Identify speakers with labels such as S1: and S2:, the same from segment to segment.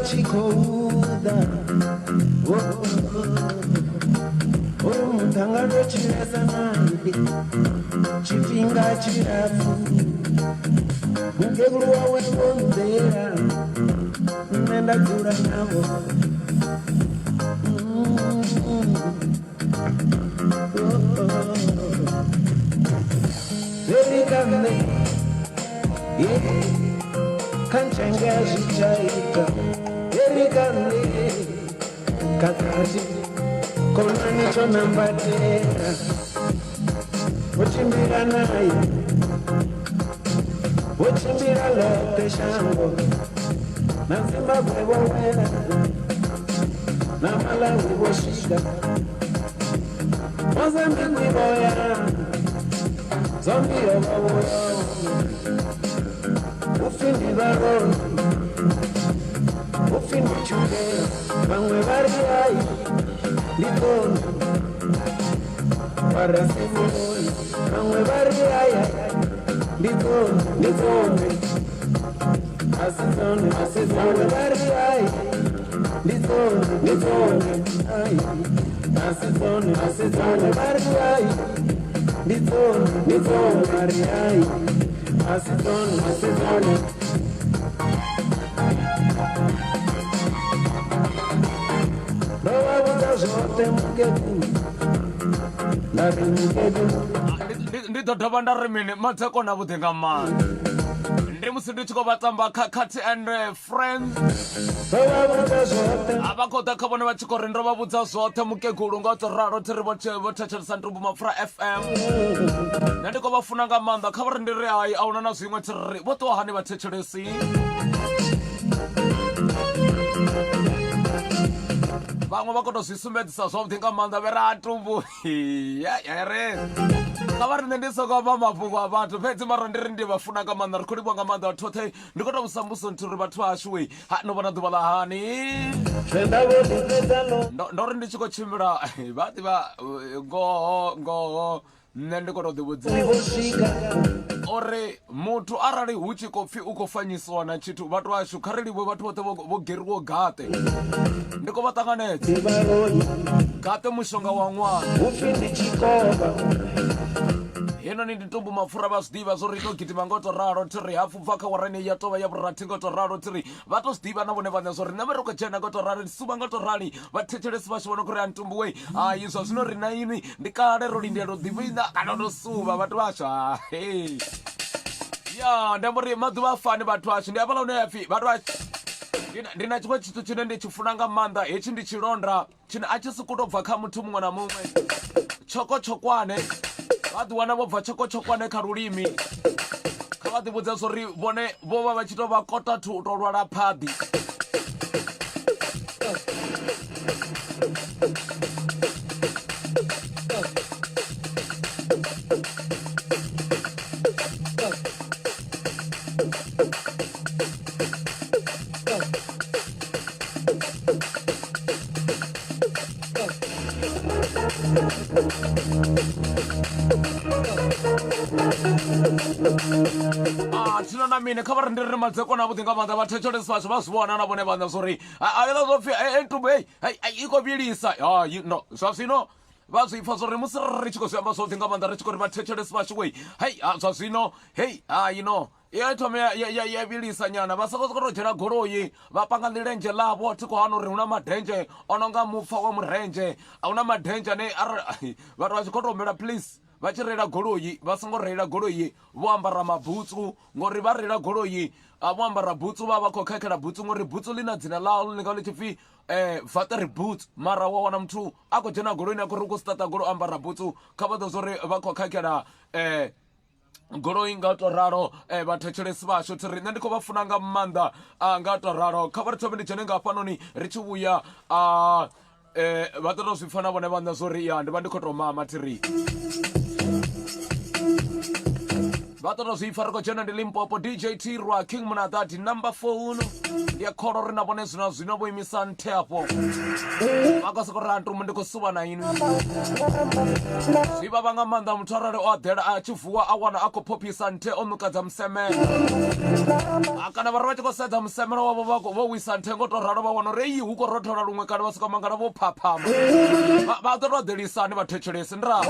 S1: chikouda mutangano chirasa naide chipinga chirafu mugeguru wawe bonzera nenda dzura navo verikane kanchanga zvichaita verikane kakati konani chonambatera uchimbira naye uchimbira lote shango nazimbabwe vowera namalawi vosvika mozambiki voya zombiyo vavoyo ufindi varoni ufindi chukera vamwe vari ai ndikoni varasimoni vamwe vari aya ndikoni asizone vamwe vari ai ndikoni ai asizone vari ai ndikoni vari ai asizone
S2: Ndito tabanda remini mateko na butenga man. Ndimusi chiko batamba kakati and friends. Abakota kabone bachiko rendo babutsa zote mukegulu ngoto raro tiribo chachirisa Ntumbu MAPFURA FM. Ndiko bafuna ngamanda khabari ndiri hayi awuna na zwimwe tiri boto hani bathechelesi. Vamwe va kota swisumbedzisa zwavhuḓi nga maanḓa vera Ntumbu yare khavari nṋe ndi soko vha mafhungo a vhathu fhedzi mara ndi ri ndi vha funa nga maanḓa ri khou livha nga maanḓa vhathu oṱhe ndi kota vhusambuso nthu ri vhathu vhashu we ha no vhona ḓuvha ḽa hani ndo ri ndi tshi khou tshimbila vha ḓivha ngoho nṋe ndi kota u ḓivhudzisa uri muthu arali hu tshi khou pfhi u khou fanyisiwa na tshithu vhathu vhashu kha ri livhe vhathu vhoṱhe vho geriwo gate ndi khou vha ṱanganedza gate mushonga wa ṅwana hino ni Ntumbu MAPFURA vha zwiḓivha zwo ri to gidima ngo to ralo thiri hafu bva kha warene ya tovha ya vhurathi ngo to ralo thiri vha to zwiḓivha na vhone vhaṋe zwo ri nṋe ri khou dzhena ngo to ralo ndi suma ngo to rali vhathetshelesi vhashu vho no khou ri Ntumbu we hayi zwa zwino ri na ini ndi kale ro lindela u ḓivhina kana ndo suvha vhathu vhashu hey ya ndi amba uri maḓuvha a fani vhathu vhashu ndi hafhaḽa hune ya pfhi vhathu vhashu ndi na tshiṅwe tshithu tshine ndi tshi funa nga maanḓa hetshi ndi tshilonda tshine a tshi sokou tou bva kha muthu muṅwe na muṅwe tshokotshokwane vha ḓi wana vho bva tshokotshokwane kha lulimi kha vha ḓi vhudza zwo ri vhone vho vha vha tshi tou vha kota thu u tou lwala phaḓi tshino na mine kha vha ri ndi ri madzeko na vhuḓi nga maanḓa vhathetshelesi vhashu vha zwi vhona na vhone vhaṋe zwo ri aela zwo pfhi Ntumbu i khou vhilisa no zwa zwino vha zwi pfa zwo ri musi ri tshi khou zwi amba zwavhuḓi nga maanḓa ri tshi khou ri vhathetshelesi vhashu wei hei zwa zwino hei no ya thome ya vhilisa nyana vha soko to dzhena goloi vha panga ḽilendzhe ḽavho thi khou hana uri hu na madendzhe o no nga mupfa wa murendzhe a hu na madendzhe ane vhathu vha tshi khou tou mela please vha tshi reila goloi vha songo reila goloi vho ambara mabutsu ngori vha reila goloi vho ambara butsu vha khou khakhela butsu ngori butsu ḽi na dzina ḽaḽo ḽi nga ḽi tshi pfhi vateri boots mara wa wana muthu a khou dzhena goloini a khou ri u khou stata goloi ambara butsu kha vha ḓo zwo ri vha khou khakhela goloi nga to ralo vhathetshelesi vhashu thi ri nṋe ndi khou vha funa nga maanḓa nga to ralo kha vha ri thome ndi dzhene nga hafhanoni ri tshi vhuya vha ḓo tou zwi pfa na vhone vhaṋe zwo ri ya ndi vha ndi khou tou mama thi ri Batoro zifarko jana Limpopo DJ Tirwa King Munadati number 4 ya koro rina bonesu na zinobo imisante hapo makasa korantu mundiko suba na inu siba banga manda mtarare odera achifuwa awana ako popi sante onukaza mseme akana barwache ko seta mseme wa babako wo wisante ngoto raro bawano reyi huko rotora rumwe kana basika mangana bo papa batoro delisani batechelese ndra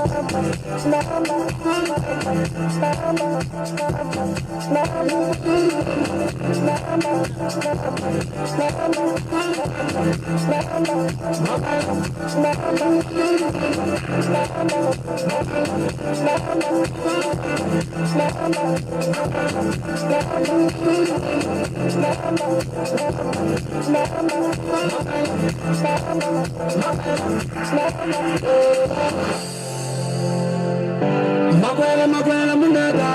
S1: Makwela munada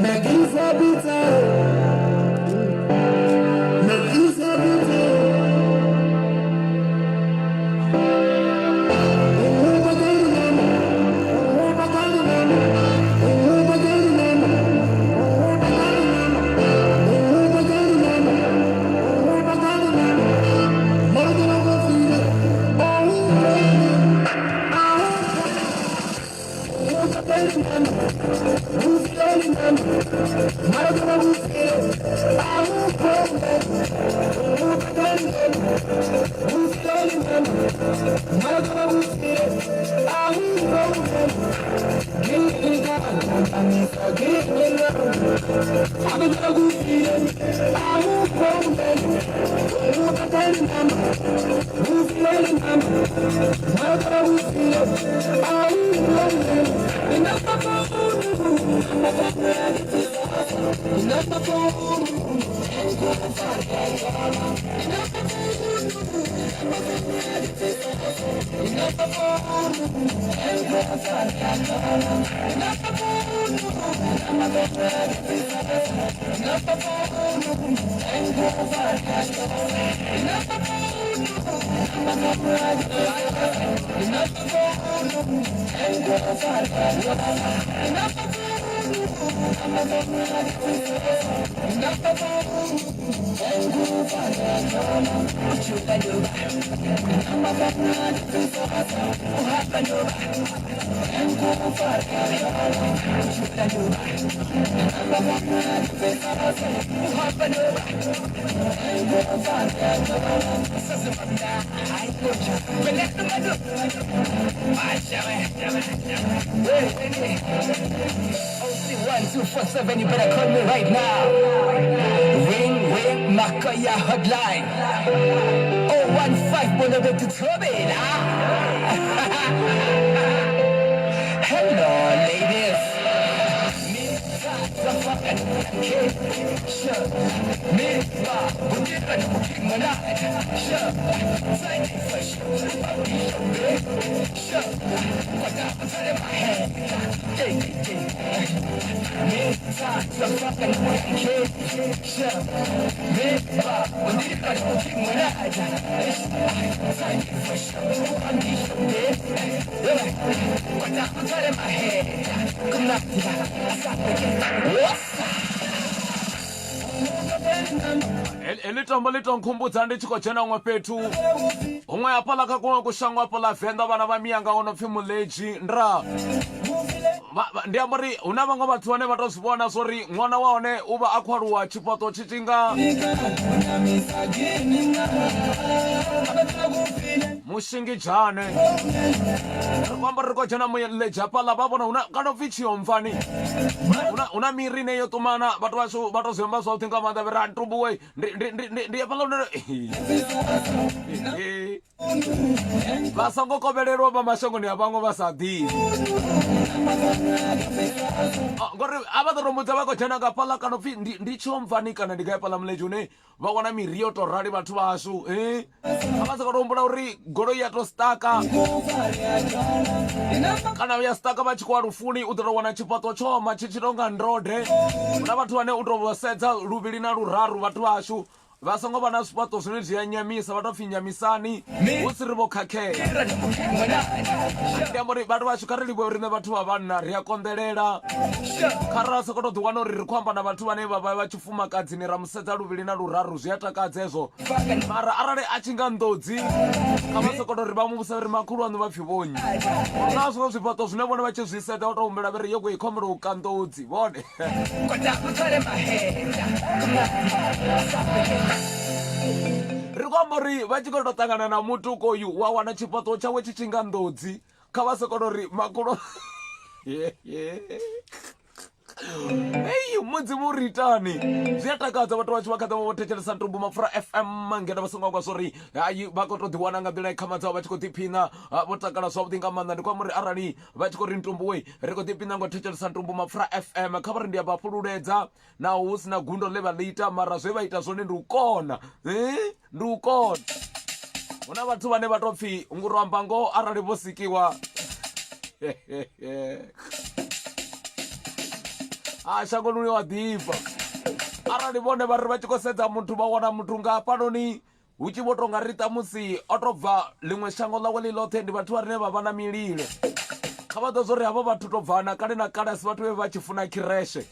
S1: Megisa bita Megisa bita
S3: You better call me right now. Ring, Makaya hotline. 015 Bono to Trouble. Hello, ladies.
S2: Elitombo litonkumbudza ndichiko chena mwe petu umwe apala kakuwa kushangwa pala venda vana va miyanga ono pfi muleji ndra ndiambori una vanga vathu vane vatozivona sori mwana waone uva akhwaruwa chipoto chichinga mushingijane kwamba riko jana muleji apala vavona kanopfi chiyomfani una miri neyo tumana vatu vashu vatozivamba zvautinga manda vera Ntumbu we ndiyapala vasangokoveleriwa pamashongoni avango vasadivi ngori avatoromudza vako jana ngapala kanopfi ndichomfani kana ndikayapala muleji une vawana miri yotorali vathu vashu avasakarombula uri goloi yatostaka kana yastaka vachikuwa rufuni utotowana chipato choma chichitonga ndrode una vathu vane utovosedza luvili na luraru vathu vashu va songo va na swipato zwine zwi ya nyamisa va to pfi nyamisani hu si ri vo khakhea ndi amba uri vhathu vashu kha ri livhe rine vhathu va vanna ri a konḓelela kha ra soko to ḓiwana uri ri khou amba na vhathu vhane vha vha tshifumakadzini ra musedza luvhili na luraru zwi a takadza hezwo mara arali a tshi nga nḓodzi kha vha soko to ri vha muvhusa uri makhulu aṋu vha pfi vhonyi na zwiṅwe zwifhaṱo zwine vhone vha tshi zwi sedza wa to humbela vha ri yo i khombela u ka nḓodzi vhone ri khou amba uri vha tshi khou to ṱangana na muthu koyu wa wana tshifhaṱo tshawe tshi tshi nga nḓodzi kha vha soko to ri makhulu Hey, mudzimu ri itani zwi a takadza vhathu vha tshi vha kha ḓa vho thetshelesa Ntumbu Mapfura FM ngeno vha songo kwa uri hayi vha khou to ḓiwana nga nḓila kha madzawo vha tshi khou ḓiphina vho takala zwavhuḓi nga maanḓa ndi kwa muri arali vha tshi khou ri Ntumbu we ri khou ḓiphina ngo thetshelesa Ntumbu Mapfura FM kha vha ri ndi a vha fhululedza naho hu sina gundo ḽe vha ḽi ita mara zwe vha ita zwone ndi u kona ndi u kona hu na vhathu vhane vha to pfi nguru amba ngoho arali vho sikiwa shango lune wa ḓifha arali vhone vha ri vha tshi khou sedza muthu vha wana muthu nga hafhanoni hu tshi vho tonga ri ṱamusi o to bva ḽiṅwe shango ḽawe ḽi ḽoṱhe ndi vhathu vhane vha vha na mililo kha vha ḓo zwo ri havho vhathu to bvana kale na kale asi vhathu vhe vha tshi funa khireshe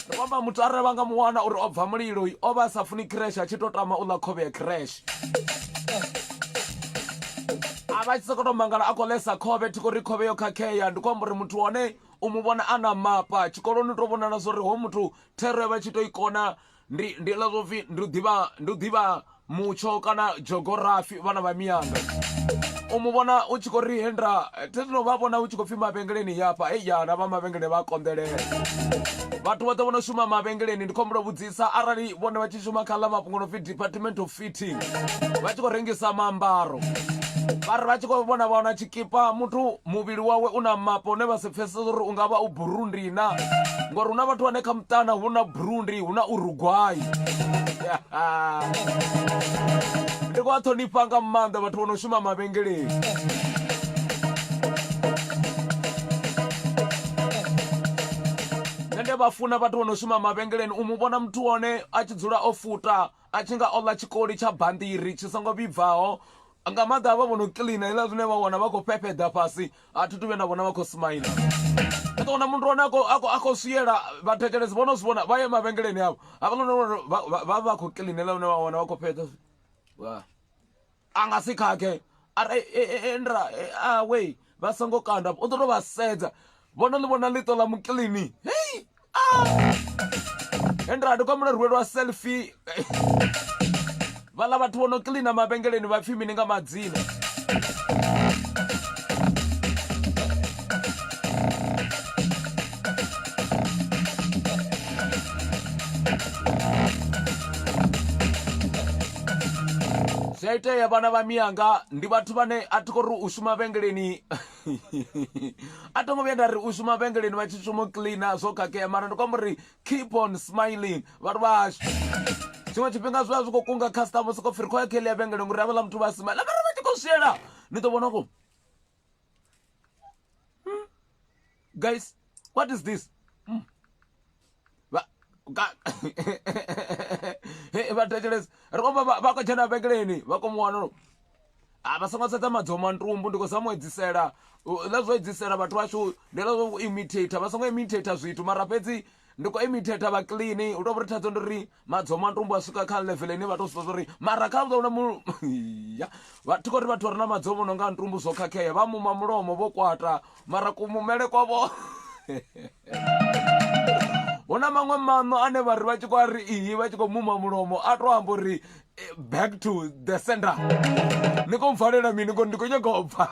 S2: ri kwamba muthu arali vha nga mu wana uri o bva mulilo o vha a sa funi khireshe a tshi to tama u ḽa khovhe ya khireshe a vha tshi sokoto mangala a khou ḽesa khovhe thi khou ri khovhe yo khakhea ndi khou amba uri muthu wane u mu vhona a na mapa tshikoloni u to vhonala zwo ri ho muthu thero vha tshi to i kona ndi ḽa zwo pfi ndi u ḓivha mutsho kana geography vhana vha miyanga u mu vhona u tshi khou ri hendra thezwino vha vhona u tshi khou pfi mavhengeleni yafha ya na vha mavhengele vha a konḓelela vhathu vha ḓo vhona shuma mavhengeleni ndi khou humbula vhudzisa arali vhone vha tshi shuma kha ḽa mafhungo no pfi department of fitting vha tshi khou rengisa maambaro vhari vha tshi khou vhona vhona tshikipa muthu muvhili wawe u na mapa une vha si pfesesa uri u nga vha u burundi na ngori hu na vhathu vhane kha muṱana hu na burundi hu na urugwai ndi khou a ṱhonifha nga maanḓa vhathu vho no shuma mavhengeleni nṋe ndi vha funa vhathu vho no shuma mavhengeleni u mu vhona muthu wone a tshi dzula o futa a tshi nga o ḽa tshikoli tsha banḓiri tshi songo vhibvaho nga maḓa vha vho no kiḽina hela zwine vha wana vha khou pepeda fhasi a thi tu vhe na vhona vha khou smaila ndi wana muthu wane a khou swiela vhathetshelesi vho no zwi vhona vha ye mavhengeleni avho vha vha khou kiḽina hela zwine vha wana vha khou pepeda a nga si khakhe endra we vha songo kanda u ḓo to vha sedza vhona ḽi vhona ḽiṱo ḽa mukiḽini hei endra ndi kwamula rwe lwa selfie vhala vhathu vho no kiḽina mavhengeleni vha pfi mini nga madzina zwi a itea vhana vha miyanga ndi vhathu vhane a thi khou ri u shuma vhengeleni a tongo vhuya nda ri u shuma vhengeleni vha tshi shuma u kiḽina zwo khakhea mara ndi kwamba uri keep on smiling vhathu vhashu tshiṅwe tshifhinga zwi vha zwi khou kunga customer soko firi khou ya kheḽi ya vhengele ngori havhaḽa muthu vha smaila mara vha tshi khou swiela ni ḓo vhona ko guys what is this vhathetshelesi ri komba vha khou dzhena vhengeleni vha khou mu wana vha songo sedza madzoma Ntumbu ndi khou zama u edzisela ḽa zwo edzisela vhathu vhashu ndi ḽa zwo imitate vha songo imitate zwithu mara fhedzi ndi khou imitate vha clean u to vhuri thaidzo ndi uri madzoma Ntumbu a swika kha level ine vha to sedza uri mara kha vha mu vhathu khou ri vhathu vha re na madzoma no nga Ntumbu zwo khakhea vha muma mulomo vho kwata mara kumumele kwavho hu na maṅwe maṋo ane vha ri vha tshi khou ri iyi vha tshi khou muma mulomo a to amba uri back to the center ni khou mpfalela mini ngori ndi khou nyaga u bva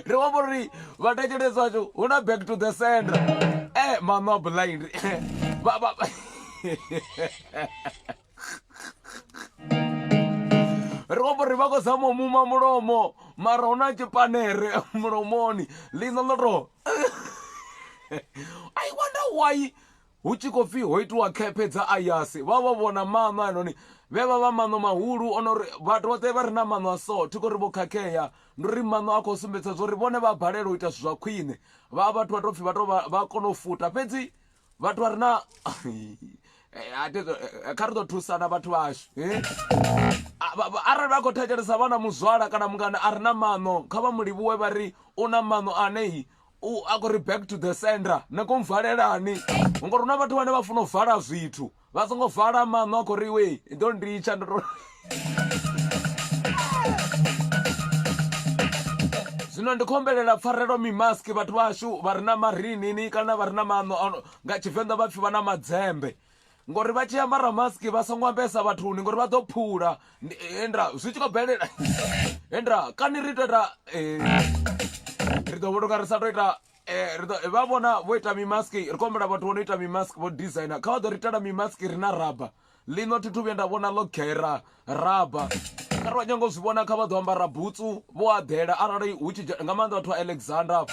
S2: ri wamba uri vhathetshelesi vashu hu na back to the center maṋo a blind ri wamba uri vha khou zama u muma mulomo mara hu na tshipanere mulomoni ḽino ḽo to I wonder why hu tshi khou pfi ho itiwa khephe dza ayasi vha vha vhona maṋo anoni veva va mano mahulu onori vhathu vote va ri na mano a so thi khori vo khakheya ndi ri mano a khou sumbedza zwo ri vhone vha balelwa u ita zwithu zwa khwine vha vhathu vha tou pfhi vha kona u futa fhedzi vhathu vha ri na kha ri ḓo thusana vhathu vhashu arali vha khou thetshelesa vha na muzwala kana mungana a re na mano kha vha mulivhuwe vha ri u na mano aneyi a khou ri back to the center na khou mvalelani ngori hu na vhathu vhane vha funa u vala zwithu vha songo vala mano a khou ri we ḓo nditsha ndo zwino ndi khou humbelela pfarelo mimaski vhathu vhashu vha re na marinini kana vha re na mano nga Tshivenḓa vha pfhi vha na madzembe ngori vha tshi ambara maski vha songo ambesa vhathuni ngori vha ḓo phula endra zwi tshi khou bvelela endra kani ri tou ita ri ḓo vhulunga ri sa tou ita vha vhona vho ita mimaski ri khou humbela vhathu vho no ita mimaski vho designer kha vha ḓo ri itela mimaski ri na raba lino thi thu vhuya nda vhona ḽo gera raba kari vha nyanga u zwi vhona kha vha ḓo ambara butsu vho aḓela arali hu tshi nga maanḓa vhathu vha Alexander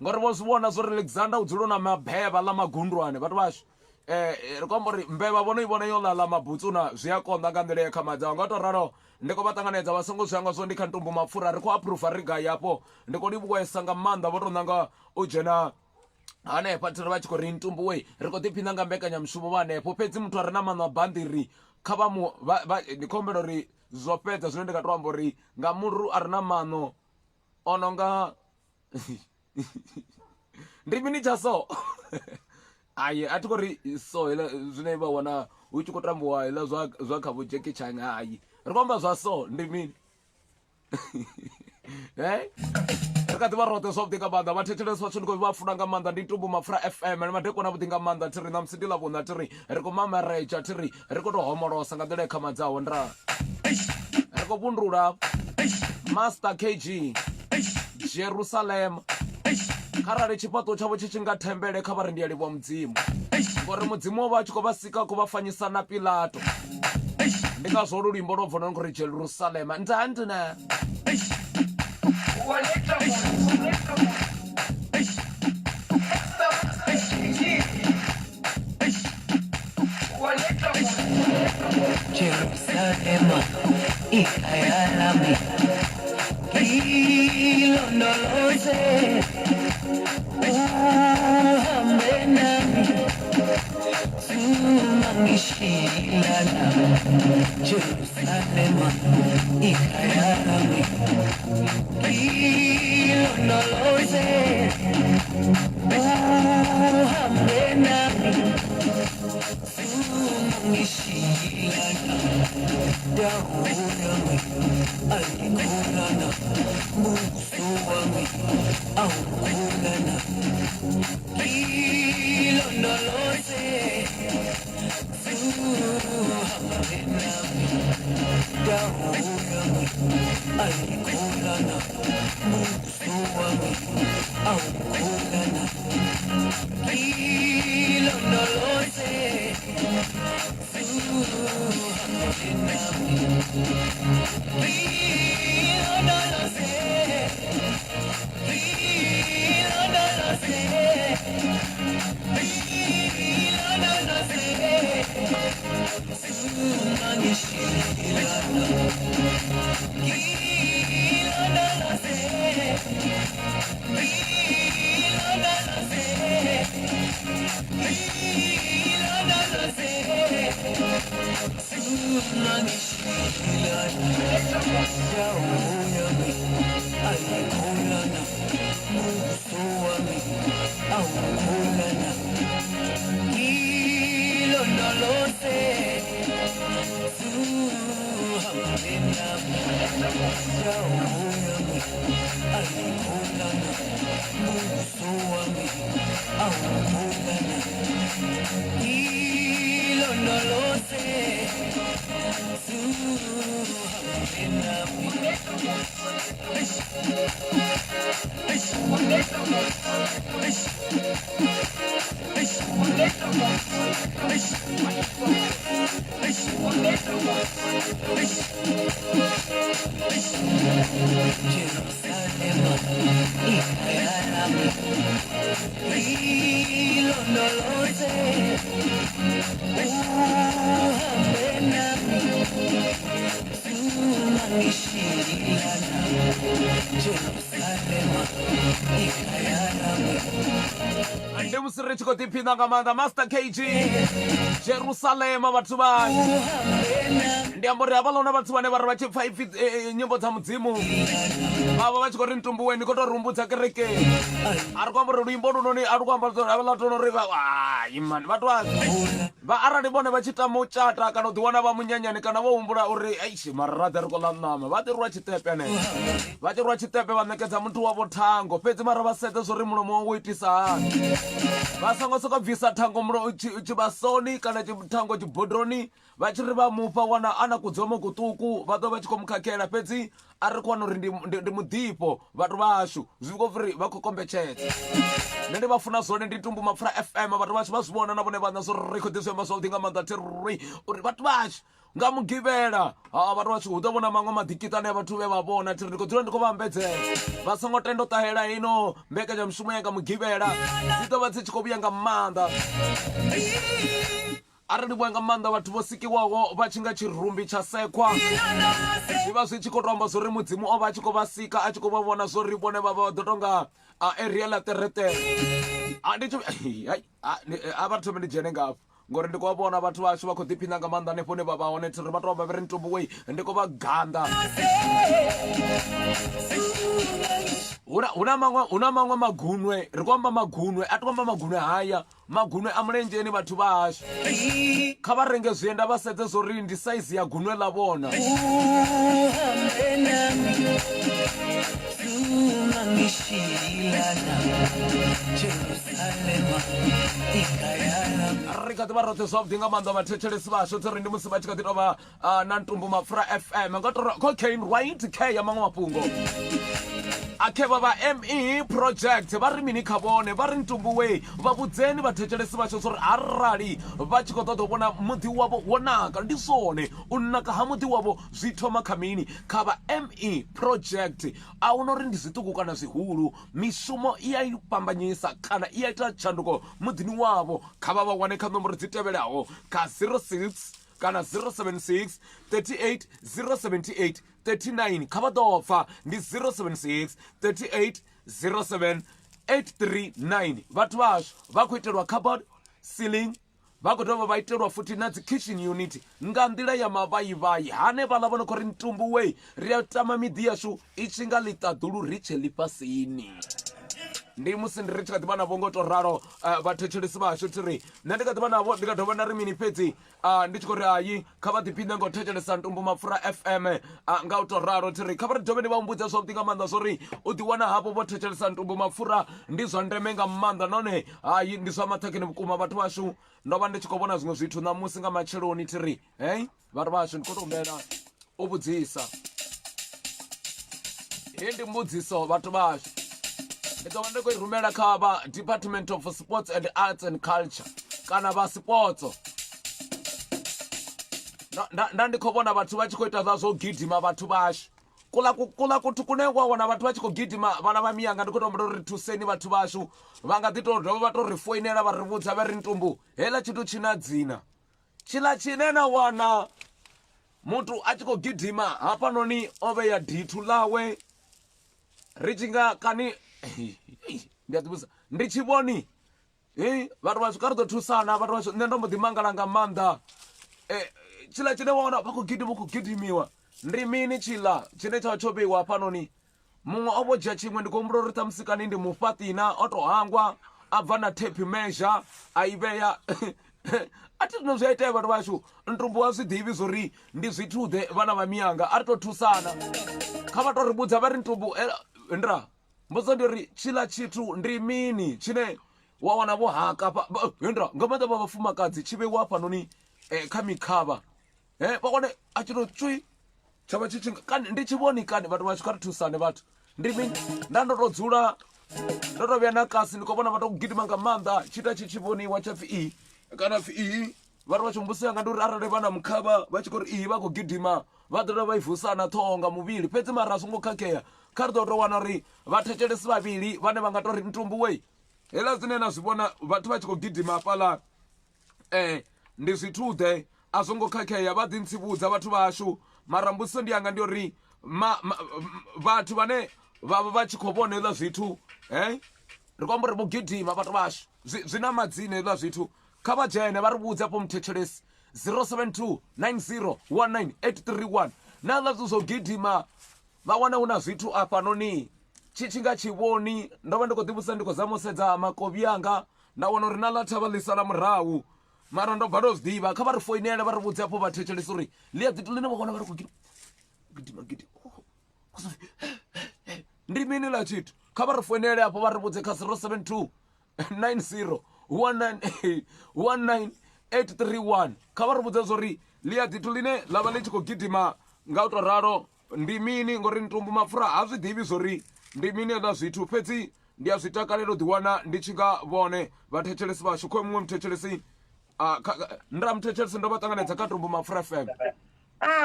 S2: ngori vho zwi vhona zwo ri Alexander u dzula na mabeva ḽa magundwane vhathu vhashu ri khou amba uri mbevha vhono i vhona yo ḽa mabutsu na zwi a konḓa nga nḓila ya kha madzaho nga u tou ralo ndi khou vha ṱanganedza vha songo zwi anga zwo ndi kha Ntumbu Mapfura ri khou aphuruva ri gai hafho ndi khou livhuwesa nga maanḓa vho tou ṋanga u dzhena hanefha thiri vha tshi khou ri Ntumbu we ri khou ḓiphina nga mbekanyamushumo vha hanefho fhedzi muthu a re na maṋo a banḓiri kha vha mu ndi khou humbela uri zwo fhedza zwine ndi nga tou amba uri nga muru a re na maṋo o no nga ndi mini tsha so ayi a thi khou ri so hela zwine vha wana hu tshi khou tambiwa hela zwa kha vho Jackie Chan hayi ri khou amba zwa so ndi mini ri kha ḓi vha roṱhe zwavhuḓi nga maanḓa vhathetshelesi vhashu ndi khou vha funa nga maanḓa ndi Ntumbu Mapfura FM na madekwana vhuḓi nga maanḓa thiri na musi ndi ḽa vhuṋa thiri ri khou mamaretsha thiri ri khou tou homolosa nga nḓila khama dzaho ndra ri khou vhundula Master KG Jerusalem kharali tshifhaṱo tshavho tshi tshi nga thembele kha vha ri ndi a livhuwa mudzimu ngori mudzimu vha tshi khou vha sika khou vha fanyisa na Pilato ndi ngazwo lulimbo lwo bva no khori Jerusalem ndandina
S3: Jerusalem, ikhaya lami, ilondoloze, uhambe nami, zungangishilana. Jerusalem, ikhaya lami, ilondoloze, uhambe nami, zungangishilana. Dawo yami ayikholana, buso wami awukholana, ilondoloze uhambe nami. Dawo yami ayikholana, buso wami awukholana, ilondoloze Jerusalem,
S2: Ande musirichiko tipinda ngamanda Master KG Jerusalem bathu bani ndiambori avalona bathu vane vari vachipfa nyimbo dza mudzimu vava vachiko ri Ntumbu weni kotorumbudza kereke ari kuambori luimbo runoni ari kuamba avalatonorri imani vatu va arali vone vachita muchata kana udiwana va munyanyani kana vohumbula uri aishi mararati ari kola nama vatirwa chitepe ne vachirwa chitepe vanekedza muthu wavo thango fedzi mara vasete zvo ri mulomo wo itisa hani vasongo soka bvisa thango chivasoni kana thango chibhodroni vachiri vamupa wana ana kudzomo kutuku vato vachikomukakela fedzi ari kuwana uri ndi mudhipo vatu vashu zvikofuri vakokombechetsa nende vafuna zvone ndi Ntumbu MAPFURA FM vatu vashu vazvivona navone vana zvorekodhiswa masautinga mandatiri uri vatu vashu ngamugivela vatu vashu utavona mamwe madhikitani ya vatu vevavona tiri ndikodzula ndikovambedzela vasongo tendotahela ino mbekeja mushumo yanga mugivela dzitova dzichikovuya nga manda arali vhuya nga manda vhathu vho sikiwaho vha tshi nga tshirumbi tsha sekwa zwiva zwi tshi khou tomba zwo ri mudzimu o vha a tshi khou vha sika a tshi khou vha vhona zwo ri vhone vha ḓo tonga area ḽa teretere a vha thome ndi dzhene ngafho ngori ndi khou vhona vhathu vhashu vha khou ḓiphina nga maanḓa hanefho hune vha vha hone thiri vhathu vha vha ri Ntumbu wei ndi khou vha ganda huna maṅwe magunwe ri khou amba magunwe a tou amba magunwe haya magunwe a mulenzheni vhathu vhashu kha vha renge zwienda vha sedze zwo ri ndi saizi ya gunwe ḽa vhona ri kha ḓi vha roṱhe zwavhuḓi nga maanḓa vhathetshelesi vhashu tsi ri ndi musi vha tshi kha ḓi tou vha na Ntumbu MAPFURA FM nga tou cocaine right k ya maṅwe mafhungo akheva va ME project va ri mini kha vone va ri Ntumbu wei va vhudzeni vhathetshelesi vhashu zwo ri arali vha tshi khou ṱoḓa u vhona muḓi wavho wo naka ndi zwone u naka ha muḓi wavho zwi thoma kha mini kha va ME project a hu no ri ndi zwiṱuku kana zwihulu mishumo i ya i fhambanyisa kana i ya ita tshanduko muḓini wavho kha vha vha wane kha nomboro dzi tevhelaho kha 06 kana 076 38 078 39 kha vha ḓo pfa ndi 076 38 07 839 vhathu vhashu vha khou itelwa cupboard ceiling vha khou dovha vha itelwa futhi na dzi kitchen unit nga nḓila ya mavhaivhai hanefhaḽa vho no khou ri Ntumbu wei ri a tama miḓi yashu i tshi nga ḽiṱaḓulu ri tshe ḽifhasini ndi musi ndi ri tshi kha ḓivha navho ngo to ralo vhathetshelesi vhashu tiri nṋe ndi kha ḓivha navho ndi kha dovha na ri mini fhedzi ndi tshi khou ri hayi kha vha ḓiphine nga u thetshelesa Ntumbu MAPFURA FM nga u to ralo tiri kha vha ri dovhe ndi vha mbudza zwavhuḓi nga maanḓa zwo ri u ḓiwana hafho vho thetshelesa Ntumbu MAPFURA ndi zwa ndeme nga maanḓa nahone hayi ndi zwa maṱhakheni vhukuma vhathu vhashu ndo vha ndi tshi khou vhona zwiṅwe zwithu ṋamusi nga matsheloni tiri hei vhathu vhashu ndi khou tou humbela u vhudzisa hei ndi mbudziso vhathu vhashu ndi ḓo vha ndi khou i rumela kha vha Department of Sports and Arts and Culture kana vha sports nda ndi khou vhona vhathu vha tshi khou ita zwa u gidima vhathu vhashu kula kuthu kune wa wana vhathu vha tshi khou gidima vhana vha miyanga ndi khou tombela uri thuseni vhathu vhashu vha nga ḓi tou dovha vha tou ri foinela vha ri vhudza vha ri Ntumbu heḽa tshithu tshi na dzina tshiḽa tshine na wana muthu a tshi khou gidima hafhanoni o vheya dithu ḽawe ri tshi nga kani ndi a ḓivhusa ndi tshi vhoni vhathu vhashu kha ri ḓo thusana vhathu vhashu nṋe ndo mbo ḓi mangala nga maanḓa tshiḽa tshine wa wana vha khou gidimiwa ndi mini tshiḽa tshine tsha tsho vheiwa hafhanoni muṅwe o vho dzhia tshiṅwe ndi khou humbula uri ṱhamusikani ndi mufhaṱina o tou hangwa a bva na tape measure a i vhea a thi zwino zwi a itea vhathu vhashu Ntumbu wa zwi ḓivhi zwo ri ndi zwithuḓe vhana vha miyanga a ri tou thusana kha vha tou ri vhudza vha ri Ntumbu ndra mbudzo ndi uri tshiḽa tshithu ndi mini tshine wa wana vho haka ndra nga maanḓa vha vhafumakadzi tshi vheiwa hafhanoni kha mikhavha vha wane a tshi tou tswi tshavha tshi kani ndi tshi vhoni kani vhathu vhashu kha ri thusane vhathu ndi mini nda ndo tou dzula ndo tou vhuya na kasi ndi khou vhona vhathu gidima nga maanḓa tshita tshi vhoniwa tsha pfi kana pfi vhathu vha tshi mbuso yanga ndi uri arali vha na mukhavha vha tshi khou ri vha khou gidima vha ḓo dovha vha i vusana ṱhoho nga muvhili fhedzi mara a songo khakhea kha ri ḓo tou wana uri vhathetshelesi vhavhili vhane vha nga tou ri Ntumbu wei heḽa zwine na zwi vhona vhathu vha tshi khou gidima hafhaḽa ndi zwithuḓe a songo khakhea vha ḓi ntsivhudza vhathu vhashu marambuso ndi anga ndi uri vhathu vane vha tshi khou vhona hezwa zwithu ri khou amba uri vhugidima vhathu vashu zwina madzina hezwa zwithu kha vha dzhene vha ri vhudze afho muthetshelesi 072 90 19 831 na hezwa zwithu zwo gidima vha wana hu na zwithu afhanoni tshi nga tshivhoni ndo vha ndi khou ḓivhusa ndi khou zama u sedza makovhi anga nda wana uri na ḽa thavha ḽi sala murahu mara ndo bva ndo zwi ḓivha kha vha ri foinele vha ri vhudze afho vhathetshelesi uri ḽi a ḓitu ḽine vha vhona vha ri khou gidima ndi mini ḽa tshithu kha vha ri foinele afho vha ri vhudze kha 072 90 19 831 kha vha ri vhudze zwori ḽi a ḓitu ḽine ḽa vha ḽi tshi khou gidima nga u tou ralo ndi mini ngori Ntumbu Mapfura ha zwi ḓivhi zwori ndi mini hezwa zwithu fhedzi ndi a zwi takalela u ḓiwana ndi tshi nga vhone vhathetshelesi vhashu khou muṅwe muthetshelesi nda muthetshelesi ndo vha ṱanganedza kha Ntumbu Mapfura FM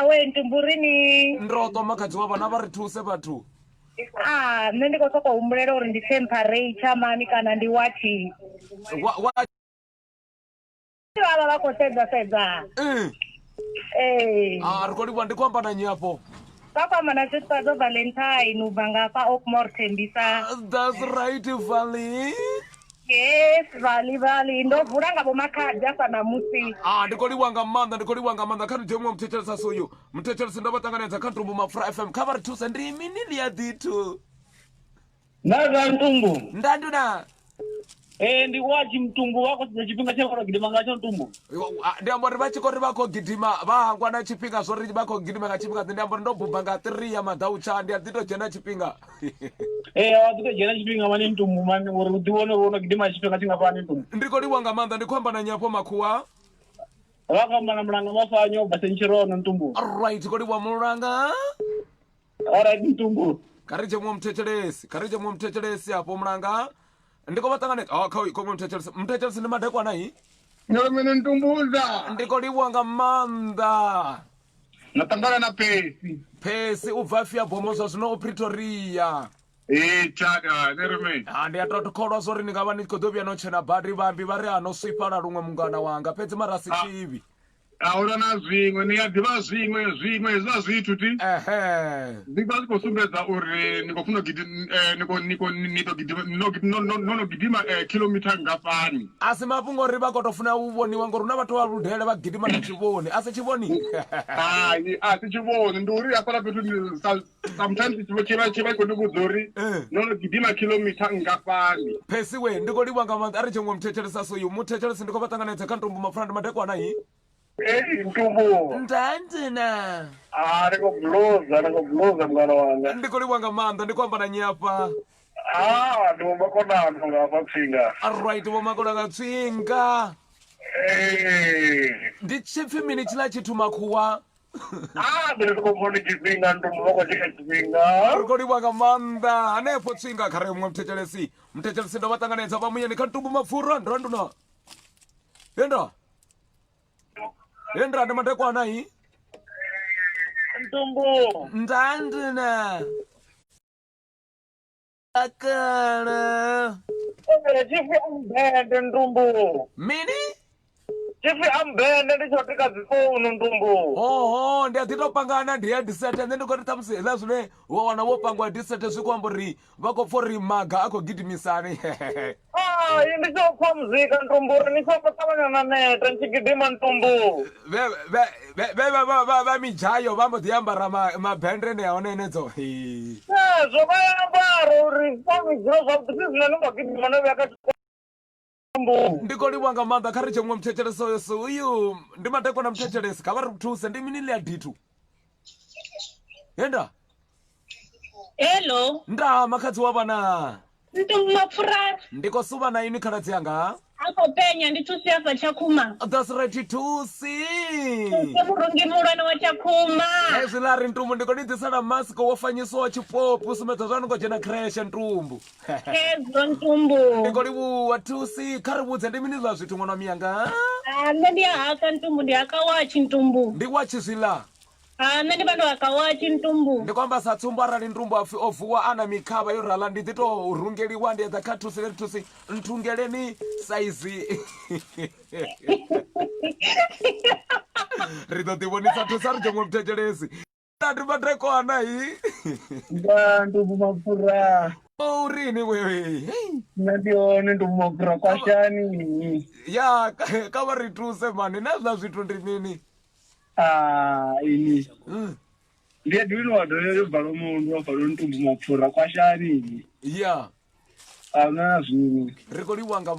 S4: we Ntumbu rini
S2: ndo ṱoma khatsi wa vhana vha ri thuse vhathu
S4: nṋe ndi khou sokou humbulela uri ndi temperature mani kana ndi wati vhavha vha khou sedza
S2: ri khou livhuwa ndi khou amba na nnyi afho
S4: vha khou amba na sister Valentine u bva ngafha Oakmore Thembisa.
S2: That's right Vali.
S4: Yes Vali ndo vula nga bomakhadzi afa namusi
S2: ndi khou livhuwa nga maanḓa kha ri dzhie muṅwe muthetshelesi uyu muthetshelesi ndo vha ṱanganedza kha Ntumbu Mapfura FM kha vha ri thusa ndi mini ḽi a ḓithu
S5: Naga Ntumbu
S2: ndanduna
S5: ndi wachi Mtumbu wako sina chipinga cha kwa gidima ngacho Ntumbu
S2: ndi amba uri vha tshi khou ri vha khou gidima vha hangwa na tshifhinga zwo ri vha khou gidima nga tshifhinga ndi amba uri ndo bumba nga 3 ya madautsha ndi a ḓi tou dzhena tshifhinga
S5: wa ḓi tou dzhena tshifhinga mani Ntumbu mani uri u ḓiwane wono gidima tshifhinga tshingafhani Ntumbu
S2: ndi khou livhuwa nga maanḓa ndi khou amba na nyapo makhuwa
S5: vha khou amba na mulanga mafanyo basenchirono Ntumbu
S2: alright khou livhuwa mulanga
S5: alright Ntumbu
S2: kha ri dzhie muṅwe muthetshelesi afho mulanga ndi khou vha ṱanganedza khou muthetshelesi ndi madekwana
S1: Mene Ntumbuza
S2: ndi khou livhuwa nga maanḓa
S1: na ṱangana na
S2: phesi u bva fia bomo zwa zwino u Pretoria
S1: tshaka nerme
S2: ndi a tou kholwa zwori ni nga vha ni khou ḓo vhuya no tshena badi vhambi vha ri ano swifhala luṅwe mungana wanga fhedzi mara si tshivhi
S1: ahuna na zwiṅwe ni a ḓivha zwiṅwe hezwa zwithu ti ndi vha zwi khou sumbedza uri ni khou funa no gidima kilometer ngafhani
S2: a si mafhungo uri vha khou tou funa u vhoniwa ngori hu na vhathu vha ludele vha gidima na tshivhoni a si tshivhoni
S1: hayi a si tshivhoni ndi uri hafhaḽa fhethu sometimes tshivha khou ndi vhudza uri no gidima kilometer ngafhani
S2: phesi we ndi khou livhuwa nga maanḓa a ri tshiṅwe muthetshelesi soyu muthetshelesi ndi khou vha ṱanganedza kha Ntumbu Mapfura ndi madekwana
S1: Ntumbu
S2: ndandina
S1: ni khou bluza mngana wanga
S2: ndi khou livhuwa nga maanḓa ndi khou amba na nyapa
S1: ndi vhomakonano ngafha tsinga
S2: alright vhomakona nga tsinga ndi tshipfi mini tshiḽa tshithu makhuwa
S1: ndi khou vhona tshifhinga Ntumbu vha khou tshika tshifhinga
S2: ri khou livhuwa nga maanḓa hanefho tsinga kha re muṅwe muthetshelesi ndo vha ṱanganedza vha muyeni kha Ntumbu Mapfura ndanduna yendra ndi madekwana
S5: Ntumbu
S2: ndandina akala
S5: chifi ambende Ntumbu
S2: mini
S5: chifi ambende ndi chotika dzifonu Ntumbu
S2: ndi a ḓi tou pangana ndi headset nṋe ndi khou ri ṱhamusi hezwiḽa zwine wa wana wo pangiwa headset zwi khou amba uri vha khou pfa uri maga a khou gidimisani
S5: ndi tshi pfa muzika Ntumbu uri ni songo ṱavhanya na neta ni tshi gidima Ntumbu
S2: vha mijayo vha mbo ḓi ambara mabendre ne ahone enedzo
S5: zwo vha ambara uri pfa midziro zwavhuḓi si zwine ni khou gidima no vhuya kha
S2: ndi khou livhuwa nga maanḓa kha ri tshiṅwe muthetshelesi oyo uyu ndi madekwana muthetshelesi kha vha ri thuse ndi mini ḽi a dithu yenda
S4: hello
S2: nda makhadzi wa vhana
S4: Ntumbu Mapfura
S2: ndi khou suva na ini khaladzi yanga
S4: a khou penya ndi thusi ya fa Tshakhuma
S2: that's right thusi
S4: murungi muhulwane wa Tshakhuma
S2: hezwiḽa ri Ntumbu ndi khou ni ḓisela masiko wo fanyisiwa tshipopi u sumbedza zwa ni khou dzhena creshe Ntumbu
S4: hezwo Ntumbu
S2: ndi khou livhuwa thusi kha ri vhudze ndi mini zwa zwithu ṅwana wa miyanga
S4: nṋe ndi a haka Ntumbu ndi haka wachi Ntumbu
S2: ndi wachi zwiḽa
S4: nṋe ndi vha ndo haka wachi Ntumbu
S2: ndi khou amba sa tsumbo arali Ntumbu o vuwa a na mikhavha yo rala ndi ḓi tou rungeliwa ndi edza kha thusi leri thusi nthungeleni saizi ri ḓo ḓi vhonisa thusa ri dzhoṅwe muthetshelesi Tati matreko anai.
S5: Ntumbu MAPFURA.
S2: Urini wewe. Hey.
S5: Nadione Ntumbu MAPFURA kwashani.
S2: Ya kama rituse mani nazna vitu ndi nini.
S5: Ini. Ndiye dwino wadole balo mundu balo Ntumbu MAPFURA kwashani.
S2: Ya.
S5: Na zvini.
S2: Rikoli wanga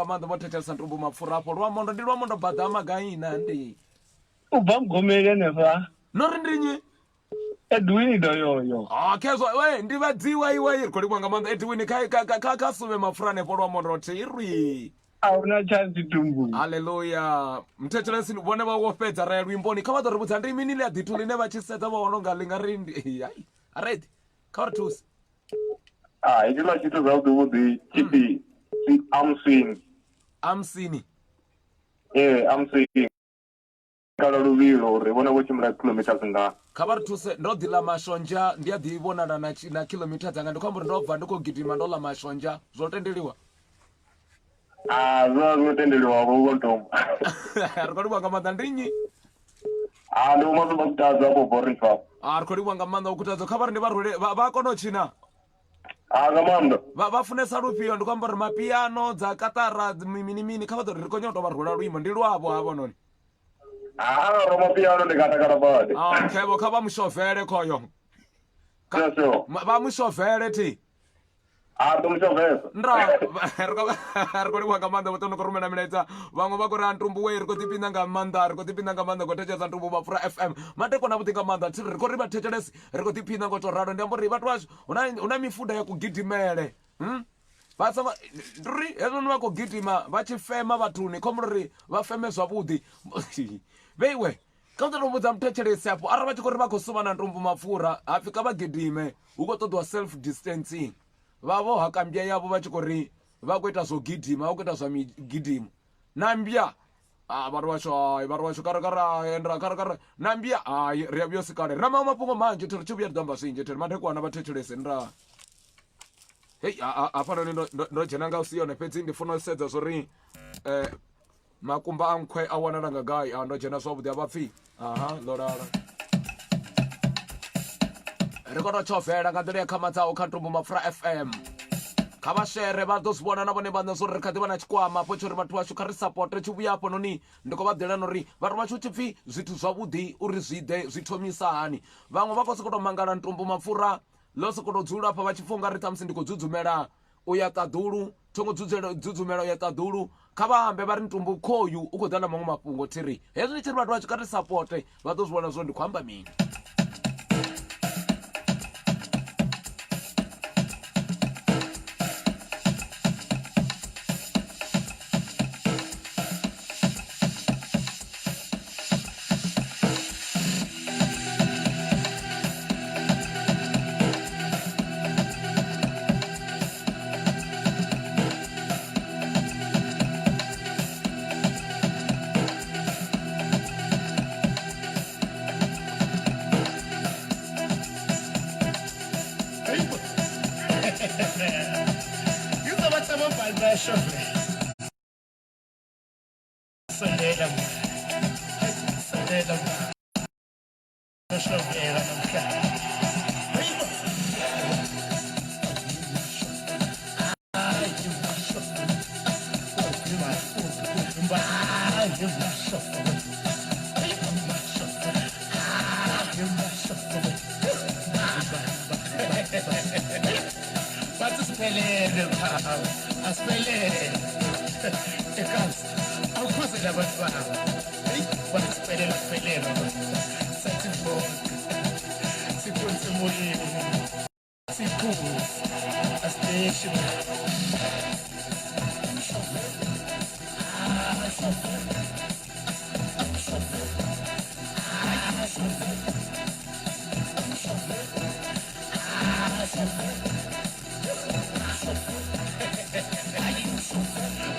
S2: manda mothetsa Ntumbu MAPFURA hapo lwamondo ndi lwamondo bada magaina ndi.
S5: Ubva mugomeke nefa.
S2: Nori ndinyi.
S5: Edwini doyoyo.
S2: Kezwa we ndivadziwa iwe rikoli wanga manda Edwini kasume MAPFURA nepo lwamondo tiri.
S5: Auna chance Ntumbu.
S2: Hallelujah. Mthethelesi vone va wofedza ra lwimboni kha va tori vutsa ndi mini le ditu line va chiseta va wononga linga rindi. Ai. Alright. Kaurtus.
S1: Ichila chitu za udhi chipi. I'm seeing. I'm seeing. Kala luvilo rivona kuchimula kilometers nga.
S2: Kabartuse ndodhila mashonja ndiya dhivona na kilometers anga ndikwambura ndobva ndikogidima ndola mashonja zvotendeliwa.
S1: Zvotendeliwa kuko Ntumbu.
S2: Rikoli wanga manda ndinyi.
S1: Ndo mazuba kutaza hapo boring club.
S2: Rikoli wanga manda ukutaza khabari ndi varwele vakono china.
S1: Gamanda.
S2: Vafunesa rupio ndikwambura mapiano dzakatara mini kha va rikonyoto varwela lwimo ndi lwavo avo noni.
S1: Roma piano ndikatakala bade.
S2: Okay, bo khaba mushovele khoyo.
S1: Sio.
S2: Va mushovele ti.
S1: Ndomshovesa.
S2: Ndra rikoli wanga manda votono kurumena milaitsa vamwe va ku ri Ntumbu we riko tipinda nga manda ko thetshelesa Ntumbu MAPFURA FM mate kona vutinga manda tiri riko ri va thetshelesi riko tipinda ngo to ralo ndi ambori vatu vasho una mifuda ya kugidimele vasa ri hezwo ni va ku gidima va chifema vathuni khomo ri va feme zwavhuḓi veiwe ka uta vhudza mthetshelesi hapo ara vha tshi khou ri vha khou suma na Ntumbu MAPFURA hapfi kha vha gidime hu khou ṱoḓiwa self distancing vavo haka mbya yavo va tshi khou ri va khou ita zwo gidima va khou ita zwa migidimo na mbya vari vasho kara na mbya ri ya vyosikale ri na maṅwe mafhungo manzhi thiri tshi vhuya ri ḓamba zwinzhi thiri madekwana vhathetshelesi ndra hei hafhanoni ndo dzhena nga u si yone fhedzi ndi funa u sedza zwo ri makumba a nkhwe a wanala nga gai ndo dzhena zwavhuḓi a vhapfhi ḽo lala ri khou tou tshovela nga nḓila ya khamadzaho kha Ntumbu MAPFURA FM kha vha shere vha ḓo zwi vhona na vhone vhaṋe zwo ri kha ḓi vha na tshikwama afho tsho ri vhathu vashu kha ri support tshi vhuya hafho noni ndi khou vha ḓela no ri vhathu vashu tshi pfhi zwithu zwavhuḓi uri zwi ḓe zwi thomisa hani vhaṅwe vha khou sokou tou mangala Ntumbu MAPFURA lo sokou tou dzula afha vha tshi funga ri ṱhamusi ndi khou dzudzumela u ya ṱaḓulu thongo dzudzumela u ya ṱaḓulu kha vha ambe vha ri Ntumbu khoyu u khou ḓa na maṅwe mafhungo thiri hezwi ndi tshi ri vhathu vashu kha ri support vha ḓo zwi vhona zwo ndi khou amba mini.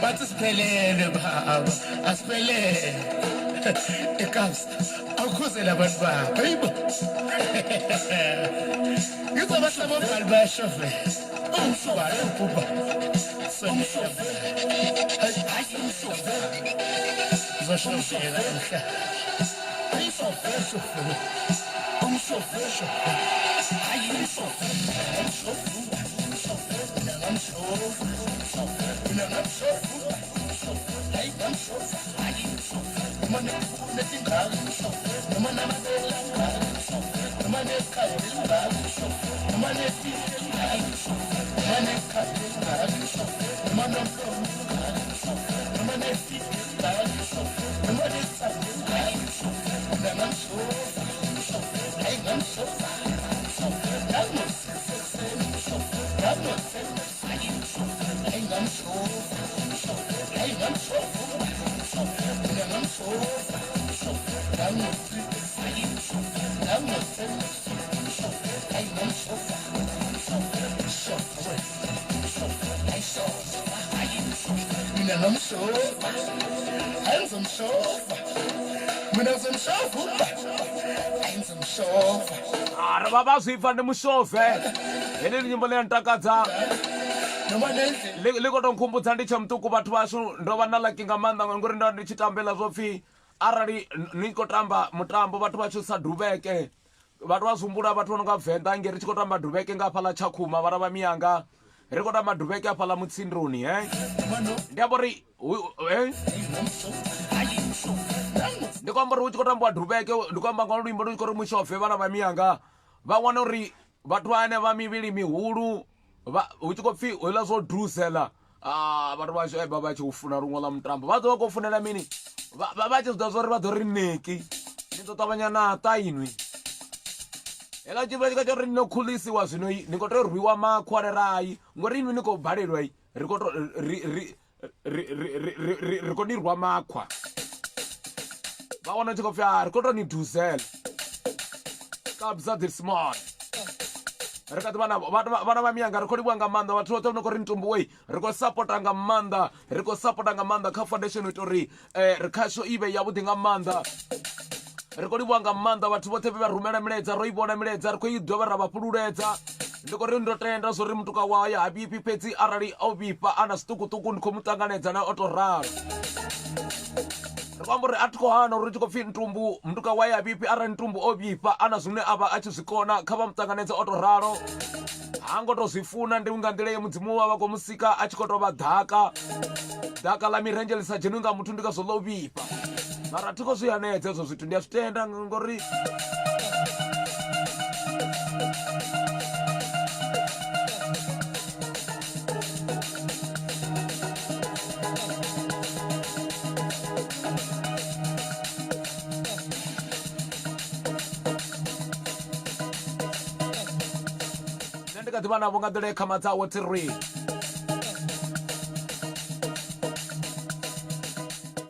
S3: Asiphelele baba, asiphelele. Ekhasi, awukhuzela abantu bakho, hayibo. Ngizobahlaba umbhali bayashove. Umshobala ubhuba. Sonishove. Hayi umshove. Zoshove la mhla.
S2: Ara baba zwifa ndi mushove. Heneni nyimbo le ntakadza. Liko to nkhumbudza ndi tsha mtuku vhathu vashu ndo vha na laki nga maanḓa ngori ndo ndi tshi tambela zwo pfhi arali ni khou tamba mutambo vhathu vha sa duvheke vhathu vha zumbula vhathu vha no nga Venḓa nge ri tshi khou tamba duvheke nga hafhaḽa Tshakhuma vhara vha miyanga ri khou tamba duvheke hafhaḽa Mutsindoni ndi amba uri ndi khou amba uri hu tshi khou tambiwa duvheke ndi khou amba nga luimbo lu tshi khou ri mushove vhana vha miyanga vha wana uri vhathu vhane vha mivhili mihulu hu tshi khou pfhi houḽa zwo dusela vhathu vhashu vha tshi u funa luṅwe ḽa mutambo vha ḓo vha khou funela mini vha tshi zwiḓa zwa uri vha ḓo ri neki ni ḓo ṱavhanya na ṱa inwi hela tshifhinga tshika tsho ri ni no khulisiwa zwino ni khou tea u rwiwa makhwa lerai ngori inwi ni khou balelwa ri khou ni rwa makhwa vha wana tshi khou pfhi ri khou tou ni dusela kabza the smart ri kha ḓi vhana vha miyanga ri khou livhuwa nga maanḓa vhathu vhoṱhe no khou ri Ntumbu wei ri khou sapota nga maanḓa ri khou sapota nga maanḓa kha foundation u ita uri ri khasho i vhe yavhuḓi nga maanḓa ri khou livhuwa nga maanḓa vhathu vhoṱhe vhe vha rumela milaedza ro i vhona milaedza ri khou i dovha ra vha fhululedza ndi khou ri ndo tenda zwo ri mutuka wawe ya habipi fhedzi arali o vhifha ana zwiṱukuṱuku ndi khou mu ṱanganedza na o to ralo ri khou amba uri a thi khou hana uri ri tshi khou pfhi Ntumbu mutuka wawe ya habipi arali Ntumbu o vhifha ana zwine a vha a tshi zwi kona kha vha muṱanganedze o to ralo ha ngo to zwi funa ndi nga nḓila ye mudzimu wa vha khou musika a tshi khou tou vha ḓaka ḽa mirenje ḽi sa dzheniwi nga muthu ndi nga zwo ḽo vhifha mara thi khou zwi hanedza hezwo zwithu ndi a zwi tenda ngori ndi kha ḓi vha navho nga nḓila ye khama dzawo ti ri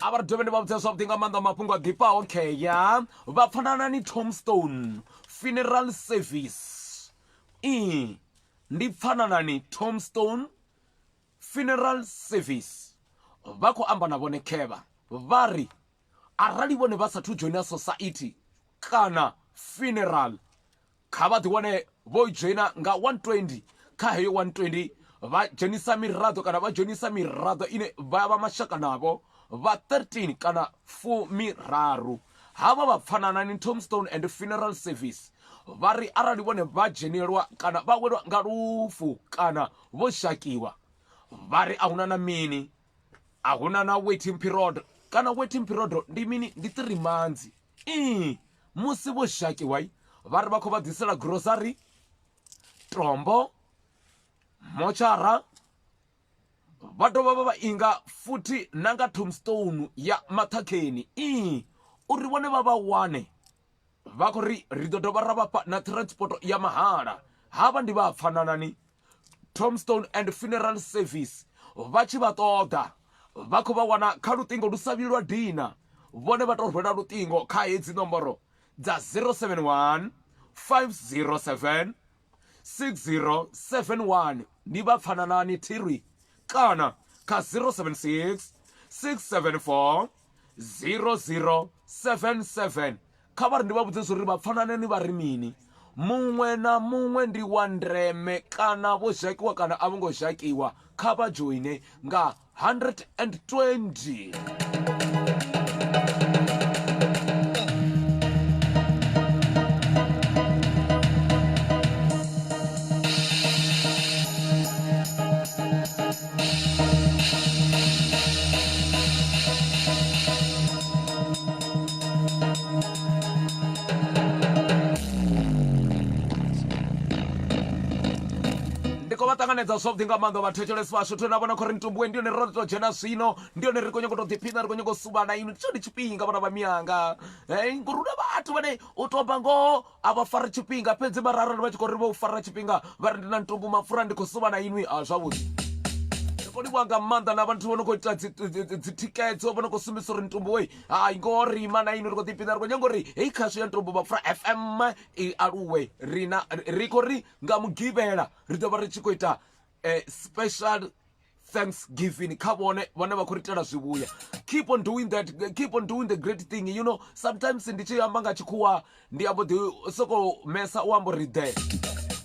S2: a vha ri dovhe ndi vha vhudza zwavhuḓi nga maanḓa mafhungo a ḓifhaho kheya vha pfanana ni Tombstone funeral service ndi pfanana ni Tombstone funeral service vha khou amba na vhone khevha vha ri arali vhone vha sathu joina society kana funeral kha vha ḓi wane vho dzhoina nga 120 kha heyo 120 vha dzhenisa miraḓo kana vha dzhenisa miraḓo ine vha vha mashaka navho vha 13 kana 4 miraru havha vha pfanana ni Tombstone and funeral service vha ri arali vhone vha dzhenelwa kana vha welwa nga lufu kana vho shakiwa vha ri ahuna na mini ahuna na waiting period kana waiting period ndi mini ndi 3 months musi vho shakiwa vha ri vha khou vha ḓisela grocery tombo mochara vha dovha vha vha inga futhi na nga Tombstone ya Maṱhakheni uri vhone vha vha wane vha khou ri ri ḓo dovha ra vha na transport ya mahala havha ndi vha pfanana ni Tombstone and funeral service vha tshi vha ṱoḓa vha khou vha wana kha luṱingo lu sa vhilwa dina vhone vha tou rwela luṱingo kha hedzi nomboro dza 071 507 6071 ndi vha pfananani thiri kana kha 076 674 0077 kha vha ri ndi vha vhudze zwo ri vha pfananani vha ri mini muṅwe na muṅwe ndi wa ndeme kana vho zhakiwa kana a vho ngo zhakiwa kha vha joine nga 120 vatanganedza zwavhuḓi nga maanḓa vhathetshelesi vashu tona vhona khori Ntumbu ndiyo ro to dzhena zwino ndiyo ri khou nyaga u to ḓiphina ri khou nyaga u suva na ini tshone tshifhinga vhana vha mianga ngori una vhathu vhane u toba ngoho a vha fara tshifhinga fhedzi marara vha tshi khou ri vho fara tshifhinga vha ri ndi na Ntumbu mapfura ndi khou suva na inwi zwavhuḓi ri khou nga maanḓa na vhathu vho no khou ita dzithikedzo vho no khou sumbisa uri Ntumbu wei hai ngoho ri ima na ini ri khou ḓiphina ri khou nyaga uri hei khasho ya Ntumbu mapfura FM i aluwe ri khou ri nga mugivhela ri ḓo vha ri tshi khou ita special Thanksgiving kha vhone vhane vha khou ri itela zwivhuya. Keep on doing that, keep on doing the great thing, you know. Sometimes ndi tshi amba nga tshikhuwa ndi abo ḓi soko mesa u amba uri there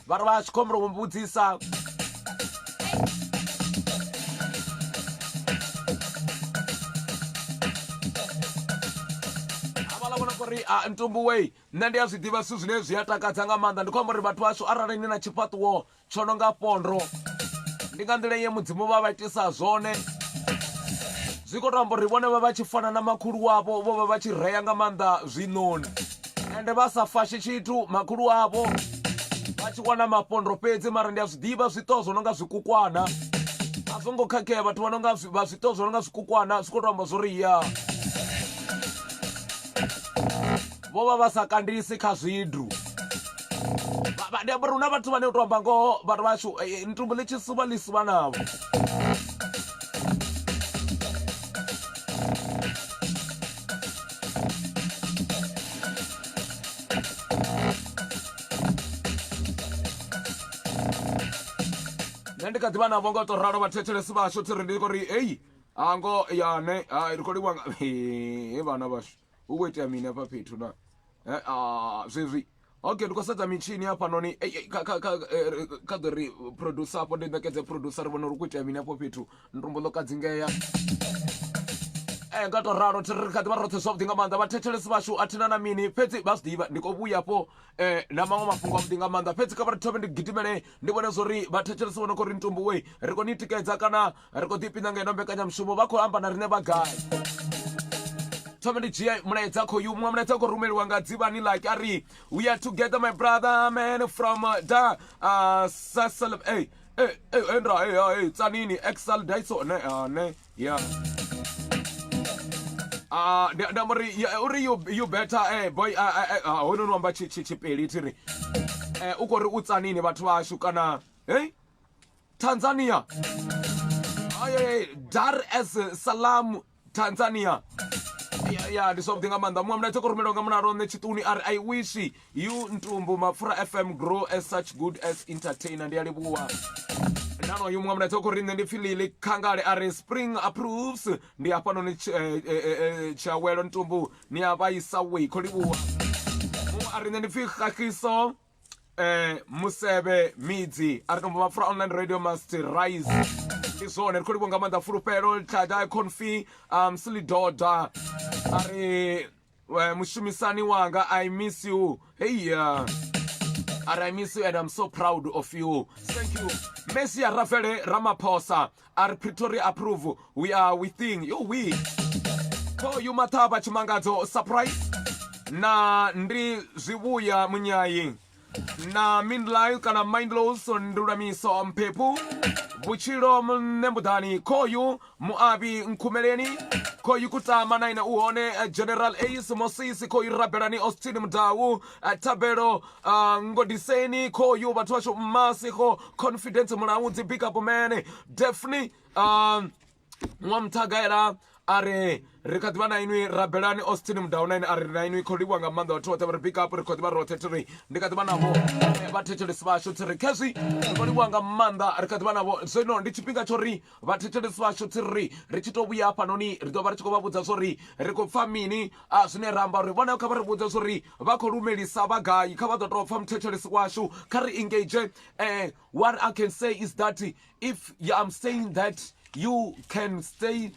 S2: vhari vha tshi khombo u mbudzisa uri Ntumbu wei nṋe ndi a zwi ḓivha zwithu zwine zwi a takadza nga maanḓa ndi khou amba uri vhathu vhashu arali ni na tshifhaṱuwo tsho no nga pondo ndi nga nḓila ye mudzimu vha itisa zwone zwi khou to amba uri vhone vha tshi fana na makhulu wavho vho vha tshi reya nga maanḓa zwinoni ende vha sa fashi tshithu makhulu wavho vha tshi wana mapondo fhedzi mara ndi a zwi ḓivha zwiṱo zwo no nga zwikukwana a zwo ngo khakhea vhathu vha no nga zwiṱo zwo no nga zwikukwana zwi khou to amba zwo ri ya vho vha vha sa kandisi kha zwidru ndi amba uri hu na vhathu vhane u to amba ngoho vhathu vhashu Ntumbu ḽi tshi suva ḽi suva navho nṋe ndi kha ḓivha navho ngo to ralo vhathetshelesi vhashu thi ri ndi khou ri eyi ango yane ri khou livha he vhana vhashu hu khou itea mini hafha fhethu na zwezwi okay ndi khou sedza mitshini hafhanoni kha ḓo ri producer afho ndi ṋekedze producer ri vhona uri hu khou itea mini hafho fhethu Ntumbu ḽo kadzingeya nga to ralo thi ri kha ḓivha roṱhe zwavhuḓi nga maanḓa vhathetshelesi vhashu a thina na mini fhedzi vha zwi ḓivha ndi khou vhuyapo na maṅwe mafhungo avhuḓi nga maanḓa fhedzi kha vha ri thome ndi gidimele ndi vhone zwo ri vhathetshelesi vhone khou ri Ntumbu wei ri khou ni tikedza kana ri khou ḓipina nga ino mbekanyamushumo vha khou amba na riṋe vha gai thome ndi dzhia mulaedza khou yu muṅwe mulaedza khou rumeliwa nga dzivhani like ari we are together my brother man from sasal endra tsanini exal daiso ne yeah uri you better boy hono no amba tshipeli thiri u khou ri u tsanini vhathu vhashu kana Tanzania Dar es Salaam Tanzania ya ndi something nga maanḓa muṅwe mulaedza khou rumeliwa nga munaro nṋe tshiṱuni ari I wish you Ntumbu mapfura FM grow as such good as entertainer ndi a livhuwa nano yu muṅwe mulaedza khou ri nṋe ndi Philili Khangale ari spring approves ndi hafhanoni Tshiawelo Ntumbu ni a vhaisa wei khou livhuwa muṅwe ari nṋe ndi pfi Khakiso Musevhe Midzi ari Ntumbu mapfura online radio must rise ndi zwone ri khou livhuwa nga maanḓa fulufhelo Tlada Confi Silidoda ari mushumisani wanga I miss you hey I miss you and I'm so proud of you thank you Messi Rafael Ramaphosa ari Pretoria approve we are within you we ko you Mathaba Chimangadzo surprise na ndi zwivhuya munyayi na mindlife kana mindloss ndulamiso mphepu Buchiro Mnembudani Koyu Muabi Nkumeleni Koyu Kutama naina uone General Ace Mosisi Koyu Rabelani Austin Mdawu Tabero Ngodiseni Koyu Batuasho Masiko Confidence Mulaunzi Big Up Man Definitely Mwamtagaira are rikadibana inui Rabelani Austin Mdawu are na inui koliwa nga maanḓa watu wote big up rikadibana rotetri ndikadibana ho vhathetshelesi vhashu tsiri khezwi koliwa nga maanḓa rikadibana ho zwino ndi tshifhinga tsho ri vhathetshelesi vhashu tsiri ri tshi to vhuya hafhanoni ri ḓo vha ri tshi khou vha vhudza zwori ri khou pfa mini zwine ra amba uri vhone kha vha ri vhudza zwori vha khou lumelisa vha gai kha vha ḓo tou pfa muthetshelesi washu kha ri engage what I can say is that if I'm saying that you can stay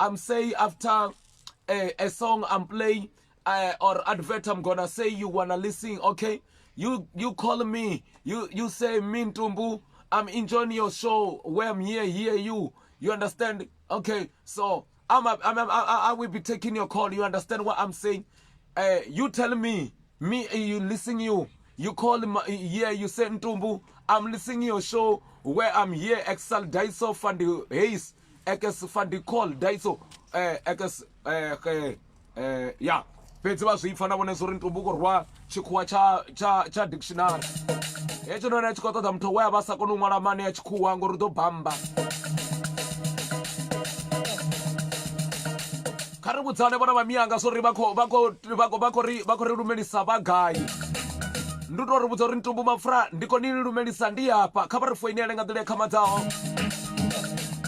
S2: I'm saying after a song I'm playing or advert I'm gonna say you wanna listen, okay? You call me, you say me Ntumbu, I'm enjoying your show where I'm hear you. You understand? Okay, so I will be taking your call. You understand what I'm saying? You tell me you listen you. You call him here, you say, Ntumbu, I'm listening your show where I'm here, Excel Daiso Fandi Hayes, Ekes Fandi Call Daiso, Ekes, yeah. Pezi ba zwifana bona zori Ntumbu go rwa tshikhuwa cha dictionary. Echo nona tshikota da mtho wa ba sa kona ngwala mane ya tshikhuwa ngori do bamba. Kare butsane bona ba mianga zori ba ko ri lumelisa ba gai. Nduto ri butsa ri Ntumbu MAPFURA ndiko nini lumelisa ndi hapa kha ba ri foinele nga dile khama dzao.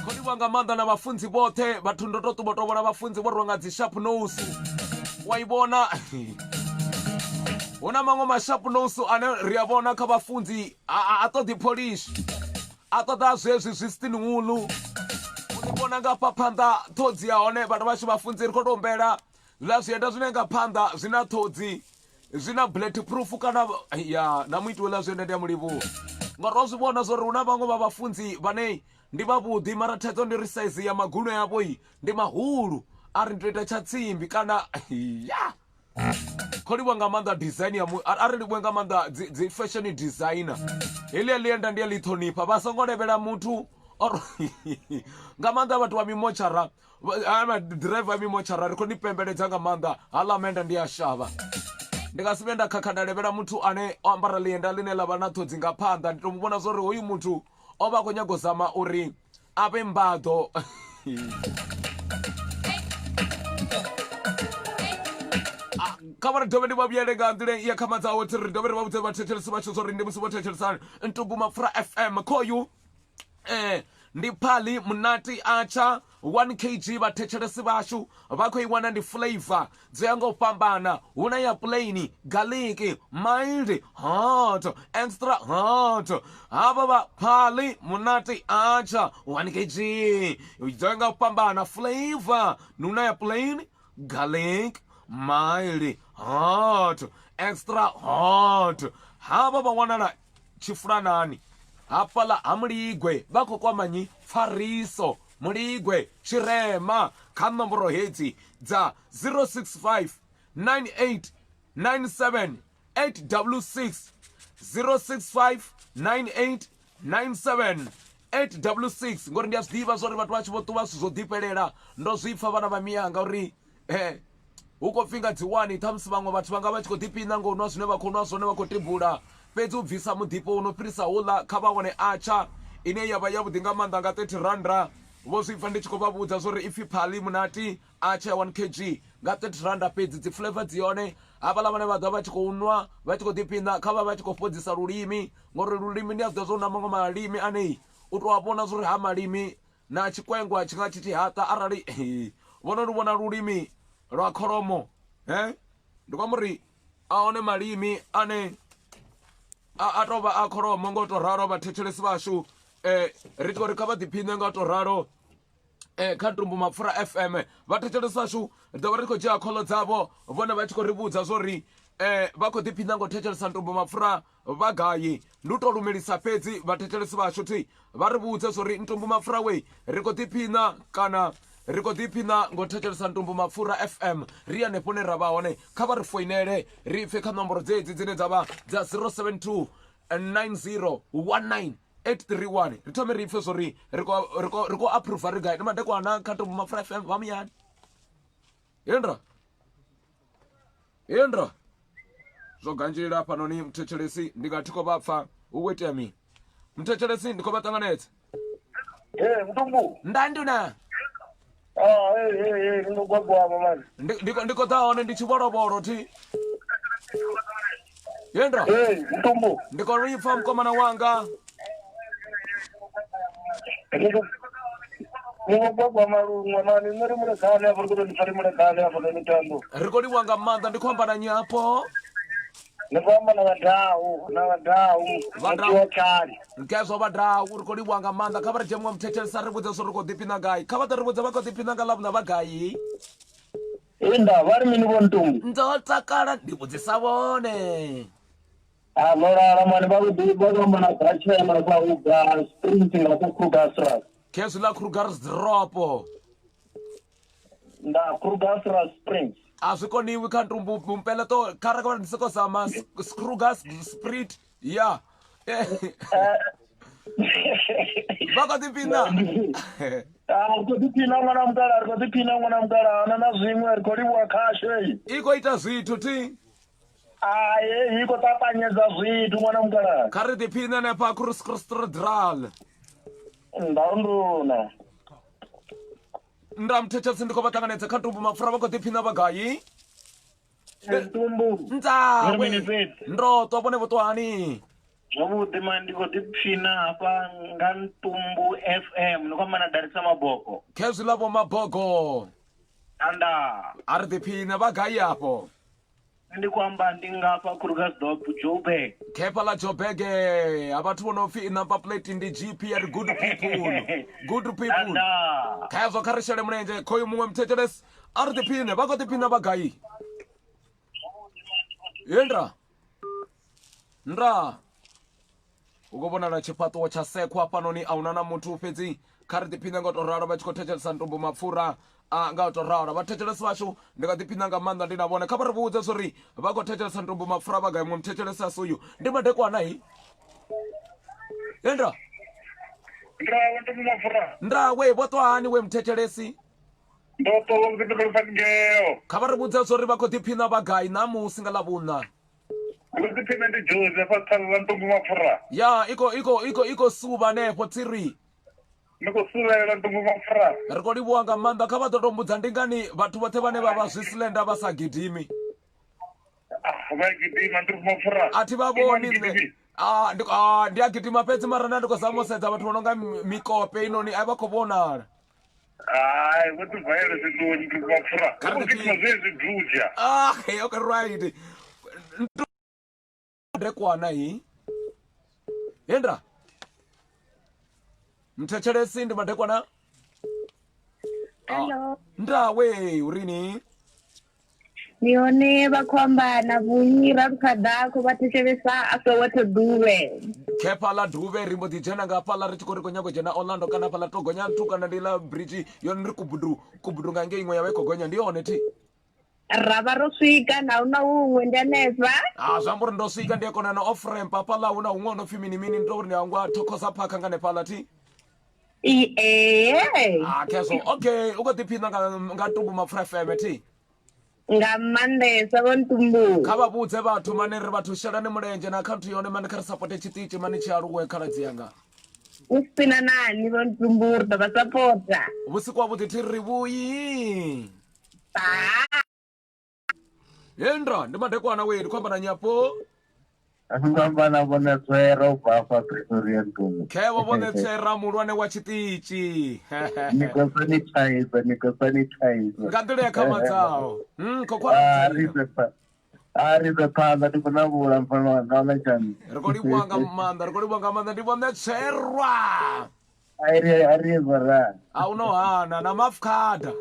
S2: Khodi wanga manda na bafunzi bothe bathu ndoto tuboto bona bafunzi bo ronga dzi sharp nose. Waibona una mango ma sharp nose ane ri a bona kha bafunzi a to di polish a to da zwezwi zwisitini ngulu unibona nga paphanda thodzi ya hone bathu vha shi bafunzi ri kho tombela la zwienda zwine nga phanda zwina thodzi zwina bulletproof kana ya na muiti wela zwienda ndi mulivu ngaro zwi bona zori una mango ba bafunzi bane ndi babudi mara thaidzo ndi ri size ya maguno yabo ndi mahulu ari ndoita chatsimbi kana ya kholi wanga manda design ya ari ndi wenga manda dzi fashion designer ile lienda ndiye lithonipa basongo levela muthu or ngamanda bathu wa mimochara ama driver mimochara ri khoni pembeledza nga manda hala menda ndi ashava ndikasimenda khakhanda levela muthu ane ambara lienda line lava na thodzi nga phanda nditomubona zori hoyu muthu oba konyago zama uri ape mbado Kamara doveni babyele ngandile ya kama za wote doveni babute bathethele sibacho zori ndi musibo thethele Ntumbu MAPFURA FM koyu ndi phali munati acha 1 kg bathethele sibashu bakho iwana ndi flavor dzengo pambana una ya plain garlic mild hot extra hot aba phali munati acha 1 kg dzengo pambana flavor nuna ya plain garlic mild hot extra hot haba bangwana chifuranani hapala amuligwe bako kwa manyi fariso muligwe chirema kanomboro hedzi dza 065 98 97 866 065 98 97 866 ngori ndi azidiva zori vhathu vha tshi vho ṱuva zwo ḓipelela ndo zwipfa vhana vha miyanga uri uko pfinga dziwani thamusi vhaṅwe vhathu vhanga vha tshi khou ḓipina ngo nwa zwine vha khou nwa zwone vha khou tibula fhedzi u bvisa muḓipo uno fhirisa uḽa kha vha wane atsha ine yavha yavhuḓi nga maanḓa nga 30 randa vho zwipfa ndi tshi khou vha vhudza zori ipfhi phali munati atsha ya 1 kg nga 30 randa fhedzi dzi flavor dzi yone havhaḽa vhane vha ḓa vha tshi khou nwa vha tshi khou ḓipina kha vha tshi khou fhodzisa lulimi ngori lulimi ndi a zwiḓa zwo na maṅwe malimi ane u tou a vhona zori ha malimi na tshikwengwa tshi nga tshiti haṱa arali vhono ndi vhona lulimi lwa kholomo ndi kwamba uri a one malimi ane a tou vha a kholomo ngo tou ralo vhathetshelesi vhashu ri tori kha vha ḓiphine nga tou ralo kha Ntumbu MAPFURA FM vhathetshelesi vhashu ḓo vha ri khou dzhia kholo dzavho vhone vha tshi khou ri vhudza zori vha khou ḓiphina nga u thetshelesa Ntumbu MAPFURA vha gai ndi u tou lumelisa fhedzi vhathetshelesi vhashu thi vha ri vhudze zori Ntumbu MAPFURA we ri khou ḓiphina kana ri khou ḓiphina ngo thetshelesa Ntumbu MAPFURA FM ri hanefho hune ra vha hone kha vha ri foinele ri pfe kha nomboro dzedzi dzine dza vha dza 072 9019 831 ri thome ri pfe zori ri khou approve ri gai ndi madekwana kha Ntumbu MAPFURA FM vha muyani yendra zwo ganjila panoni mthetshelesi ndi nga thiko vha pfa hu khou itea mini mthetshelesi ndi khou vha ṱanganedza
S5: Ntumbu
S2: ndanduna
S5: ndingogwagwama mani
S2: ndiko ḓa hone ndi tshivolovolo thi yendra
S5: Ntumbu
S2: ndiko ri pfa mkomana wanga
S5: ndingogwagwama luṅwe mani nṋe ri mulekane afho ri khou tou ndi mulekane afho no mitambo
S2: ri khou livhuwa nga maanḓa ndi khou amba na nyapo
S5: ni khou amba na vhadau vhatshani
S2: ngezwo vhadau ri khou livhuwa nga maanḓa kha vha ri dzhe muṅwe muthethelesa ri vhudze zwo ri khou ḓiphina gai kha vha ḓo ri vhudza vha khou ḓiphina nga ḽavhuḽa vha gai
S5: inda vha ri mini vho Ntumbu
S2: ndo takala ndi vhudzisa vhone
S5: no lala mani vha khou amba na gachema kwa uga sprint nga ku Krugersdorp
S2: khezwi ḽa Krugersdorp
S5: nda Krugersdorp Springs
S2: azvikoniwi kantumbu mumpela to kara kwa ndisiko sama scrugas spirit ya vakatipinda
S5: arikotipinda mwana mukara anana zvimwe arikoriwa kashe
S2: ikoita zvitu ti
S5: aye iko tapanyedza zvitu mwana mukara
S2: kari tipinda nepakrustrodral
S5: ndaunduna
S2: ndamuthethetsi ndikovatanganedza kantumbu mapfura vakotipinda vagayi
S5: Ntumbu
S2: ntawe ndoto vone votwani
S5: zvavudi mani ndikotiphina apa nga Ntumbu FM nikwamana darisa maboko
S2: khezwi lavo mabogo
S5: anda
S2: ari tiphina vagayi apo
S5: ndikwamba ndingapa Krugersdorp Joburg
S2: khepa la Joburg avathu vonopfi inumber plate ndi GP ari good people
S5: anda
S2: khezwo kha ri shele mulenzhe khoyu mumwe muthethelesi ari tiphine vakotiphina vagayi ndra ukuvonala chipatuwo cha sekwa panoni auna na muthu fhedzi kha ri tiphina nga to ralo vha tshi khou thetshelesa Ntumbu mapfura nga to ralo vathetshelesi vashu ndi nga tiphina nga maanḓa ndi na vone kha vha ri vhudze zwo ri vha khou thetshelesa Ntumbu mapfura vhagai mwe muthethelesi asuyu ndi madekwana hi ndra
S1: Ntumbu mapfura
S2: ndra we votwani we muthethelesi
S1: ndoto ngeo
S2: kha vha ri vhudze zwo ri vha khou tiphina vhagai namusi nga ḽavhuna
S1: ngutiphina ndi Joseph athala Ntumbu mapfura
S2: ya iko suva hanefho tsiri
S1: nikusulela Ntumbu mapfura
S2: ri khou livhuwa nga maanḓa kha vha ḓo tombudza ndi ngani vhathu vhoṱhe vhane vha vha zwisilenda vha sa gidimi
S1: vha gidima Ntumbu mapfura
S2: a thi vha vhoni nṋe ndi a gidima fhedzi mara na ndi khou zama u sedza vhathu vho no nga mikope inoni a vha khou vhonala
S1: hayi voti vhayele zwiṱoni Ntumbu mapfura ukugidima zwezwi bvuja
S2: okay right ndekwana hi yendra mthetshelesi ndi madekwana
S4: Hello.
S2: ndawe urini
S4: Nione vakwamba vunyi ra mkhadako vathetshelesa asoweto duve
S2: khepa la duve rimbo dijena nga pala ri tshikori gonya gojena Orlando kana pala to gonya ntu kana ndi la bridge yoni ri kubudu nga ngei ya veko gonya ndi yone ti
S4: rava ro swika na una unwe ndi aneva
S2: zwamburi ndo swika ndi kona na off ramp pala una unwe no fimini mini ndo ri angwa thokoza phaka ngane pala ti keso okay ukotiphinda nga Ntumbu mapfura FM ti
S4: nga mandesa vo Ntumbu
S2: kha vha vhudze vhathu mane ri vhathu shelani mulenzhe na akhaunthu yone mane kha ri support tshiṱitshi mane tshi aluwe khaladzi yanga
S4: usina nani vo Ntumbu ri ḓo vha sapota
S2: vhusiku havhuḓi thi ri vhuyi yendra ndi madekwana we ndi khou amba na nyapo
S5: ndingamba na vone tswera ubva afha Pretoria Ntumbu
S2: khevo vone tswera mulwane wa tshiṱitshi
S5: niko sanitizer
S2: nga nḓila ya khama dzao
S5: ari the phanḓa ndi khou na vhula mfanana chani
S2: ri khou livhuwa nga maanḓa ndi vone tswerwa
S5: arivara
S2: auno hana na mafukada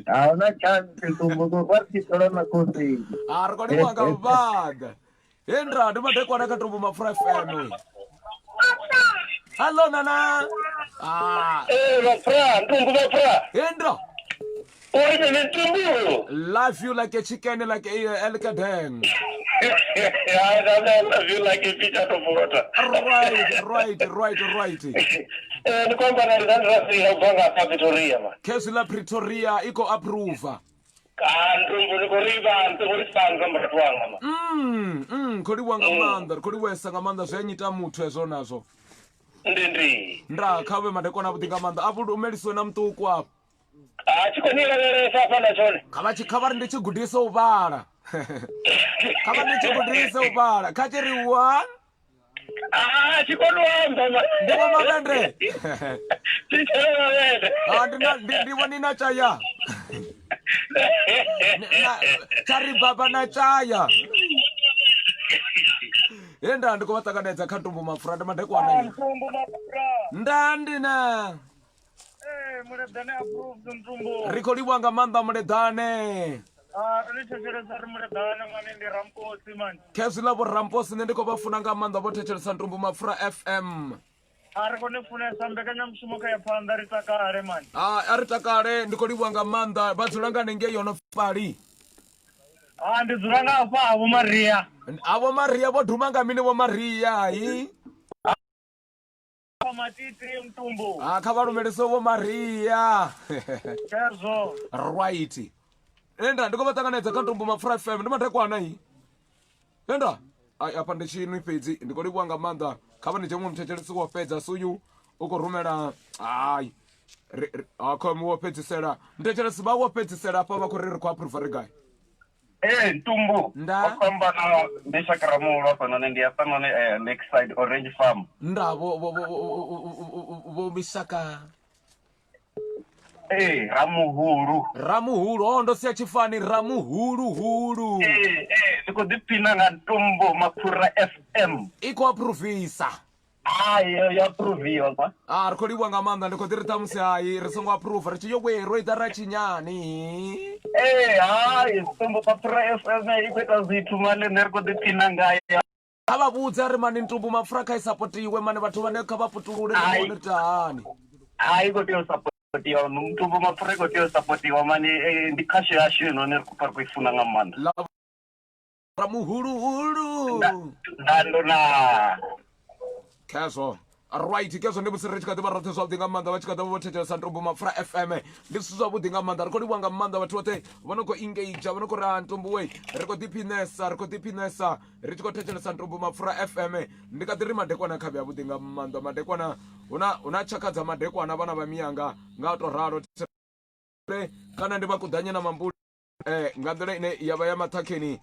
S5: hauna chance Ntumbu kwatitola na kosi
S2: ri khou livhuwa nga maanḓa yendra ndi madekwana kha Ntumbu mapfura FM hallo nana
S5: mapfura Ntumbu mapfura
S2: yendra
S5: uri ni Ntumbu
S2: love you like a chicken like a elkadeng
S5: I love you like a fish out of water
S2: right
S5: ni kwamba na ndandra ya ubanga pa Pretoria ma
S2: kesi la Pretoria iko approve
S5: Ntumbu ni koriba Ntumbu sanga mbatwanga ma
S2: kholi wanga maanḓa kholi wesa nga maanḓa zwenyita muthu ezwo nazwo
S5: ndi
S2: nda khawe madekwana vhuḓi nga maanḓa avhu umelisiwe na muṱuku afho
S5: chikonila leresa fana chone
S2: khavari ndi tshigudisa u vhala khavari ndi tshigudisa u vhala kha tshiri 1
S5: chikonwamba ma
S2: ndi wa mavende
S5: chichela mavende
S2: ndi woni na chaya chari baba na chaya yenda ndi khou vha ṱanganedza kha Ntumbu mapfura ndi madekwana
S1: Ntumbu mapfura
S2: ndandina
S1: muledane approved Ntumbu
S2: ri khou livhuwa nga maanḓa muledane
S1: ri thetshelesa ri muledane mane ndi ramposi manje
S2: khezwi ḽa ramposi nṋe ndi khou vha funa nga maanḓa vho thetshelesa Ntumbu mapfura FM
S1: ri kone funesa mbekanyamushumo kha ya phanḓa ri takale manje
S2: a ri takale ndi khou livhuwa nga maanḓa vha dzula nga hanengei yo no pfali
S5: Ndizura ngapa avo Maria.
S2: Avo Maria vo dhuma nga mini vo Maria hi.
S5: Matiti Ntumbu.
S2: Kha va lumelise vo Maria.
S5: Kezo.
S2: Right. Enda ndiko va tanganedza kha Ntumbu MAPFURA FM ndi madekwana hi. Enda ai apa ndi chini fhedzi ndiko livhuwa nga maanḓa kha vha ni tshiṅwe muthetshelesi wo fhedza suyu u khou rumela ai khom wo fhedzisela muthetshelesi vha wo fhedzisela hafha vha khou ri khou approve ri gai.
S5: Ntumbu.
S2: Nda
S5: Kwamba na ndishaka Ramulo hapa none ndi hapa none Lakeside Orange Farm.
S2: Nda vo Misaka.
S5: Ramuhulu.
S2: Ramuhulu ndo siya chifani Ramuhulu.
S5: Ndiko dipina nga Ntumbu MAPFURA FM.
S2: Iko approvisa.
S5: Ya approviwa kwa.
S2: Ri khou livhuwa nga maanḓa ndi khou ḓi ri ṱhamusi hai ri songo approve ri tshi yo ro ita ra chinyani.
S5: Ntumbu MAPFURA FM iko ita zwithu mane nne ri khou dipina ngayo.
S2: Kha vha vhudza ri mani Ntumbu MAPFURA kha i supportiwe mani vhathu vhane kha vha putulule ri vhone tani.
S5: Iko tea u supportiwa Ntumbu MAPFURA iko tea u supportiwa mani ndi khasho yashu none ri khou ifuna nga maanḓa.
S2: Ramuhulu.
S5: Ndandona.
S2: Kezo right kezo ndi musi ri tshi kha ḓi vha roṱhe zwavhuḓi nga maanḓa vha tshi kha ḓa vha vho thetshelesa Ntumbu MAPFURA FM ndi zwithu zwavhuḓi nga maanḓa ri khou livhuwa nga maanḓa vhathu vhoṱhe vho no khou engage vho no khou ri Ntumbu we ri khou ḓiphinesa ri tshi khou thetshelesa Ntumbu MAPFURA FM ndi kha ḓi ri madekwana khavhi avhuḓi nga maanḓa madekwana huna tshakha dza madekwana vhana vha miyanga nga to ralo kana ndi vha kuḓanye na mambuli nga nḓila ine ya vha ya maṱhakheni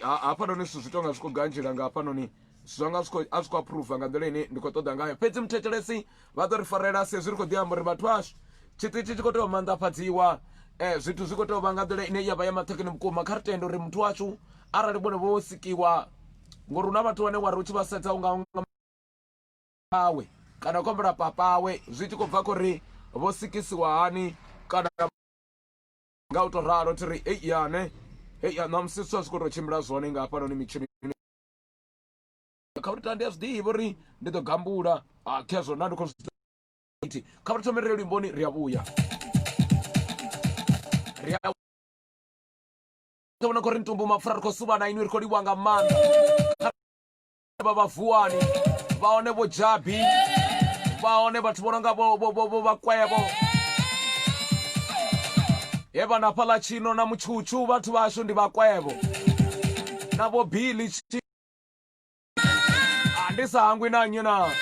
S2: hafhanoni zwithu zwi tonga zwi khou ganjela nga hafhanoni zwanga a zwi khou approve nga nḓila ine ndi khou ṱoḓa ngayo fhedzi muthetshelesi vha ḓo ri farela sezwi ri khou ḓi amba uri vhathu ashu tshiṱitshi tshi khou tea u maanḓafhadziwa zwithu zwi khou tea u vha nga nḓila ine ya vha ya maṱhakheni vhukuma kha ri tende uri muthu washu arali vhone vho sikiwa ngori hu na vhathu vhane wa ri u tshi vha sedza unga pawe kana khombela papawe zwi tshi khou bva khou ri vho sikisiwa hani kana nga u to ralo thi ri yane ṋamusi zwithu a zwi khou tou tshimbila zwone nga hafhanoni mitshini kha uri tandi a zwi ḓivhi uri ndi ḓo gambula khezwo na ndi khou zwi kha uri thome ri luimboni ri a vhuya vhona khou ri Ntumbu MAPFURA ri khou suvha na ini ri khou livhuwa nga maanḓa vha vhavuwani vha hone vho Jabi vha hone vhathu vho no nga vho vhakwevho vha na phala tshino na mutshutshu vhathu vhashu ndi vhakwevho na vho Billy ndi sa hangwi na nnyi na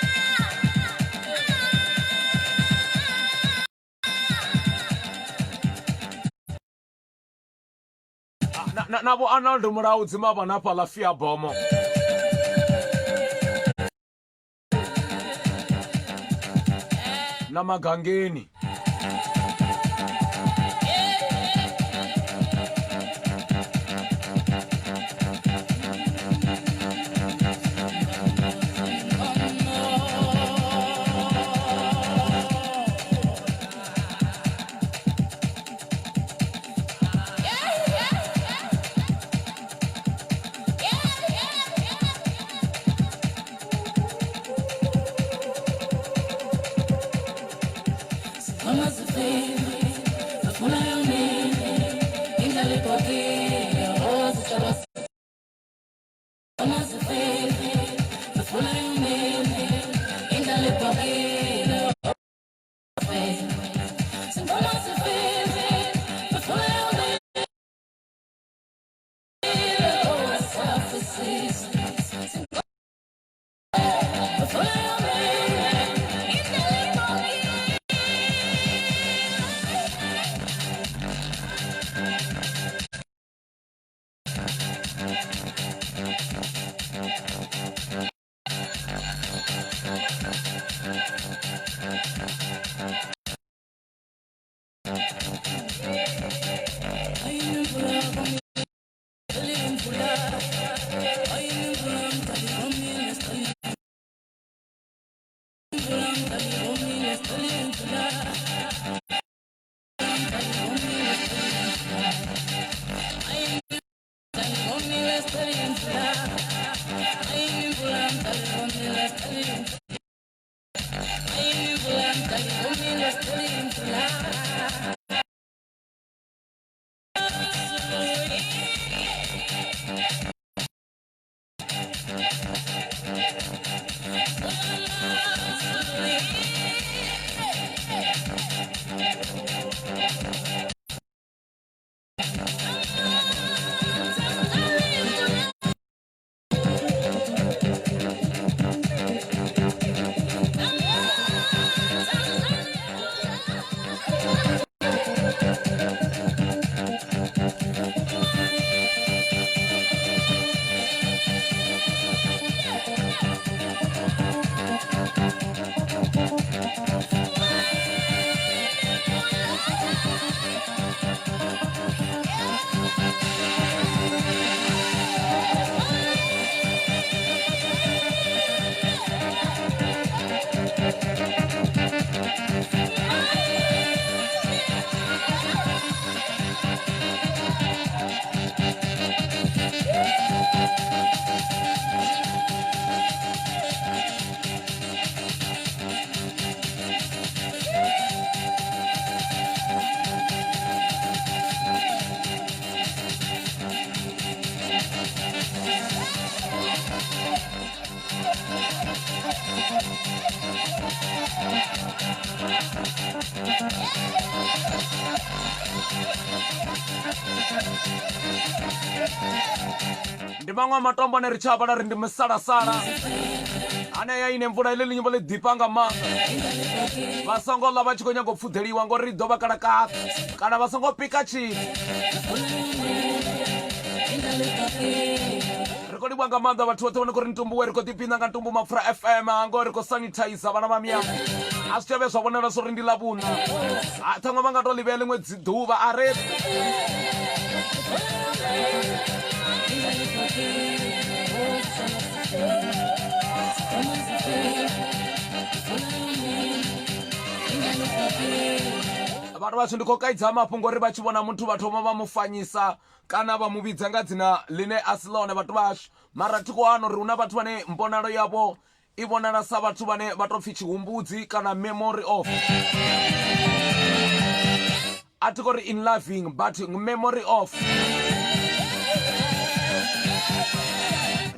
S2: vho Arnold Mulaudzi ma vha na phala Fia Bomo na Magangeni Ndimangwa matombo ne richapa na rindi msala sala. Ane ya ine mvula ile nyimbo le dipanga manga. Vasongo la vachikonya go fudeliwa ngo rido bakala ka. Kana vasongo pikachi. Rekodi bwanga manda watu wote wanako Ntumbu rekodi pinda nga Ntumbu MAPFURA FM ngo reko sanitizer bana bamia. Asitebe so bonela so rindi labuna. Athangwa banga to libele ngwedzi duva are. Abantu bathi ndikokaidza mapungo ri vachivona muthu vathoma vamufanyisa kana vamuvidza nga dzina line asilone vhathu vashu mara tiko ano ri una vhathu vane mbonalo yavo i vonala sa vhathu vane va to pfi chihumbudzi kana memory of atiko ri in loving but memory of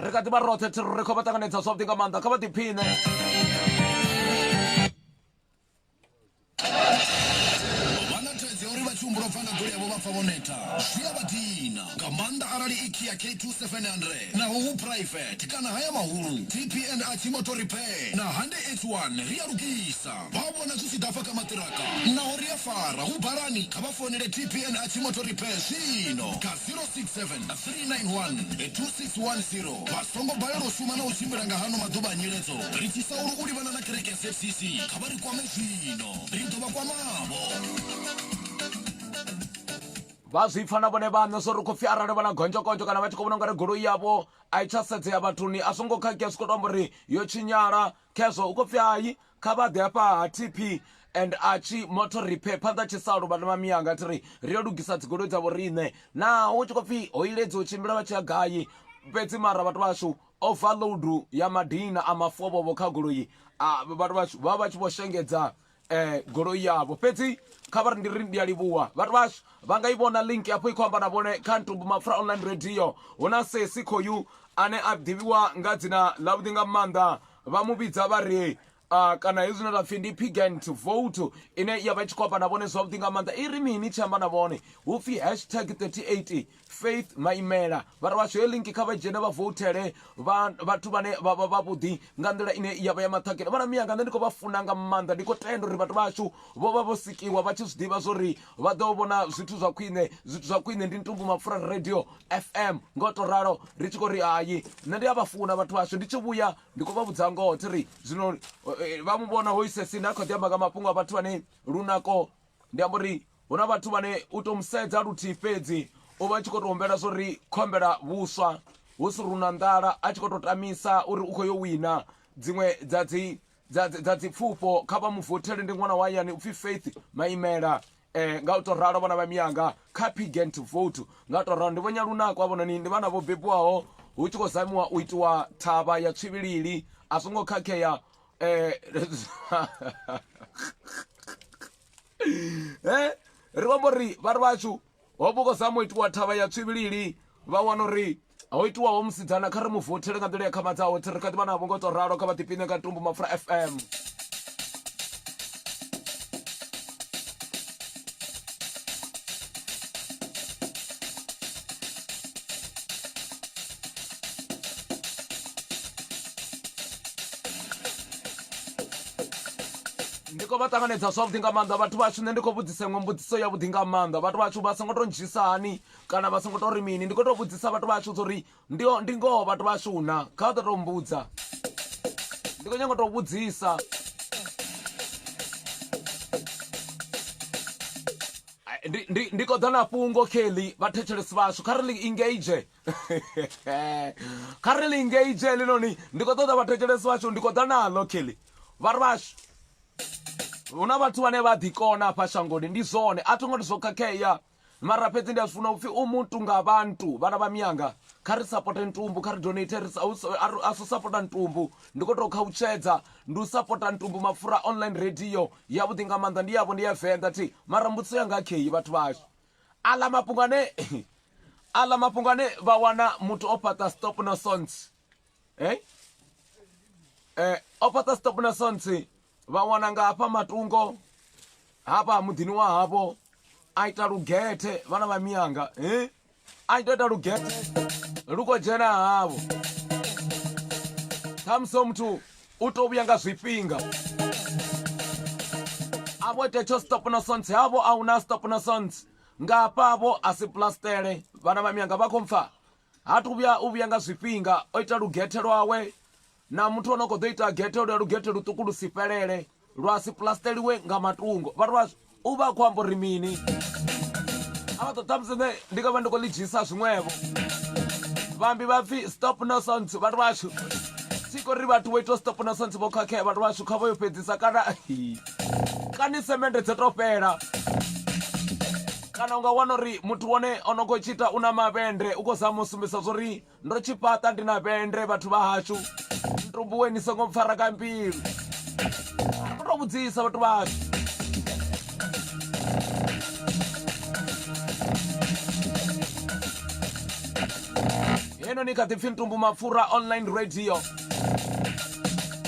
S2: rekati va rothe tiri ri kho va tanganedza swa vutinga manda kha va tiphine
S3: Fana gole abo bafaboneta shia batina kamanda arali ikia K2700 na huu private kana haya mahuru TPN Achimoto repair na hande H1 ria rugisa babo na tusidafa kama tiraka na horia fara ubarani kabafonele TPN Achimoto repair sino ka 067-391-2610 basongo bayaro suma na uchimbiranga hano maduba nyilezo richisauru uri bana na kereke FCC kabari kwa mezino rintoba kwa mabo
S2: vazvipfana vone vana so ri khou pfi arali vana gonjogonjo kana va tshi khou vona ungari goloi yavo a i tsha sedzea vathuni a songo khakhea swi khou tomba uri yo tshinyala khezwo u khou pfi hayi kha vha ḓe hafha ha TP and Achimoto repair phanḓa tshisalo vhana vha miyanga tiri ri yo lugisa dzigoloi dzavho riṋe naho u tshi khou pfi ho iledzi u tshimbila vha tshi ya gai fhedzi mara vhathu vashu overload ya madina a mafovhovo kha goloi vhathu vashu vha vha tshi vho shengedza goloi yavo fhedzi kha vha ri ndi ya livhuwa vhathu vashu va nga i vona link yapo i khou amba na vhone kha Ntumbu MAPFURA online radio hu na sesi khoyu ane a ḓivhiwa nga dzina ḽa vhuḓi nga maanḓa vha mu vhidza vha ri kana hezwi zwine lapfi ndi pigant vote ine ya vha i tshi khou amba na vhone zwavhuḓi nga maanḓa i ri mini tshi amba na vhone hu pfi #38 Faith Maimela vhathu vashu heyo link kha vha dzhene vha voutele vhathu vhane vha vhuḓi nga nḓila ine ya vha ya maṱhakheni vhana miyanga nṋe ndi khou vha funa nga maanḓa ndi khou tenda uri vhathu vashu vho vha vho sikiwa vha tshi zwi ḓivha zwori vha ḓo vhona zwithu zwa khwine ndi Ntumbu MAPFURA radio FM ngo to ralo ri tshi khou ri hayi nṋe ndi a vha funa vhathu vashu ndi tshi vhuya ndi khou vha vhudza ngoho tiri zwino vha mu vhona hoisesini a khou ḓi amba nga mafhungo a vhathu vhane lunako ndi amba uri hu na vhathu vhane u to musedza luthihi fhedzi u vha tshi khou to humbela zwo ri khombela vhuswa hu si runa nḓala a tshi khou to tamisa uri u khou yo wina dziṅwe dza dzi pfufho kha vha muvothele ndi ṅwana wa hayani upfi Faith Maimela nga u to ralo vhana vha miyanga kha pigant vote nga u to ralo ndi vho Nyalunako avhonani ndi vhana vho bebiwaho hu tshi khou zamiwa u itiwa thavha ya tshivilili a songo khakhea ri vhamba uri vhathu vashu ho vha khou zama u itiwa thavha ya tshivilili vha wana uri Oitwa omsidzana kari muvhotele nga nḓila ya khama dzawo tiri kati vana vho ngo to ralo kha vha ḓipine nga Ntumbu Mapfura FM. Ndiko vha ṱanganedza zwavhuḓi nga maanḓa vhathu vhashu. Nṋe ndi khou vhudzisa iṅwe mbudziso yavhuḓi nga maanḓa. Vhathu vhashu vha songo to ndzhisa hani kana vha songo to ri mini. Ndi khou tou vhudzisa vhathu vhashu uri ndi ngoho vhathu vhashu na kha vha ḓo tou mbudza. Ndi khou nyanga u tou vhudzisa. Ndi khou ḓa na fhungo Kelly vhathetshelesi vhashu kha ri ḽi engage. Kha ri ḽi engage ḽinoni ndi khou ṱoḓa vhathetshelesi vhashu ndi khou ḓa naḽo Kelly. Vhathu vhashu huna vhathu vhane vha ḓikona afha shangoni ndi zwone a thongo ndi zwo khakhea mara fhedzi ndi a funa upfhi umuntu nga bantu vhana vha miyanga kha ri supporte Ntumbu kha ri donate a so supporta Ntumbu ndi khou tou khautshedza ndi u supporta Ntumbu Mapfura online radio yavhuḓi nga maanḓa ndi yavho ndi ya venḓa thi mara mbudziso yanga khei vhathu vhashu aḽa mafhungo ane vha wana muthu o fhaṱa stop no sons o fhaṱa stop no sons vha wana nga hafha matungo hafha muḓini wa havho a ita lugethe vhana vha miyanga a ita lugethe lu khou dzhena havho ṱhamusi muthu u tou vhuya nga zwifhinga avho ita tsho stop no sons havho a huna stop no sons nga hafhavho a si plastele vhana vha miyanga vha khou mpfa ha thu vhuya nga zwifhinga o ita lugethe lwawe na muthu ono khou ḓo ita gethe lwa lugethe luṱuku lu si fhelele lwa si plasteliwe nga matungo vhathu vhashu u vha khou amba uri mini a vha ṱoḓamusi nṋe ndi nga vha ndi khou ḽi dzhisa zwiṅwevho vhambi vha pfhi stop no sons vhathu vhashu siko ri vhathu vho ita stop no sons vho khakhea vhathu vhashu kha vho yo fhedzisa kani semende dzo to fhela kana unga wana uri muthu wone ono khou tshita una mavhendre u khou zama u sumbisa zwori ndo tshi fhaṱa ndi na vhendre vhathu vha hashu Ntumbu we ni songo mpfara ka mbilu u tou vhudzisa vhathu vhashu heno ni kha ḓi pfhi Ntumbu Mapfura online radio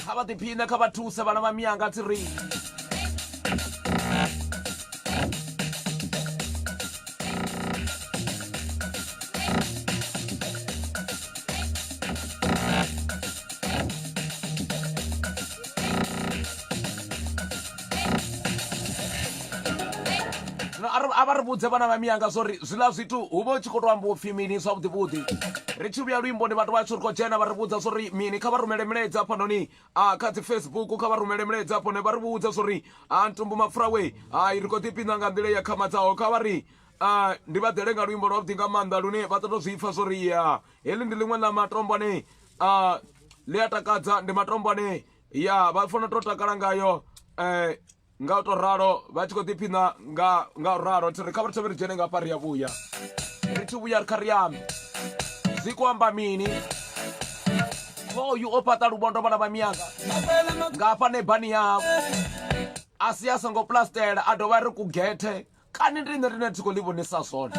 S2: kha vha ḓiphine kha vha thuse vhana vha miyanga tsi ri a vha ri vhudze vhana vha miyanga zwori zwiḽa zwithu hu vha hu tshi khou tou amba upfhi mini zwavhuḓivhuḓi ri tshi vhuya luimboni vhathu vhashu ri khou dzhena vha ri vhudza zwori mini kha vha rumele milaedza hafhanoni kha dzi Facebook kha vha rumele milaedza hafhone vha ri vhudza zwori Ntumbu Mapfura we ri khou ḓipina nga nḓila ya khama dzaho kha vha ri ndi vha ḓele nga luimbo lwavhuḓi nga maanḓa lune vha ṱoḓo zwi pfha zwori heḽi ndi ḽiṅwe ḽa matombo ane ḽi a takadza ndi matombo ane vha funa tou takala ngayo nga u to ralo vha tshi khou ḓiphina nga ralo thiri kha vha ri dzhene nga hafha ri ya vhuya ri tshi vhuya ri kha ri ambe zwi khou amba mini hoyu o fhaṱa lubondo vhana vha miyanga nga hafha nebani yavho a si a songo plastela a dovha ri kugethe kani ndi nṋe rine thi khou ḽi vhonisa zwone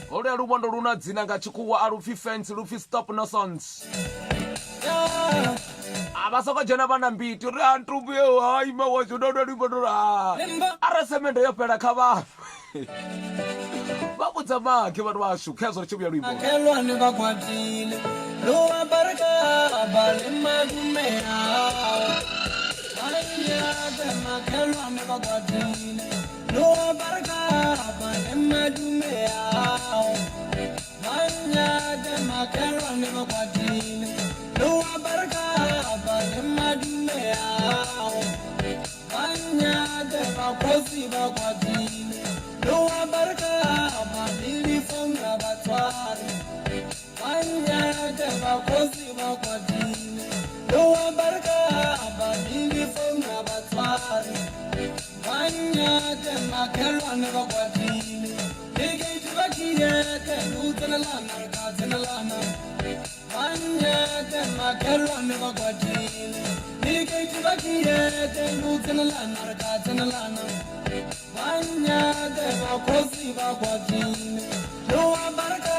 S2: holuya lubondo lu na dzina nga tshikhuwa a lu pfhi fence lu pfhi stop no sons vha soko dzhena vha na mbiti uri Ntumbu ye hai mawashu ndono lubondo ara semende yo fhela kha vha vha vhudza makhe vhathu vhashu khezwo ri tshi vhuya luimbo
S6: kelwane vha kwatile lo baraka bale madumea kelwane vha kwatile lo baraka bale madumea kelwane vha kwatile lo baraka bale madumea kosi vha kwatile lo baraka mabili fonga batwari kosi vha kwatile lo baraka mabili fonga batwari makelwane vha kwatile lekeiti vha kireke lutsenelana katsenelana makelwane vha kwatile lekeiti vha kireke lutsenelana katsenelana kosi vha kwatile lo baraka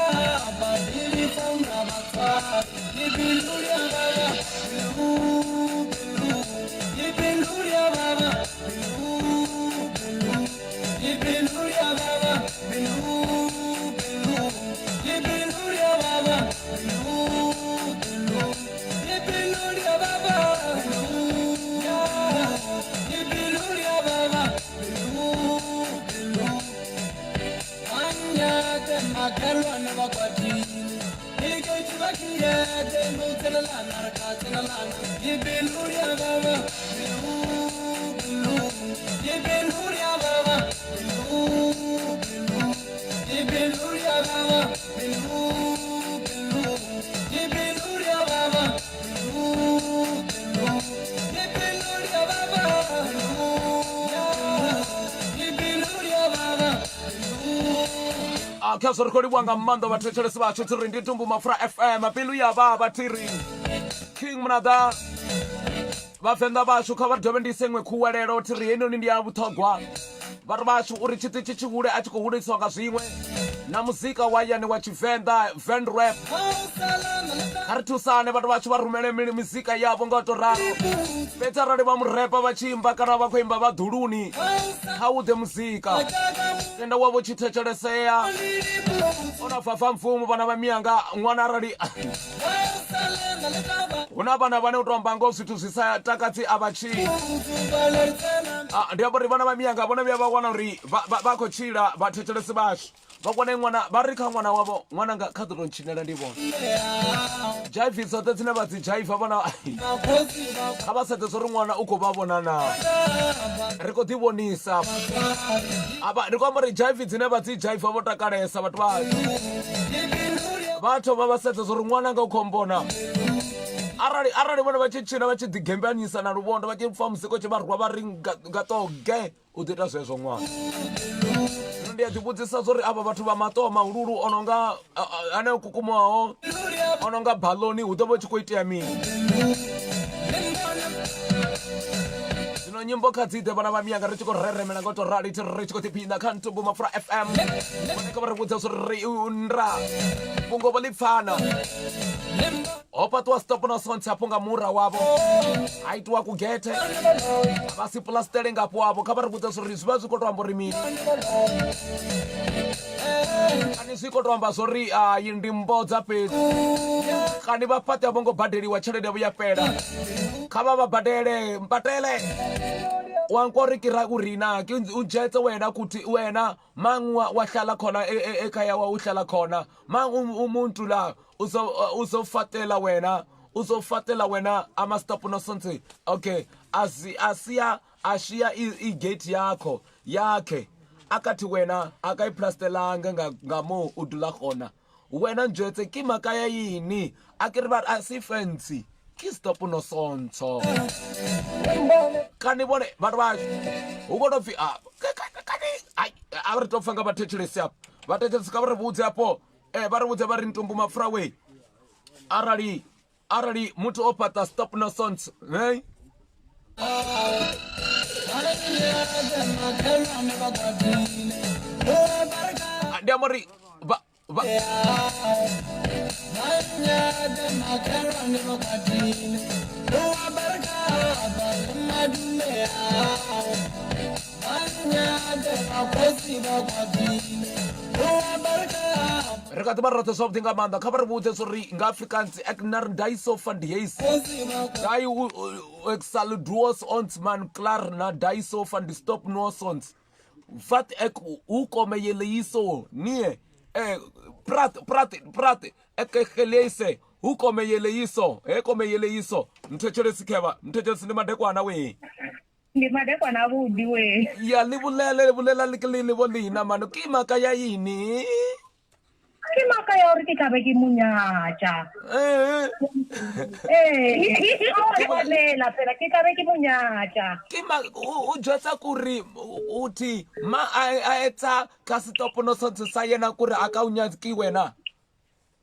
S2: Kaso rekodi wanga mando batechere siba chutiri ndi Ntumbu MAPFURA FM pilu ya baba tiri King mnada vafenda vashu kha vadove ndisengwe khuwa lelo tiri yeno ndi ya vhuthogwa vhathu vashu uri chitichi chihule a tshi khou huliswa nga zwiṅwe na muzika wa yani wa Tshivenḓa van rap kha ri thusane vhathu vashu vha rumele muzika yavho nga u to ralo fhedzi arali vha murepa vha tshi imba kana vha khou imba vha ḓuluni kha u ḓe muzika tenda wavho tshi thetshelesea ona fafa mfumo vhana vha miyanga ṅwana arali huna vhana vhane u tomba ngo zwithu zwi sa takadzi a vha tshili ndi amba uri vhana vha miyanga vhone vhuya vha wana uri vha khou tshila vha thetshelesi vhashu vha kone ṅwana vha ri kha ṅwana wavho ṅwana nga kha ḓo tou tshinela ndi vhone jaivi dzoṱhe dzine vha dzi jaiva vhana kha vha sedze zwo ri ṅwana u khou vha vhona nawo ri khou ḓivhonisa ri khou amba uri jaivi dzine vha dzi jaiva vho takalesa vhathu vhashu vha thoma vha sedze zwo ri ṅwana nga u khou mbona arali vhone vha tshi tshina vha tshi ḓigembanisa na luvhondo vha tshi pfa muzika tshi vha rwa vha ri nga toge u ḓi ita zwezwo ṅwana zwino ndi a ḓivhudzisa zwo ri avha vhathu vha maṱo mahululu o nonga ane o kukumuwaho o nonga baloni hu ḓo vha tshi khou itea mini zwino nyimbo kha dzi ḓe vhana vha miyanga ri tshi khou reremela nga u to rali ri tshi khou ḓiphina kha Ntumbu MAPFURA FM vhone kha vha ri vhudza zwo ri nra fhungo vho ḽi pfana ho fhaṱiwa stop no sontsi hafho nga mura wavho ha itiwa kugethe vha si pulastele ngapo wavho kha vha ri vhudza zwo ri zwi vha zwi khou to amba uri mini kani zwi khou to amba zwo ri yi ndi mbodza fhedzi kani vha fhaṱi havho ngo badeliwa tshelede yavho ya fhela kha vha vha badele mpatele wankori ke ra urina ke u jetse wena kuthi wena mangwa wahlala khona ekhaya wa uhlala khona umuntu la uzofatela wena ama stop no sonse okay ashiya igate yakho yakhe akathi wena akayiplastelange ngamo udula khona wena njetse ke makaya yini akiri ba asifensi ki stop no sonto kani bone batho ba u go to fi kani a re to fanga bathetshelesi apo bathetshelesi ka re vhudze apo ba re vhudze ba ri Ntumbu MAPFURA we arali muthu o pata stop no sonto hey ndi amori re ka tba rata something amanda kha ba re botse so ri nga Afrikaans ek nar dai so van die huis dai ek sal duos ons man klar na dai so van die stop no sons wat ek hoe kom jy leeso nee prat ek gelese hoe kom jy leeso kom jy leeso mthetshelesi kheba mthetshelesi ni madekwana we
S4: ndi madekwana vhudi we
S2: ya libulela likili bolina mano ke maka ya yini
S4: ke maka ya uri ke ka be ke munyatsa lela phela ke ka be ke munyatsa
S2: ke u jwetsa kuri uthi ma a etsa ka stop no sonse sa yena kuri aka unyatsi ki wena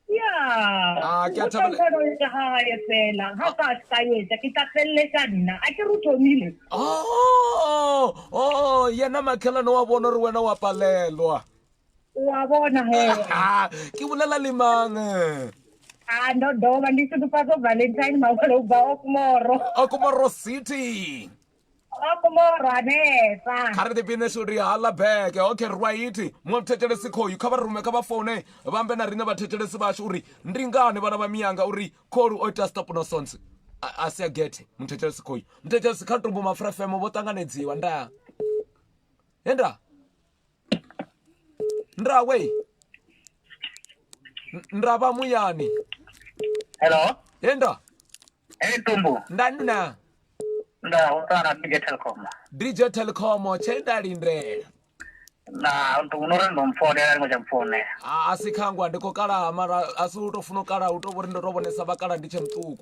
S4: ya
S2: ke thabela
S4: ha phela ha ka tsayetsa ke ta fellesa nna a ke ruthomile
S2: yena makhelana wa bona ri wena wa palelwa
S4: wa bona he
S2: ke bolela lemang
S4: ndo doma ndisitupaso Valentine makwaloba
S2: Okumoro City.
S4: okumoro anesa
S2: Kare de bine shuri hala bag. Okay right. Mwamtetele sikhoyu kaba rume kaba phone bambe na rina bathetele sibasho uri ndringane bana bamiyanga uri khoru oita stop no sonsi. Asiya get mtetele sikhoyu. Mtetele sikhantumbu MAPFURA FM botanganedziwa nda. Enda. Ndra we. Ndraba muyani.
S5: Hello.
S2: Enda.
S5: Ntumbu.
S2: Ndanduna.
S5: Nda utana DJ Telecom.
S2: DJ Telecom chenda lindre.
S5: Na untungunore ndo mfone ari moja mfone.
S2: Asikhangwa ndiko kala mara asutofuna kala utobori ndorobonesa bakala ndiche mtuku.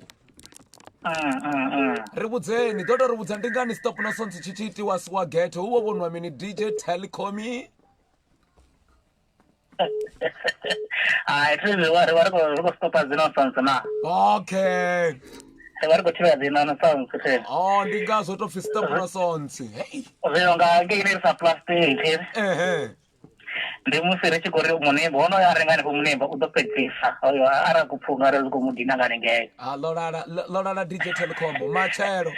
S2: Ribudzeni dodo ribudza ndingani stop no sonsi chichiti wasiwa ghetto uwo bonwa mini DJ Telecom.
S5: It's wari ko stop azino sonsi na.
S2: Okay.
S5: Wari ko tira azino na sonsi te.
S2: Oh ndingazo to fi stop no sonsi. Hey.
S5: Ozero nga ngine sa plastic. Ndimusere chikore munembo ono yarengane ku munembo udopedzisa oyo ara kupfunga rezo kumudina ngane
S2: Lora DJ Telecom machero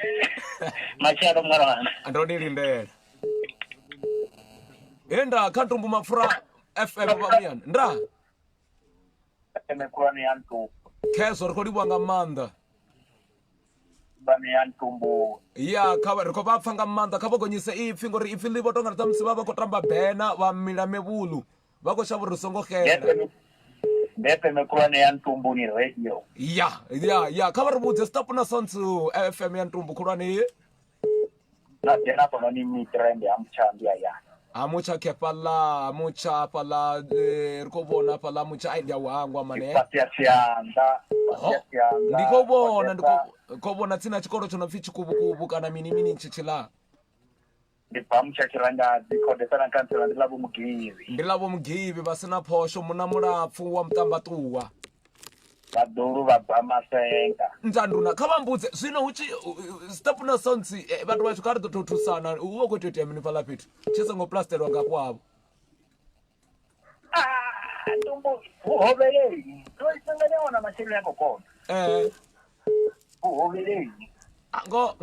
S5: mwana
S2: andonilindele enda khantumbu MAPFURA FM bamuyani ndra
S5: emekurani yantu
S2: keso rikolibwa ngamanda
S5: bami yantumbu
S2: ya kaba riko bapfanga manda kabogonyise ipfi ngori ipfi libo tonga tamsi baba ko tamba bena wa mila mebulu bako shaburusongo khera
S5: Bepe mekurani yantumbu ni radio
S2: ya kaba rubudze stop na sonsu FM yantumbu kurani
S5: na jena kono ni mitrende amchambia ya
S2: amucha kepala amucha pala rikobona pala mucha idea wangwa mane
S5: pasiasianda
S2: ndikobona tsina chikoro chono pfichi kubukubu kana mini chichila
S5: ndipamucha chiranda dzikodesana kansela ndilabo
S2: mugivi basina phosho muna mulapfu wa mtambatuwa
S5: vaduru vabamasenga
S2: nzanduna kavambudze zvino uchi stop no sonsi vantu vacho kari tototusana uwo kwetoiti yamini pala pitu chisengo plasterwa ngakwavo
S5: ntumbu uhoverei toisanganeona mashelo yako kona uhoverei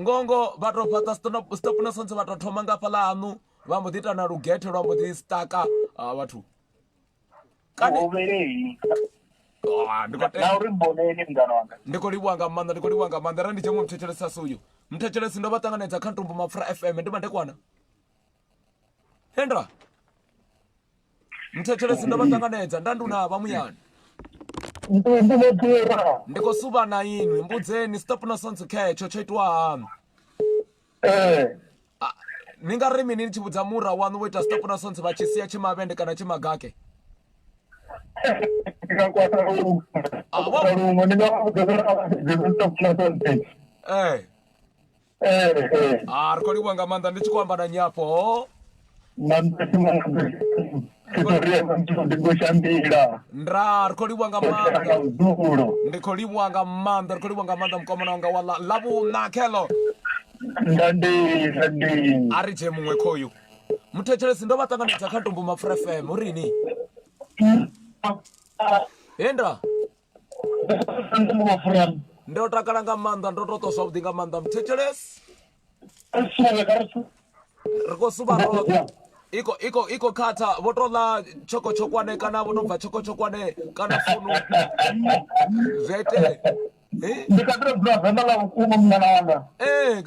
S2: ngongo vatopata stop no sonsi vatothoma ngapala anu vambodita na rugete rwambodistaka vathu
S5: uhoverei
S2: ndikoliwanga manda randichemwe mthechelesi suyo mthechelesi ndovatanganedza khantumbu MAPFURA FM ndimandekwana hendra mthechelesi ndovatanganedza ndanduna vamuyani ndikosuvana inwi mbudzeni stop no sonsi khecho choitwa hanu ningari mini nichivudza mura wanu woita stop no sonsi vachisiya chimavende kana chimagake rikoliwanga manda ndichikwambana nyapo ndra rikoliwanga manda mkomana wanga wala labu nakelo ari je mumwe khoyu mthechelesi ndovatanganedza khantumbu MAPFURA FM urini enda ndotakala nga manda ndototoswa vudi nga manda mthechelesi rikosuva roto iko khata votola chokwane kana vonobva chokwane kana funu zvete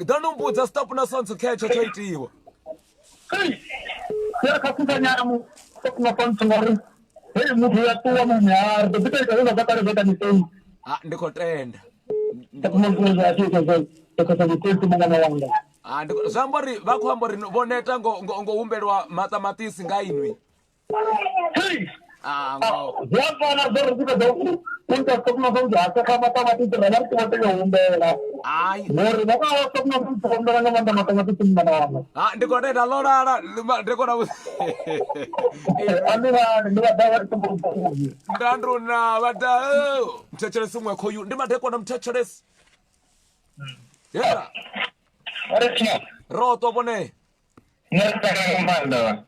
S2: ndonumbudza stop no sonsi khecho choitiwa ndikotenda zvambori vakuambori voneta ngoumbelwa matamatisi ngainwi ndikotenda lorara ndikona ndanduna vata mthechelesi umwe khoyu ndimadekona mthechelesi yera roto vone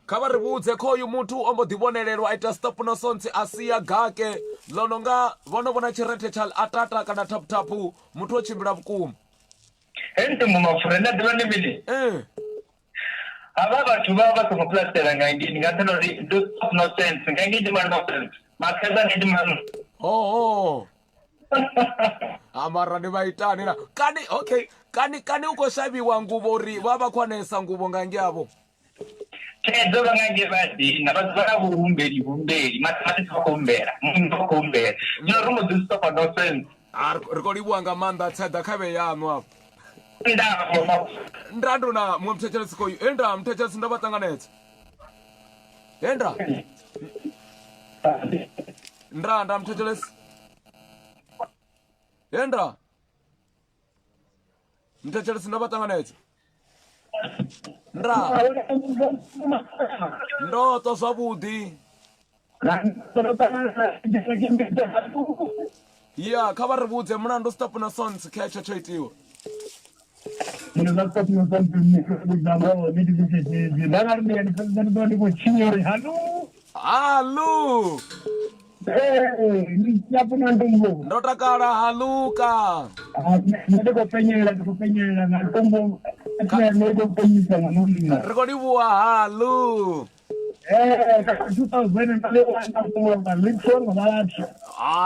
S2: kha vha ri vhudze kho uyu muthu o mbo ḓivhonelelwa a ita stop no sonsi a sia gake ḽo no nga vhono vhona tshirethe tsha atata kana thaputhapu muthu o tshimbila vhukuma
S5: Ntumbu MAPFURA nda ḓivha ndi mini ava vhathu vha vha songo plastela nga ngini nga nṱhani uri do stop no sense nga ngini ma no sense makheza ndi mano
S2: amara ndi vha itani na kani u khou shavhiwa nguvho uri vha vha khwanesa nguvho nga ngiavho
S5: Chedzo vha nga nge vhadina vhathu vha na vhuhumbeli mathematics vha khou humbela mundu vha khou humbela zwino ri mbo ḓi stop no sense
S2: ri khou livhuwa nga maanḓa tseda kha vhe yaṋu afho ndandu na muṅwe muthetshelesi koyu enda muthetshelesi ndo vha ṱanganedza nda muthetshelesi muthetshelesi ndo vha ṱanganedza ndo to zwavhuḓi ya kha vha ri vhudze mulandu stop na sons kha hetsho tsho itiwa Halu ndo takala haluka ri khou livhuwa halu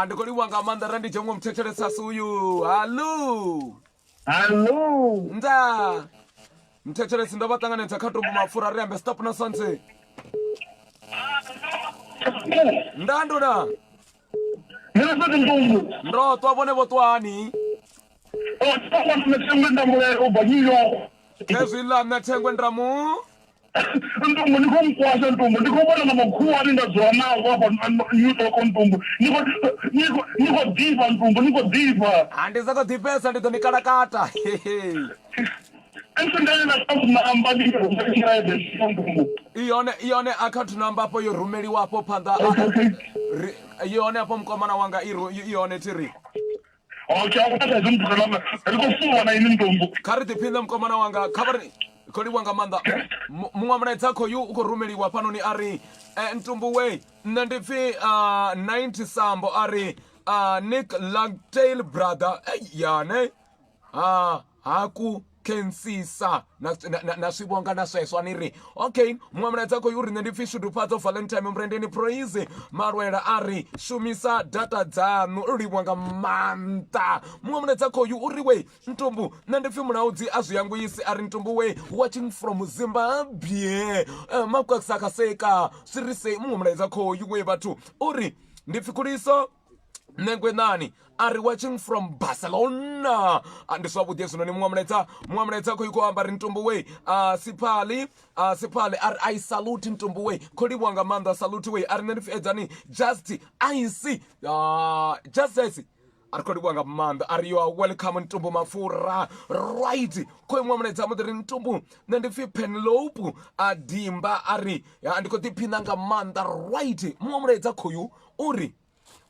S2: ndi khou livhuwa nga maanḓa ra ndi dzhe muṅwe muthetshelesasi uyu halu nda muthetshelesi ndo vha ṱanganedza kha Ntumbu MAPFURA ri ambe stop no sonse ndanduna ndo twa vhone vho twani ezwiḽa nṋe thengwe ndamu
S1: Ntumbu ndikho mkwasha Ntumbu ndikho vhona na makhuwa ani nda dzula nawo hafha nyutoko Ntumbu niko ḓivha Ntumbu niko ḓivha
S2: ndi sa khou ḓipesa ndi ḓo ni kalakata iyone account number apo yo rumeliwapo phanḓa iyone apo mukomana wanga iyone tiri kha ri ḓiphine mukomana wanga kha vha ri khou livhuwa nga maanḓa muṅwe mulaedza khoyu u khou rumeliwa fhanoni a ri Ntumbu we nṋe ndi pfhi 90 sambo a ri Nick Langtail brother yane haku kensisa na swivonga na sweswo ani ri okay muṅwe mulaedza khoyu uri nṋe ndi pfhi shuduphadzo valentine murendeni praise malwela a ri shumisa data dzaṋu livhuwa nga maanḓa muṅwe mulaedza khoyu uri we Ntumbu nṋe ndi pfhi mulaudzi a zwiyangwisi a ri Ntumbu we watching from Zimbabwe makwasakaseka swirise muṅwe mulaedza khoyu we vhathu uri ndi pfhi khuliso Nengwenani are watching from Barcelona and zwavhuḓi hezwinoni muṅwe mulaedza khou khou amba ri Ntumbu we sipali I salute Ntumbu we khou livhuwa nga maanḓa salute we ari nṋe ndi pfhi edzani just ic ari khou livhuwa nga maanḓa ari you are welcome Ntumbu MAPFURA right khou muṅwe mulaedza mbo ḓi ri Ntumbu nṋe ndi pfhi Penelope Dimba ari ndi khou ḓiphina nga maanḓa right muṅwe mulaedza khoyu uri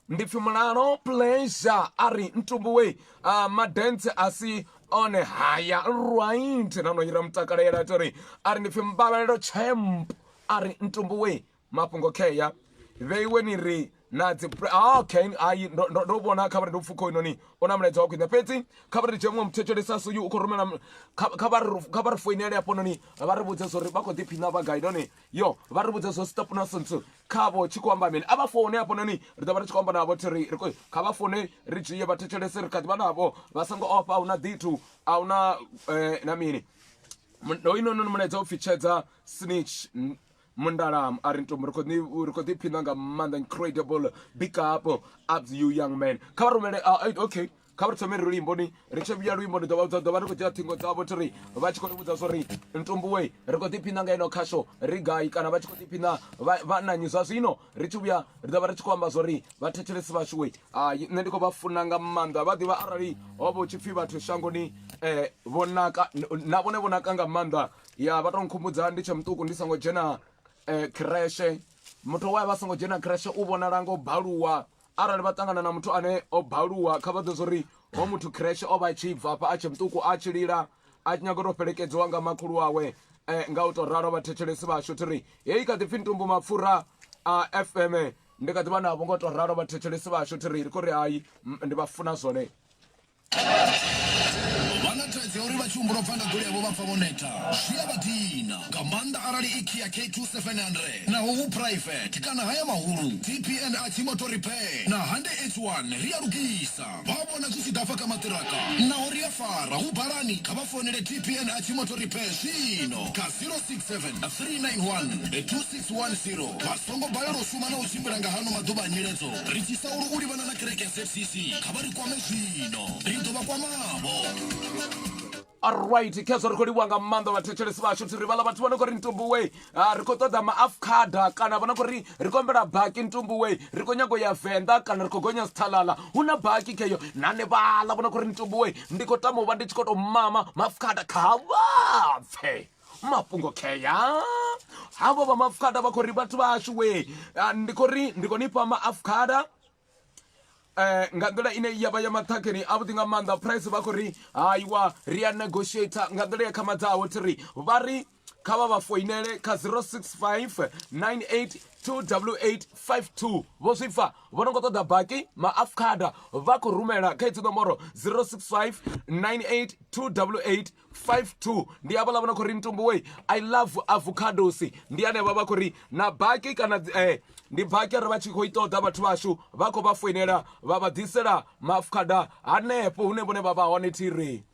S2: ndi pfhi mulano pleasure ari Ntumbu we madance asi one haya right nano ira mutakalela tori ari ndi pfhi mbabalelo champ ari Ntumbu we mafhungo kheya veiwe ni ri na dzi okay ai ndo vhona kha vha ndo pfukho inoni ona mulaedza wa khwine fhedzi kha vha ri dzhe muṅwe muthetshelesa suyu u khou rumela kha vha ri foinele hapo noni vha ri vhudze zwo ri vha khou ḓiphina vha gai noni yo vha ri vhudze zwo stop na sonto khavho tshi khou amba mini a vha foune hapo noni ri ḓo vha ri tshi khou amba navho thiri kha vha foune ri dzhie vhathetshelesi ri kha ḓi vha navho vha songo ofha a una ḓithu a una na mini hoyinoni mulaedza u pfhi tshedza snitch Mundaram are Ntumbu ri khou ḓiphina nga maanḓa incredible big up to you young man kha vha rumele okay kha vha ri thome ri luimbo ni ri tshi vhuya luimbo ni ḓo vha ri khou dzhia ṱhingo dzavho thiri vha tshi khou ri vhudza zwo ri Ntumbu we ri khou ḓiphina nga ino khasho ri gai kana vha tshi khou ḓiphina vhananyi zwa zwino ri tshi vhuya ri ḓo vha ri tshi khou amba zwo ri vhathetshelesi vhashu we nṋe ndi khou vha funa nga maanḓa vha ḓivha arali ho vha hu tshi pfhi vhathu shangoni vonaka na vhone vonaka nga maanḓa ya vha tou nkhumbudza ndi tshe muṱuku ndi songo dzhena kreshe muthu waye vha songo dzhena kreshe u vhonala ngo baluwa arali vha ṱangana na muthu ane o baluwa kha vha ḓe zwo ri ho muthu kreshe o vha tshi bva hafha a tshe muṱuku a tshi lila a tshi nyaga u tou fhelekedziwa nga makhulu wawe nga u to ralo vhathetshelesi vhashu tiri hei kha ḓi pfhi Ntumbu MAPFURA FM ndi kha ḓi vha navho nga u to ralo vhathetshelesi vhashu tiri ri khou ri hayi ndi vha funa zwone
S3: vanatadzi uri vachiumbura pfanda goli yavo vapfa voneta zviya vadina kamanda arali ikia K2700 naho uprivate kana haya mahulu TPN achimoto repair na hande H1 riyarugisa vavona zvichidafa kamatiraka naho riyafara ubarani kavafonere TPN achimoto repair zvino ka 067-391-2610 vasongo bhayoro shuma na uchimbiranga hano madhuba anyeredzo richisauro uri vana na kereke SFCC kavari kwame zvino ridova kwamavo.
S2: Alright, kezo rikho liwa nga maanḓa vhathetshelesi vhashu tiri vhala vhathu vha no khou ri Ntumbu we ri khou ṱoḓa maafkhada kana vha na khou ri ri khou ombela baki Ntumbu we ri khou nyago ya Venḓa kana ri khou gonya Sithalala hu na baki kheyo nane vhala vha na khou ri Ntumbu we ndi khou tama u vha ndi tshi khou tou mama maafkhada kha vha pfe mafhungo kheya havho vha maafkhada vha khou ri vhathu vhashu we ndi khou ri ndi khou ni fha maafkhada nga nḓila ine ya vha ya maṱhakheni a vhuḓi nga maanḓa price vha khou ri hayiwa ri ya negotiator nga nḓila ya khama dzawo tiri vha ri kha vha vha foinele kha 065-98-28852 vho zwi pfa vho no khou ṱoḓa baki maafkhada vha khou rumela kha idzi nomboro 065-98-28852 ndi havhaḽa vha no khou ri Ntumbu we I love avocados ndi hanevha vha khou ri na baki kana ndi baki ri vha tshi khou i ṱoḓa vhathu vhashu vha khou vha foinela vha vha ḓisela maafkhada hanefho hune vhone vha vha hone tiri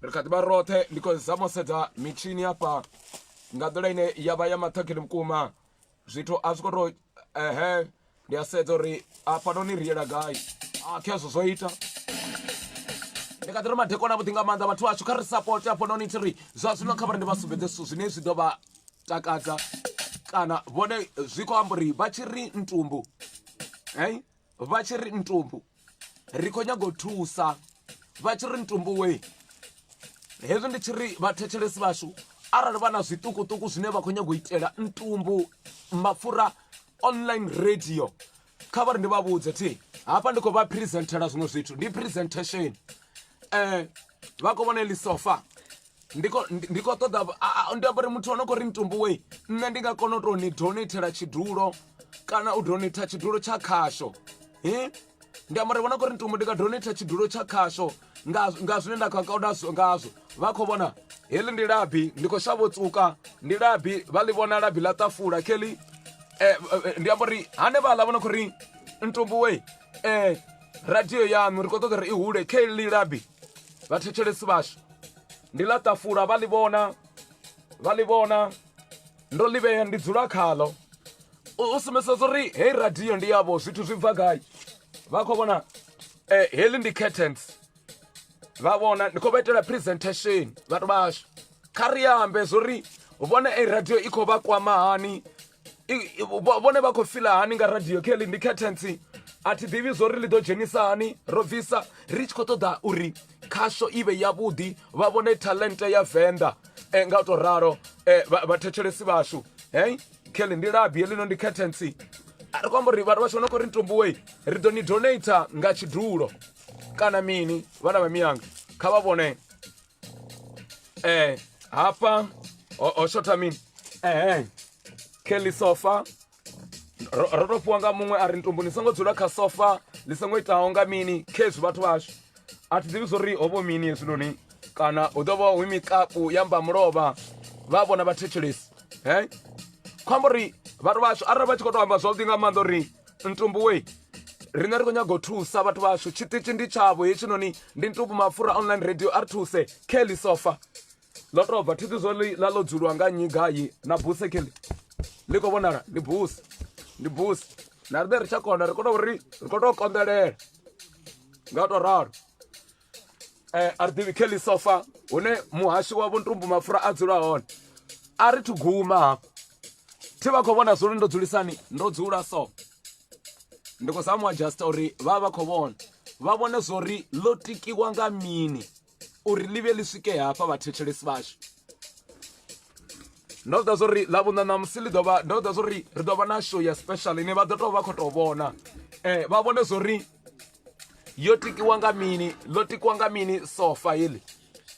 S2: ri kha ḓi vha roṱhe ndi khou zama u sedza mitshini hafha nga nḓila ine ya vha ya maṱhakheni vhukuma zwithu a zwi khou tou ndi a sedza uri afhanoni ri yela gai khezwo zwo ita ndi kha ḓi ri madekona a vhuḓi nga maanḓa vhathu vhashu kha ri support afhanoni tiri zwa zwino kha vhari ndi vha sumbedze zwithu zwine zwi ḓo vha takadza kana vhone zwi khou amba uri vha tshi ri Ntumbu vha tshi ri Ntumbu ri khou nyaga u thusa vha tshi ri Ntumbu we hezwi ndi tshi ri vhathetshelesi vhashu arali vha na zwiṱukuṱuku zwine vha khou nyaga u itela Ntumbu MAPFURA online radio kha vha ri ndi vha vhudze thi hafha ndi khou vha presentela zwiṅwe zwithu ndi presentation vha khou vhona eli sofa ndi khou ṱoḓa ndi amba uri muthu o no khou ri Ntumbu we nṋe ndi nga kona u tou ni donatela tshidulo kana u donata tshidulo tsha khasho ndi amba uri vha na khou ri Ntumbu ndi nga donata tshidulo tsha khasho nga zwine nda khou kauda ngazwo vha khou vhona heḽi ndi labi ndi khou shavha u tsuka ndi labi vha ḽi vhona labi ḽa ṱafula kheḽi ndi amba uri hanevhaḽa vha na khou ri Ntumbu we radio yaṋu ri khou ṱoḓa uri i hule kheḽi labi vhathetshelesi vhashu ndi ḽa ṱafula vha ḽi vhona ndo ḽi vhea ndi dzula khaḽo u sumbedzisa uri hei radio ndi yavho zwithu zwi bva gai vha khou vhona heḽi ndi curtains vha vhona ndi khou vha itela presentation vhathu vhashu kha ri ambe zwori vhone radio i khou vha kwama hani vhone vha khou fila hani nga radio kheḽi ndi curtains a thi ḓivhi zwori ḽi ḓo dzhenisa hani ro bvisa ri tshi khou ṱoḓa uri khasho i vhe yavhuḓi vha vhone talente ya Venḓa nga u tou ralo vhathetshelesi vhashu kheḽi ndi labi heḽino ndi curtains ri khou amba uri vhathu vhashu no khou ri Ntumbu we ri ḓo ni donata nga tshidulo kana mini vhana vha miyanga kha vha vhone hafha o shotha mini kheḽi sofa ro tou fhiwa nga muṅwe a ri Ntumbu ni songo dzula kha sofa ḽi songo itaho nga mini khezwi vhathu vhashu a thi ḓivhi zwori hovho mini hezwinoni kana hu ḓo vha hu mikapu ya mbamulovha vha vhona vhathetshelesi khou amba uri vhathu vhashu arali vha tshi khou tou amba zwavhuḓi nga maanḓa uri Ntumbu we riṋe ri khou nyaga u thusa vhathu vhashu tshiṱitshi ndi tshavho hetshinoni ndi Ntumbu MAPFURA online radio a ri thuse kheḽi sofa ḽo tou bva thi ḓi zwo ḽa ḽo dzuliwa nga nnyi gai na buse kheḽi ḽi khou vhonala ndi buse na riṋe ri tsha kona ri khou tou uri ri khou tou konḓelela nga u tou ralo a ri ḓivhi kheḽi sofa hune muhashi wavho Ntumbu MAPFURA a dzula hone a ri thu guma hafha thi vha khou vhona zwori ndo dzulisani ndo dzula so ndi khou zama u adjusta uri vha khou vhona vha vhone zwori ḽo tikiwa nga mini uri ḽi vhe ḽi swike hafha vhathetshelesi vhashu ndo ḓa zwori ḽa vhuṋa ṋamusi ḽi ḓovha ndo ḓa zwori ri ḓo vha na show ya special ine vha ḓo tou vha khou tou vhona vha vhone zwori yo tikiwa nga mini ḽo tikiwa nga mini sofa heḽi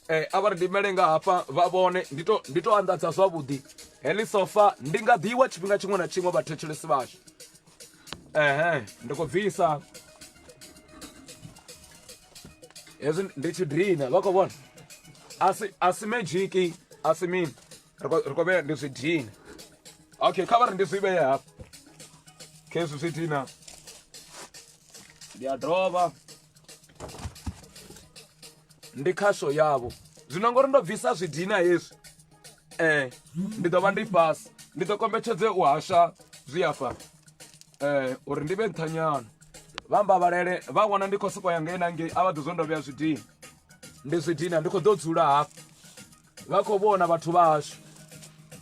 S2: ava ri ndimele nga hafha vha vhone ndi to anḓadza zwavhuḓi heḽi sofa ndi nga ḓiwa tshifhinga tshiṅwe na tshiṅwe vhathetshelesi vhashu ndi khou bvisa hezwi ndi tshi dina vha khou vhona asi magic asi mini ri khou vhea ndi zwi dina okay kha vha ri ndi zwi vheye hafha kha hezwi zwi dina ndi a dovha ndi khasho yavho zwino ngori ndo bvisa zwidina hezwi ndi ḓo vha ndi fhasi ndi ḓo kombetshedze u hasha zwi afha uri ndi vhe nṱhanyana vha mbavhalele vha wana ndi khou sokou ya ngei na ngei a vha ḓo zwo ndo vhea zwidina ndi zwidina ndi khou ḓo dzula hafha vha khou vhona vhathu vhashu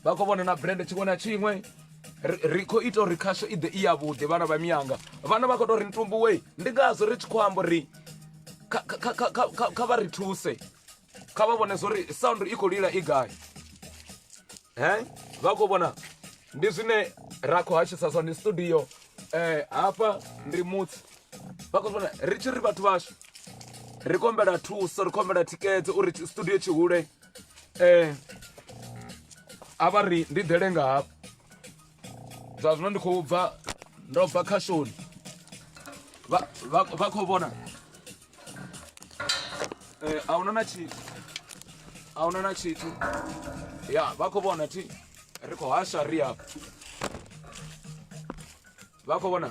S2: vha khou vhona na brand tshiṅwe na tshiṅwe ri khou ita uri khasho i ḓe i yavhuḓi vhana vha miyanga vhana vha khou tou ri Ntumbu wei ndi ngazwo ri tshi khou amba uri kha vha ri thuse kha vha vhone zwori sound i khou lila i gai vha khou vhona ndi zwine ra khou hashisa zwone studio hafha ndi mutsi vha khou vhona ri tshi ri vhathu vhashu ri kombela thuso ri kombela thikedzo uri studio tshi hule a vha ri ndi ḓele nga hafha zwa zwino ndi khou bva ndo bva khashoni vha khou vhona ahuna na tshithu ya vha khou vhona thi ri khou hasha ri hafha vha khou vhona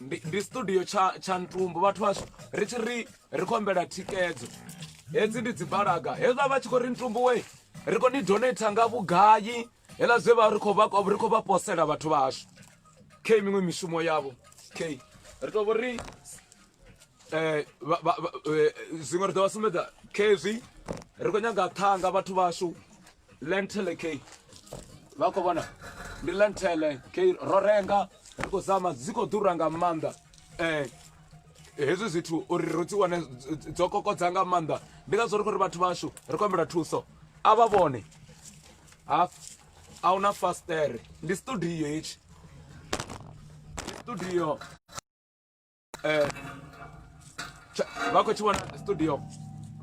S2: ndi studio tsha Ntumbu vhathu vhashu ri tshi ri khombela thikedzo hedzi ndi dzi balaga hezwa vha tshi khou ri Ntumbu we ri khou ni donate nga vhugai hela zwe vha ri khou vha posela vhathu vhashu khe miṅwe mishumo yavho khe ri tou ri zwiṅwe ri ḓo vha sumbedza khezwi ri khou nyaga ṱhanga vhathu vhashu lentele khe vha khou vhona ndi lentele khe ro renga ri khou zama dzi khou ḓura nga maanḓa hezwi zwithu uri ri dzi wane dzo kokodza nga maanḓa ndi ngazwo ri khou ri vhathu vhashu ri khou humbela thuso a vha vhone a huna fastere ndi studio hetshi studio vha khou tshi wana studio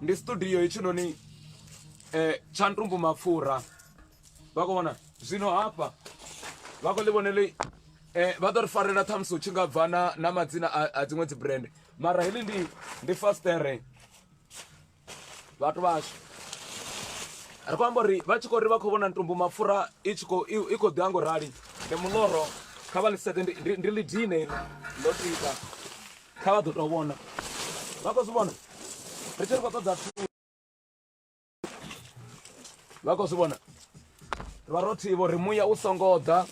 S2: ndi studio hetshi tsha Ntumbu MAPFURA vha khou vhona zwino hafha vha khou ḽi vhonele vha ḓo ri farela ṱhamusi hu tshi nga bva na madzina a dziṅwe dzi brand mara heḽi ndi fastere vhathu vhashu ri khou amba uri vha tshi khou ri vha khou vhona Ntumbu MAPFURA i khou ḓi ngo rali ndi muḽoro kha vha ḽi sete ndi ḽi dine ḽo tika kha vha ḓo tou vhona vha khou zwi vhona ri tshi ri khou ṱoḓa vha khou zwi vhona ri vha ro thivha uri muya u songo ḓa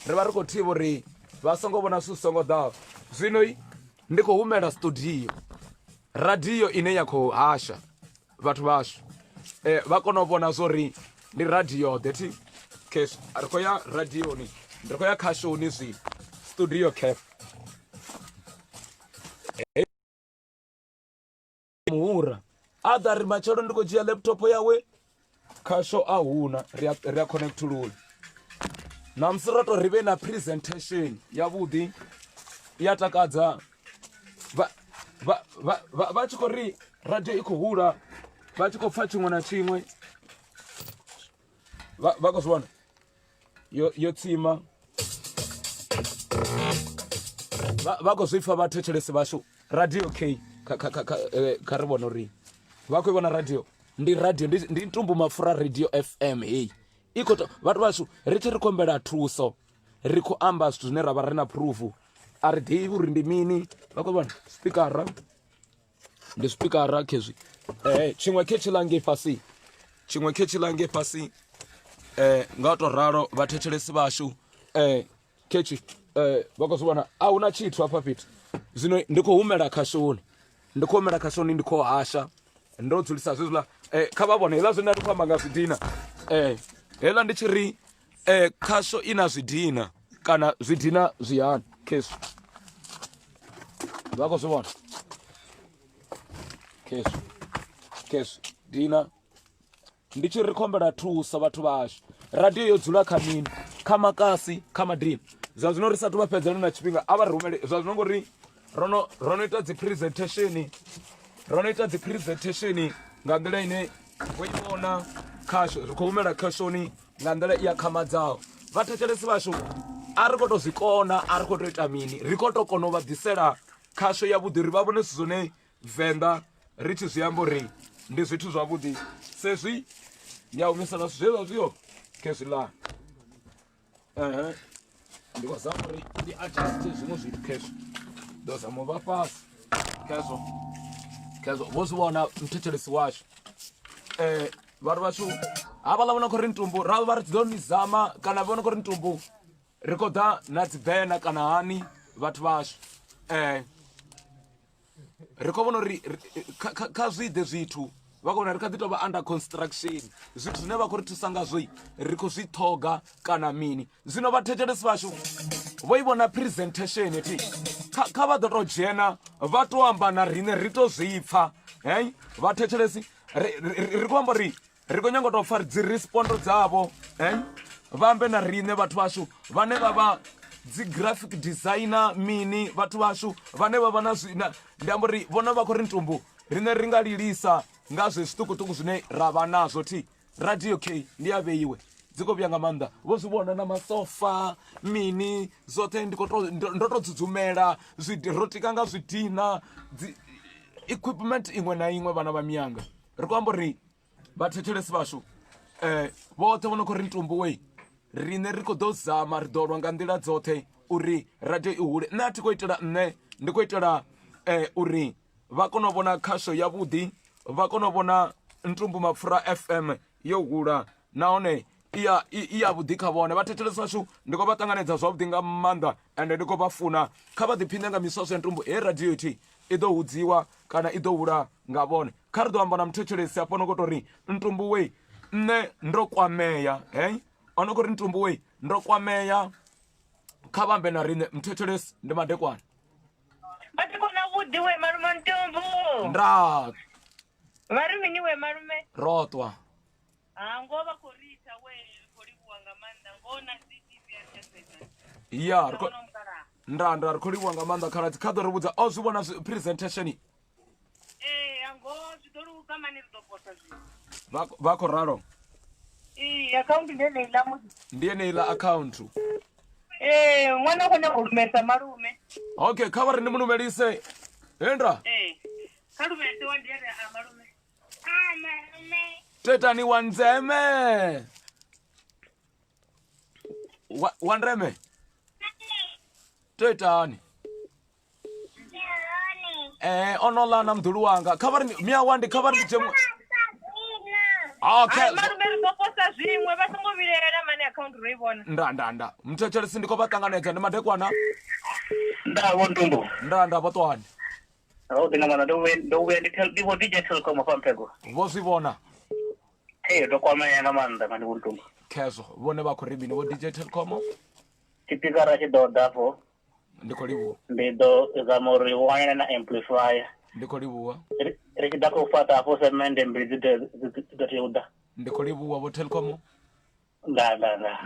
S2: ri vha ri khou thivha uri vha songo vhona zwithu songo ḓaho zwino ndi khou humela studio radio ine ya khou hasha vhathu vhashu vha kona u vhona zwori ndi radio ḓe kes ri khou ya radioni ri khou ya khashoni zwi studio cap muhura a ḓa ri matshelo ndi khou dzhia laptop yawe khasho a huna ri a connectulula na musi ro tou ri vhe na presentation yavhuḓi ya takadza vha tshi khou ri radio i khou hula vha tshi khou pfha tshiṅwe na tshiṅwe vha khou zwi vhona yo tsima vha khou zwi pfha vhathetshelesi vhashu radio k kha ri vhona uri vha khou vhona radio ndi Ntumbu MAPFURA radio FM heyi i khou vhathu vhashu ri tshi ri khombela thuso ri khou amba zwithu zwine ra vha ri na proof a ri ḓivhi uri ndi mini vha khou vhona spikara ndi spikara khezwi tshiṅwe khe tshi lange fhasi nga u tou ralo vhathetshelesi vhashu khetshi vha khou zwi vhona a huna tshithu hafha fhethu zwino ndi khou humela khashoni ndi khou hasha ndo dzulisa zwezwiḽa kha vha vhone hela zwine ri khou amba nga zwidina hela ndi tshi ri khasho i na zwidina kana zwidina zwihani khezwi vha khou zwi vhona khezwi dina ndi tshi ri khombela thuso vhathu vhashu radio yo dzula kha mini kha makasi kha madina zwa zwino ri sathu vha fhedzana na tshifhinga a vha ri rumele zwa zwino ngori rono ita dzi presentation nga nḓila ine vona khasho ri khou humela khashoni nga nḓila i akhamadzaho vhathetshelesi vhashu a ri khou tou zwi kona a ri khou tou ita mini ri khou tou kona u vha ḓisela khasho yavhuḓi ri vha vhone zwithu zwone venḓa ri tshi zwi amba uri ndi zwithu zwavhuḓi sezwi ndi a humisela zwithu zwezwa zwiyo khezwiḽa ndi khou zama uri ndi adjuste zwiṅwe zwithu khezwo ndo zama u vha fhasi khezwo vho zwi vhona mthetshelesi washu vhathu vashu havhaḽa vhona khou ri Ntumbu ra vha ri tshi ḓo ni zama kana vhona khou ri Ntumbu ri khou ḓa na dzibena kana hani vhathu vashu ri khou vhona uri kha zwiḓe zwithu vha khou vhona ri kha ḓi tou vha under construction zwithu zwine vha khou ri thusa ngazwo ri khou zwi ṱhoga kana mini zwino vhathetshelesi vhashu vho i vhona presentation ti kha vha ḓo tou dzhena vha tou amba na riṋe ri tou zwi pfha vhathetshelesi ri khou amba uri ri khou nyanga u tou pfha dzi respondo dzavho vha ambe na riṋe vhathu vashu vhane vha vha dzi graphic designer mini vhathu vashu vhane vha vha na ndi amba uri vhona vha khou ri Ntumbu riṋe ri nga lilisa nga zwe zwiṱukuṱuku zwine ra vha nazwo ti radio k ndi a vheiwe dzi khou vhuya nga maanḓa vho zwi vhona na masofa mini zwoṱhe ndo tou dzudzumela ro tika nga zwidina dzi equipment iṅwe na iṅwe vhana vha miyanga ri khou amba uri vhathetshelesi vhashu vhoṱhe vho no khou ri Ntumbu wei riṋe ri khou ḓo zama ri ḓo lwa nga nḓila dzoṱhe uri radio i hule nṋe a thi khou itela nṋe ndi khou itela uri vha kone u vhona khasho yavhuḓi vha kone u vhona Ntumbu MAPFURA FM yo hula nahone i ya vhuḓi kha vhone vhathetshelesi vhashu ndi khou vha ṱanganedza zwavhuḓi nga maanḓa ende ndi khou vha funa kha vha ḓiphine nga miswaswo ya Ntumbu he radio iti i ḓo hudziwa kana i ḓo hula nga vhone kha ri ḓo amba na muthetshelesi hafho no khou tou ri Ntumbu wei nṋe ndo kwamea ono khou ri Ntumbu wei ndo kwamea kha vhambe na riṋe muthetshelesi ndi madekwana
S4: Madekwana vhuḓi we malume Ntumbu
S2: nda
S4: vha ri mini we malume
S2: rotwa
S4: ngo vha khou ri ita we khou livhuwa nga maanḓa ngo na CTV ya tsheseka
S2: ya nda ri khou livhuwa nga maanḓa khaladzi kha ḓo ri vhudza o zwi vhona presentation
S4: ngo zwi ḓo luga mani ri ḓo posa zwino
S2: vha khou ralo
S4: account ndi yeneiḽa musi
S2: ndi yeneiḽa account
S4: ṅwana khou nyanga u lumesa malume
S2: okay kha vha ri ndi mulumelise henda
S4: kha lumese wa ndiyene a malume malume
S2: tetani wa ndzeme wa ndeme tetani ono lana mdhulu wanga kha vha ri mia wandi kha vha ri ndi okay
S4: malume ri ḓo posa zwiṅwe vha songo vhilela mani account ro i vhona
S2: nda muthetshelesi ndi khou vha ṱanganedza ndi madekwana
S5: Ndavho Ntumbu.
S2: nda vha ṱwani
S5: Ndi nga mana ndo vhuya ndi vho DJ Telkom afha Mphego.
S2: vho zwi vhona
S5: Ndo kwamea nga maanḓa mani vho Ntumbu.
S2: khezwo vhone vha khou ri mini vho DJ Telkom
S5: Tshipikara tshi ḓo ḓa afho.
S2: ndi khou livhuwa
S5: Ndi ḓo zama uri wane na amplifier.
S2: ndi khou livhuwa
S5: Ri tshi ḓa khou fhaṱa afho semende mbili dzi ḓo tea u ḓa.
S2: ndi khou livhuwa vho Telkom
S5: Nda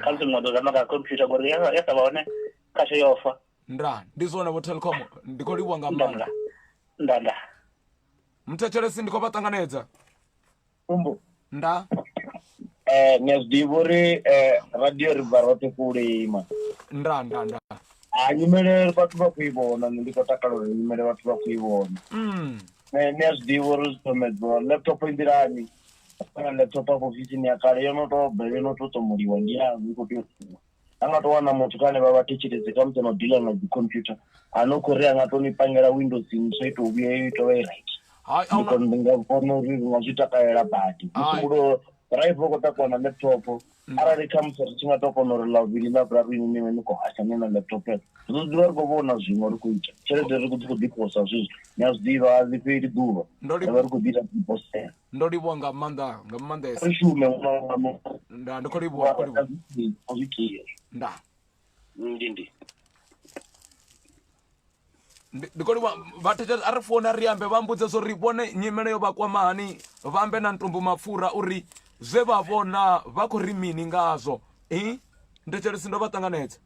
S5: kha musi muṅwe ḓo zama nga computer ngori ya sa vha hone khasho yo fa.
S2: nda ndi zwone vho Telkom ndi khou livhuwa nga maanḓa
S5: Nda
S2: muthetshelesi ndi khou vha ṱanganedza
S7: Ntumbu
S2: nda
S7: ni a zwi ḓivha uri radio ri bva roṱhe kule ima
S2: nda
S7: nyimele vhathu vha khou i vhona ndi khou takalela uri nyimele vhathu vha khou i vhona ni a zwi ḓivha uri zwidomedzo laptop i nḓilani kana laptop afho ofisini ya kale yo no tou bva yo no tou tomuliwa ndi yangu i khou tea u ṱuwa a nga tou wana muthu kane vha vhathetshelesi kha musi no dila na dzi computer a no khou ri a nga tou ni pangela windows ntswa i tou vhuya i tou vha i right ndi nga vhona uri ri nga zwi takalela badi musulo right vho khou takuwa na laptop arali kha musi ri tshi nga tou kona uri ḽavhili ḽaiburari niwe ni khou hasha ni na laptop ri ḓo ḓivha ri khou vhona zwiṅwe ri khou ita tshelede ri khou ḓiposa zwezwi ni a zwi ḓivha a ḽi fheli ḓuvha vha ri khou ḓita ḓiposela
S2: ndo livhuwa nga maanḓesa
S7: ri shume
S2: nda ndi khou livhuwa nda
S7: ndi
S2: ndi khou livhuwa vhathetshelesi a ri fona ri ambe vha mbudze zwo ri vhone nyimele yo vha kwamani vha ambe na Ntumbu MAPFURA uri zwe vha vhona vha khou ri mini ngazwo muthetshelesi ndo vha ṱanganedza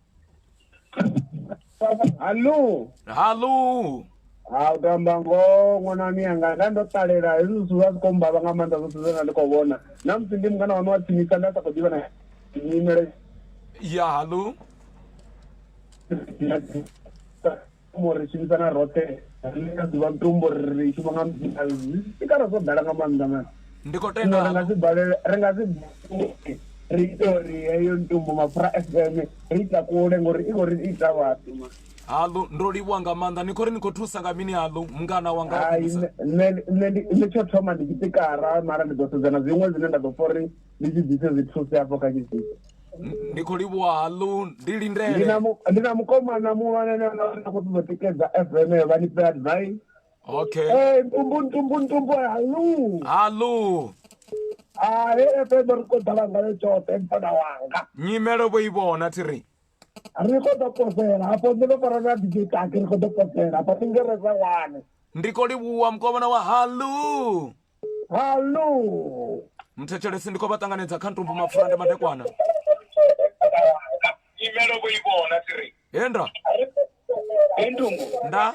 S7: hallo Tamba ngonani anga ndandotalela izuzu vazikomba vangamanda zosezena ndikovona namusi ndi mngana wanu watsimisa ndasakodiva na nyimele
S2: ya hallo
S7: mori chimisana rote ndikaziva mutumbu riri chivanga ikara zodala ngamanda mani
S2: ndikotenda
S7: ritori eyo ntumbu mapfura FM riita kule ngori igori ita vatu mani
S2: hallo ndoliwa nga manda nikori nikothusa nga mini hallo mngana wanga
S7: nne tsho thoma ndichitikara mara ndidosedzana zwiṅwe zwine nda ḓo fori ndi tshi bvise zwithuse afho kha tshithu
S2: ndikholiwa hallo ndilindele
S7: ndina mukomana muwanene na kuti zotikedza FM vanipe advice
S2: okay
S7: ntumbu
S2: hallo
S7: FM rikodala ngayo chote mpana wanga
S2: nyimelo voyivona tiri
S7: rikoda posela apo ndinofarana dijitaki rikoda posela apo tingereza wane
S2: ndikoliwa mukomana wa hallo mthetshelesi ndiko vatanganedza kha ntumbu mapfura ndi madekwana
S5: nyimelo voyivona tiri
S2: enda
S5: entumbu
S2: nda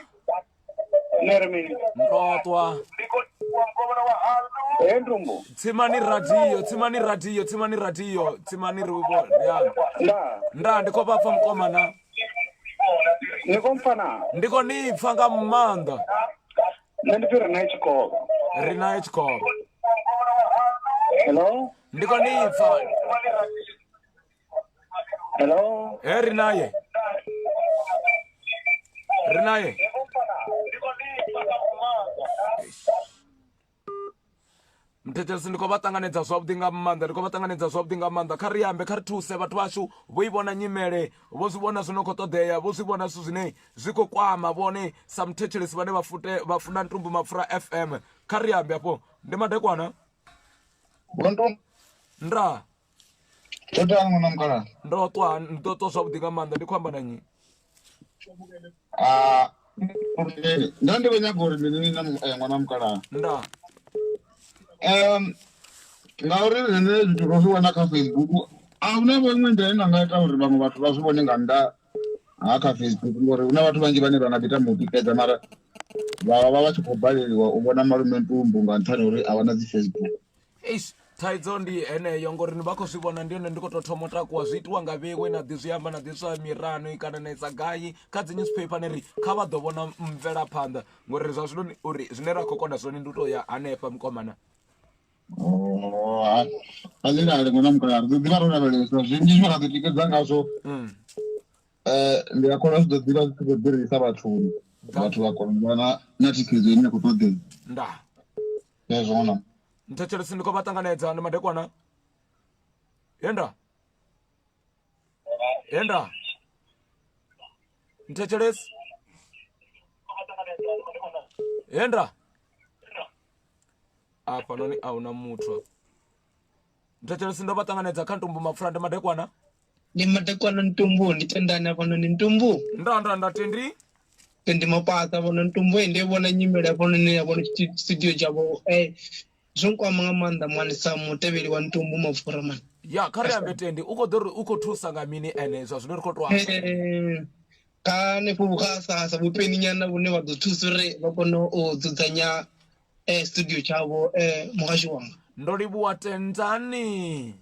S5: nermini
S2: ndotwa
S5: entumbu
S2: tsimani radio ya nda ndiko vapfa mukomana
S5: nikomfana
S2: ndiko nipfa nga mmanda
S5: nandipiri na chikolo
S2: rina chikolo
S5: hello
S2: ndiko nipfa
S5: hello
S2: rinaye mthetshelesi ndiko vatanganedza zwavhuḓi nga maanḓa kha ri ambe kha ri thuse vhathu vashu vo i vhona nyimele vo zwi vhona zwino khou ṱoḓea vo zwi vhona zwithu zwine zwi khou kwama vhone sa mthetshelesi vhane vha funa ntumbu mapfura FM kha ri ambe afho ndi madekwana nda ndo ṱwa zwavhuḓi nga maanḓa ndi khou amba na nyi
S8: nda ndi vho nyaga uri ndi na ṅwana mukalaha
S2: nda
S8: ngauri zwine zwithu ro zwi wana kha Facebook ahuna vhaṅwe nḓila ine nga ita uri vhaṅwe vhathu vha zwi vhone nga nnḓa ha kha Facebook ngori huna vhathu vhanzhi vhane vha nga ḓi tama u tikedza mara vha tshi khou baleliwa u vhona malume ntumbu nga nṱhani uri a wana dzi Facebook
S2: thaidzo ndi heneyo ngori ni vha khou zwi vhona ndi yone ndi khou tou thoma u takuwa zwi itiwa nga vhewe na ḓi zwi amba na ḓi zwa mirano kana na isa gai kha dzi newspaper neri kha vha ḓo vhona mvelaphanḓa ngori zwa zwino uri zwine ra khou kona zwone ndi u tou ya hanefha mukomana
S8: azilale ngona mukalaha ri ḓo ḓivha ro lavhelesa zwinzhi zwine ra ḓi tikedza ngazwo ndi a kona zwi ḓo ḓivha zwi tshi khou ḓirisa vhathuni vhathu vha kona u vha na thikhedzo ine ya khou ṱoḓea
S2: nda
S8: hezwo ngona
S2: mthetshelesi ndiko vatanganedza ndi madekwana yenda mthetshelesi yenda apa noni ahuna muthu mthetshelesi ndo vatanganedza kha ntumbu mapfura ndi madekwana
S9: ntumbu nditendani apa noni ntumbu
S2: nda tendi
S9: tendi mapata vona ntumbu ndi vona nyimele apa noni ya vona studio chavo zwo nkwama nga maanḓa mani sa mutevheli wa ntumbu mapfura mani
S2: ya kha ri ambe tendi u khou thusa nga mini ene zwa zwino ri khou tou
S9: ka ne vhukasa vhupeni nyana vhune vha ḓo thusa uri vha kone u dzudzanya studio chavo muhasho wanga
S2: ndo livhuwa tendani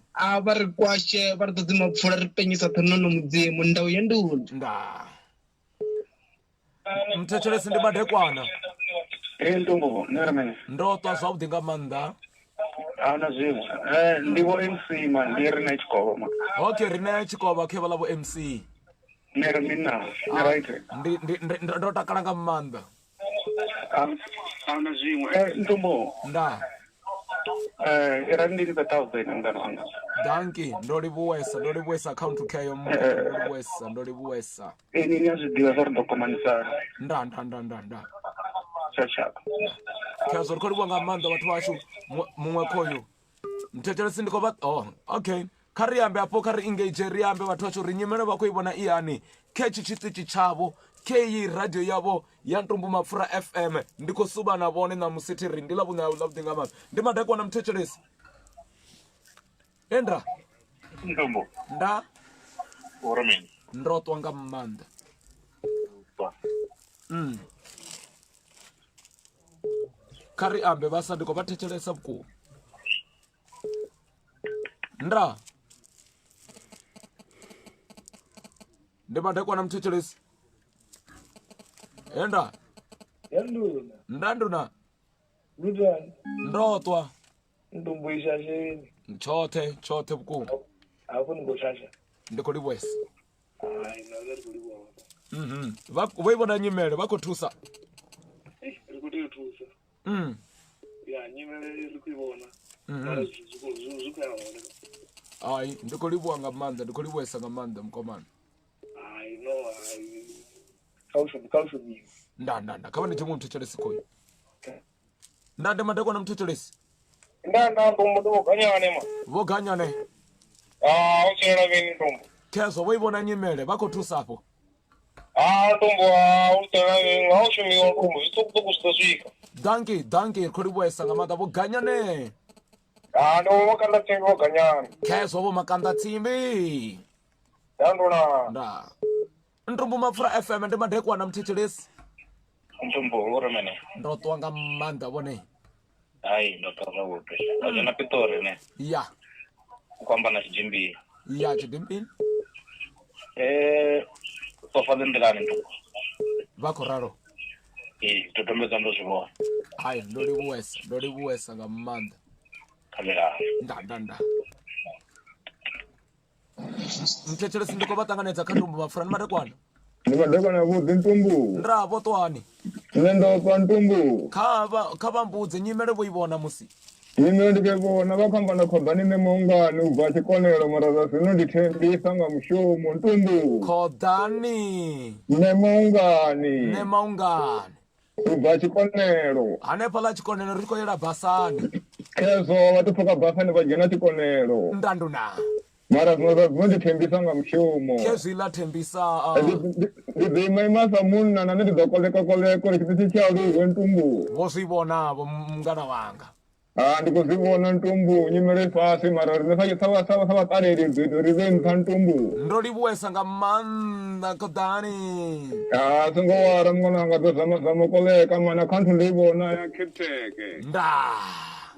S9: vha ri kwashe vha ri ḓodzi mapfura ri penyisa ṱhonono mudzimu ndau ya nduni
S2: nda mthetshelesi ndi madekwana
S5: ntumbu nermini
S2: ndo ṱwa zwavhuḓi nga maanḓa
S5: ahuna zwiṅwe ndi vho MC man ndi ri na tshikolo ma
S2: okay rina tshikova khe vhala vho MC
S5: nermina right
S2: ndo takala nga maanḓa
S5: ahuna zwiṅwe ntumbu
S2: nda
S5: ira ndi 1000 ngana wanga
S2: danki ndo livhuwesa account khayo ndo livhuwesa
S5: ini ni azwiḓivha zwa ri ḓo komanisana
S2: nda
S5: tshaka
S2: khazo ri khou livhuwa nga maanḓa vhathu vashu muṅwe khoyo mthetshelesi ndiko vha okay kha ri ambe afho kha ri engage ri ambe vhathu vashu ri nyimele vha khou i vhona i hani khe tshiṱitshi tshavho khe iyi radio yavho ya ntumbu mapfura FM ndi khou suba na vhone na musithiri ndi ḽavhuḓi nga maanḓa ndi madekwana mthetshelesi endra
S5: ntumbu
S2: nda
S5: urmini
S2: ndo ṱwa nga maanḓa kari ambe basa ndiko bathetshelesa vhukuma ndra ndi madekwana mthetshelesi enda
S10: yanduna
S2: ndanduna
S10: lutani
S2: ndotwa
S10: Ntumbu ishasheni
S2: chothe vhukuma
S10: hapo nikoshasha
S2: ndiko libwesa
S10: hayi nazari kulibona
S2: voivona nyimele vakothusa
S10: rikuti thusa ya nyimele rikuibona mara zvikuyawona
S2: hayi ndiko libwa nga manda ndiko libwesa nga manda mkomana
S10: hayi no hayi kaushoni
S2: ndanda kava ndi chimwe mthetshelesi khoyo ndande madekwana mthetshelesi
S7: ndanda ntumbu voganyane ma
S2: voganyane
S7: uchela vini ntumbu
S2: kezo voivona nyimele vakothusapo
S7: ntumbu uchela vini ngaushumiwa ntumbu zvitukutuku zvitosvika
S2: danki kholi bwesa nga manda voganyane
S7: ndo vakanda tsimbi voganyane
S2: kezo vo makanda tsimbi
S7: yanduna
S2: nda Ntumbu MAPFURA FM ndi madekwana mthetshelesi
S5: Ntumbu uremene
S2: ndotwa nga manda vone
S5: hayi ndotoza upe ajana pitori ne
S2: ya
S5: kwamba na chijimbi
S2: ya chidimpini
S5: sofa zendelani ntumbu
S2: vako raro
S5: totombeza ndo zvivoa
S2: hayi ndolibuwesa nga manda
S5: kamera
S2: ndanda mthetshelesi ndiko vatanganedza kha Ntumbu MAPFURA ndi madekwana
S8: Ndi madekwana vhuḓi ntumbu.
S2: ndravho twani
S8: Nṋe ndo pa ntumbu.
S2: kha vambudze nyimele voivona musi
S8: Nyimele ndikevona vha khamba na khoḓani nemongani ubva tshikonelo mara zwa zwino ndi thembisa nga mushumo ntumbu.
S2: khodani
S8: Nemaungani ubva tshikonelo
S2: hanefha ḽa tshikonelo ri khou yela basani
S8: khezo vha topfuka basani vha dzhena tshikonelo
S2: ndanduna
S8: mara zwino ndi thembisa nga mushumo
S2: khezwi ḽa thembisa
S8: ndi ḓimaima sa munna nane ndi ḓo koleka ri tshithu tsha aluwe ntumbu
S2: vo zwi vonavo mngana wanga
S8: ndi khou zwi vhona ntumbu nyimele fhasi mara rine sa vhaṱaleli ri vhe nṱha ntumbu
S2: ndo livhuwesa nga maanḓa khodani
S8: songo wara mngana wanga ḓo zama koleka mana kha nthu ndi i vhona ya capteke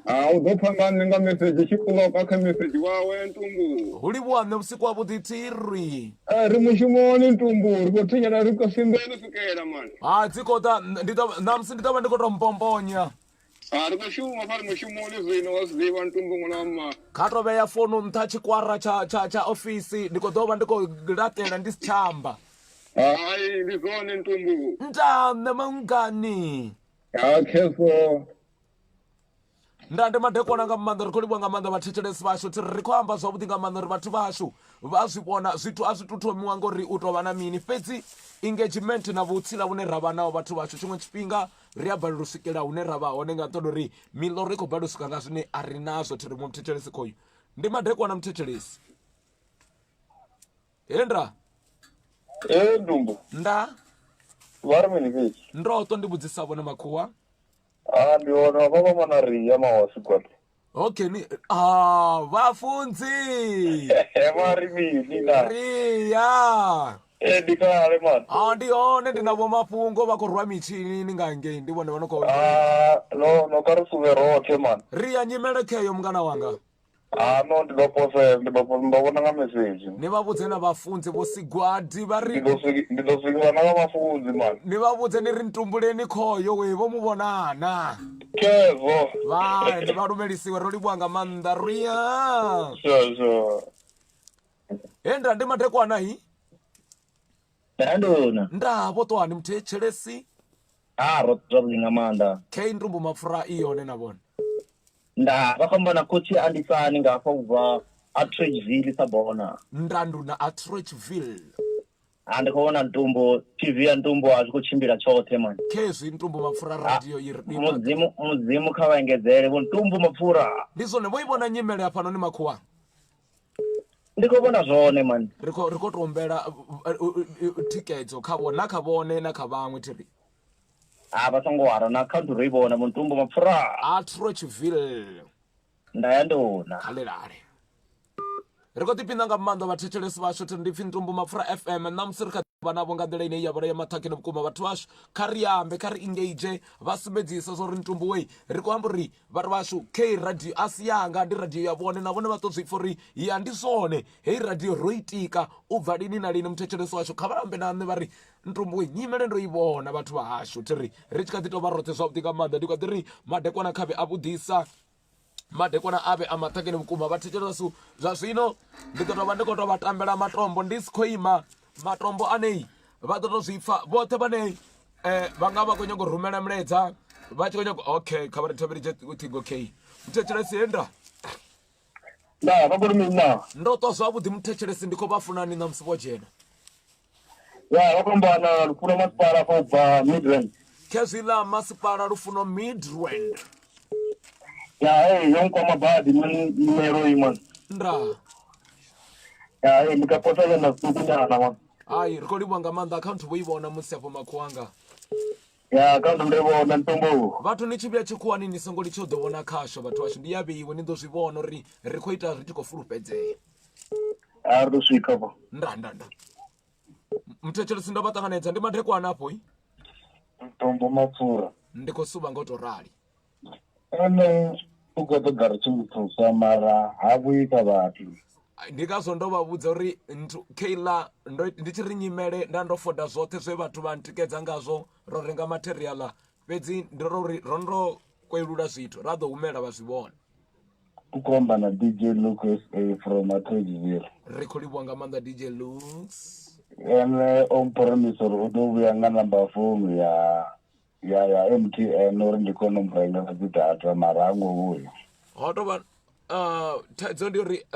S8: u ḓo pfha nga nṋe nga mesedzhi tshikuloka kha mesedzhi wawe ntumbu
S2: hu livhuwa nṋe vhusiku wa vhuḓi thiri
S8: ri mushumoni ntumbu ri khou thanyela ri khou simbeni swikela mani
S2: dzi khou ḓa namusi ndi ḓo vha ndi khou tou mpomponya
S8: ri khou shuma pha ri mushumoni zwino wa zwi ḓivha ntumbu ṅwana wa mma
S2: kha tou vhea founu nṱha tshikwara tsha ofisi ndi khou ḓo vha ndi khou laṱela ndi si tshamba
S8: hayi ndi zwone ntumbu
S2: ntanṋe mangani
S8: kheso
S2: ndande madekwana nga maanḓa ri khou livhuwa nga maanḓa vhathetshelesi vhashu thiri ri khou amba zwavhuḓi nga maanḓa uri vhathu vhashu vha zwi vhona zwithu a zwi tu thomiwa ngori u tou vha na mini fhedzi engagement na vhutsila vhune ra vha naho vhathu vhashu tshiṅwe tshifhinga ri a balelwa u swikela hune ra vha hone nga nṱoḓa uri miḽo ri khou balelwa u swika nga zwine a ri nazwo thiri mu mthetshelesi khoyu ndi madekwana mthetshelesi ndra
S7: ntumbu
S2: nda
S7: vari mini vhiki
S2: ndoto ndi vhudzisa vhone makhuwa
S7: ndi vona vha mana riya mawasi kwati
S2: okay ni vafunzi
S7: vari mini na
S2: riya
S7: ndi kale man
S2: ndi hone ndi na vho mafhungo vha khou rwa mitshini nga ngei ndi vhone vha no khou
S7: no kha ri suve roṱhe man
S2: riya nyimele kheyo mngana wanga
S7: no ndi ḓo vhona nga mesedzhi
S2: ni vha vhudze na vhafunzi vho sigwadi vha ri
S7: ndi ḓo swikela na nga mafunzi man
S2: ni vha vhudze ni ri ntumbuleni khoyo we vho mu vhonana
S7: kezo
S2: ndi vha lumelisiwe ro livhuwa nga maanḓa riya ndra ndi madekwana hi
S7: ndandona
S2: ndavo twani mthetshelesi
S7: ro zwavhuḓi nga maanḓa
S2: khe Ntumbu MAPFURA i yone na vhone
S7: vha khamba na khotsi andisani ngafha ubva Atteridgeville sa bona
S2: ndanduna Atteridgeville
S7: ndi khou vhona ntumbu TV ya ntumbu a zwi khou tshimbila tshoṱhe man
S2: khezwi Ntumbu MAPFURA radio
S7: mudzimu kha vha engedzele vho Ntumbu MAPFURA
S2: ndi zwone vho i vhona nyimele ya fhanoni makhuwa
S7: ndi khou vhona zwone man
S2: ri khou tou humbela thikedzo kha vhone na kha vhaṅwe thiri
S7: vha songo wara na kha nthu ro i vhona vho Ntumbu MAPFURA
S2: Atteridgeville
S7: ndayandona
S2: khalelale ri khou ḓiphinda nga maanḓa vhathetshelesi vhashu thiri ndi pfhi Ntumbu MAPFURA FM namusi ri kha vana vo nga nḓila ine ya vha ya maṱhakheni vhukuma vhathu vashu kha ri ambe kha ri engage vha sumbedzisa zwo ri Ntumbu wei ri khou amba uri vhathu vashu K radio a si yanga ndi radio ya vhone na vhone vha ḓo zwi pfha uri ya ndi zwone hei radio ro itika u bva lini na lini muthetshelesi washu kha vha ambe na nṋe vha ri Ntumbu wei nyimele ndo i vhona vhathu vha hashu thiri ri tshi kha ḓi tou vha roṱhe zwavhuḓi nga maanḓa ndi kha ḓi ri madekwana khavhe a vhudisa madekwana avhe a maṱhakheni vhukuma vhathetshelesi zwa zwino ndi ḓo tou vha ndi khou tou vha tambela matombo ndi si khou ima matombo anei vha ḓo tou zwi pfha vhoṱhe vhane vha nga vha khou nyaga u rumela milaedza vha tshi khou nyaga okay kha vha ri thobeletse ṱhingo okay muthetshelesi enda
S7: na vha khou mini na
S2: ndo ṱwa zwavhuḓi muthetshelesi ndi khou vha funani na musi vho dzhena
S7: ya vha kombana lufuno masipala kha ubva Midrand
S2: khezwiḽa masipala lufuno Midrand
S7: ya yo nkwama badi numero imwe
S2: nda
S7: ya ndikapota yena kukunyana man
S2: hayi ri khou livhuwa nga maanḓa akhaunthu vho i vhona musi afho makhuwanga
S7: ya akhaunthu ndi vhona Ntumbu
S2: vhathu ni tshi vhuya tshikhuwani ni songo litsha u ḓo vhona khasho vhathu vashu ndi ya vheiwe ni ḓo zwi vhona uri ri khou ita ri tshi khou fulufhedzea
S7: a ri ḓo swika vho
S2: nda muthetshelesi ndo vha ṱanganedza ndi madekwana afho
S7: Ntumbu MAPFURA
S2: ndi khou suvha nga u tou rali
S7: ene u khou ṱoḓa ri tshi muthusa mara ha vhuyi kha vhathu
S2: ndi ngazwo ndo vha vhudza uri Kayla ndi tshi ri nyimele nda ndo foda zwoṱhe zwe vhathu vha ntikedza ngazwo ro renga materiala fhedzi ndo ri ro ndo kwelula zwithu ra ḓo humela vha zwi vhona
S7: u khou amba na DJ Lucas from Atteridgeville
S2: ri khou livhuwa nga maanḓa DJ Lux
S7: ene o mporomise uri u ḓo vhuya nga namba founu ya MTN uri ndi kone u murengela dzi data mara ha ngo vhuya
S2: ho tou vha thaidzo ndi uri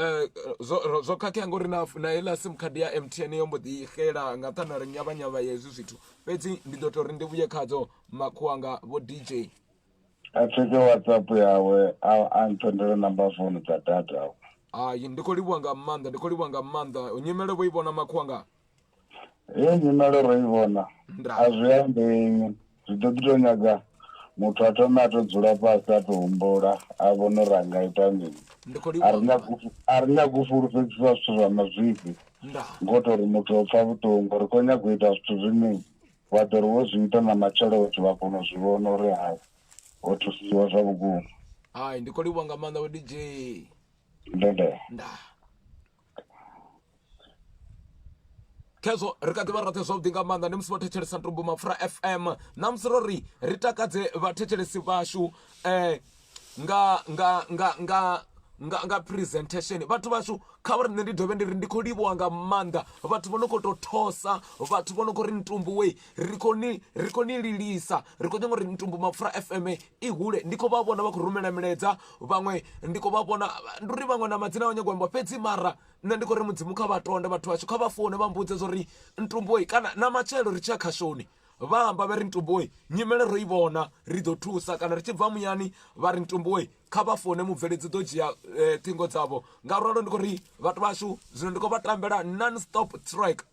S2: zwo khakhea ngori na heiḽa sim card ya MTN yo mbo ḓi xela nga nṱhani ri nyavhanyavha ya hezwi zwithu fhedzi ndi ḓo tou ri ndi vhuye khadzo makhuwanga vho DJ
S7: a tsheke WhatsApp yawe a nthendele namba founu dza data
S2: hayi ndi khou livhuwa nga maanḓa nyimele vho i vhona makhuwanga
S7: nyimele ro i vhona a zwi ambi zwi ḓo ḓi tou nyaga muthu a thome a tou dzula fhasi a tou humbula a vhone uri a nga ita mini a ri nyagi u fulufhedzisa zwithu zwa mazwifhi ngo tori muthu o pfha vhuṱungu ri khou nyaga u ita zwithu zwine wa ḓo ri wo zwi ita na matshelo vhathu vha kona u zwi vhona uri hayi ho thusiwa zwa vhukuma
S2: hayi ndi khou livhuwa nga maanḓa vho DJ
S7: ndende
S2: khezwo ri kha ḓi vha roṱhe zwavhuḓi nga maanḓa ndi musi vho thetshelesa Ntumbu MAPFURA FM na musi ro ri ri takadze vhathetshelesi vashu nga presentation vhathu vashu kha vha ri nṋe ndi dovhe ndi ri ndi khou livhuwa nga maanḓa vhathu vho no khou tou thosa vhathu vho no khou ri Ntumbu wei ri khou ni lilisa ri khou nyanga uri Ntumbu MAPFURA FM i hule ndi khou vha vhona vha khou rumela milaedza vhaṅwe ndi khou vha vhona ndi uri vhaṅwe na madzina a nyago amba fhedzi mara nṋe ndi khou ri mudzimu kha vhatonde vhathu vashu kha vha foune vha mbudze zori Ntumbu wei kana na matshelo ri tshi ya khashoni vha amba vha ri Ntumbu wei nyimele ro i vhona ri ḓo thusa kana ri tshi bva muyani vha ri Ntumbu wei kha vha foune mubveledzi ḓo dzhia ṱhingo dzavho ngauralo ndi khou ri vhathu vashu zwino ndi khou vha tambela non-stop track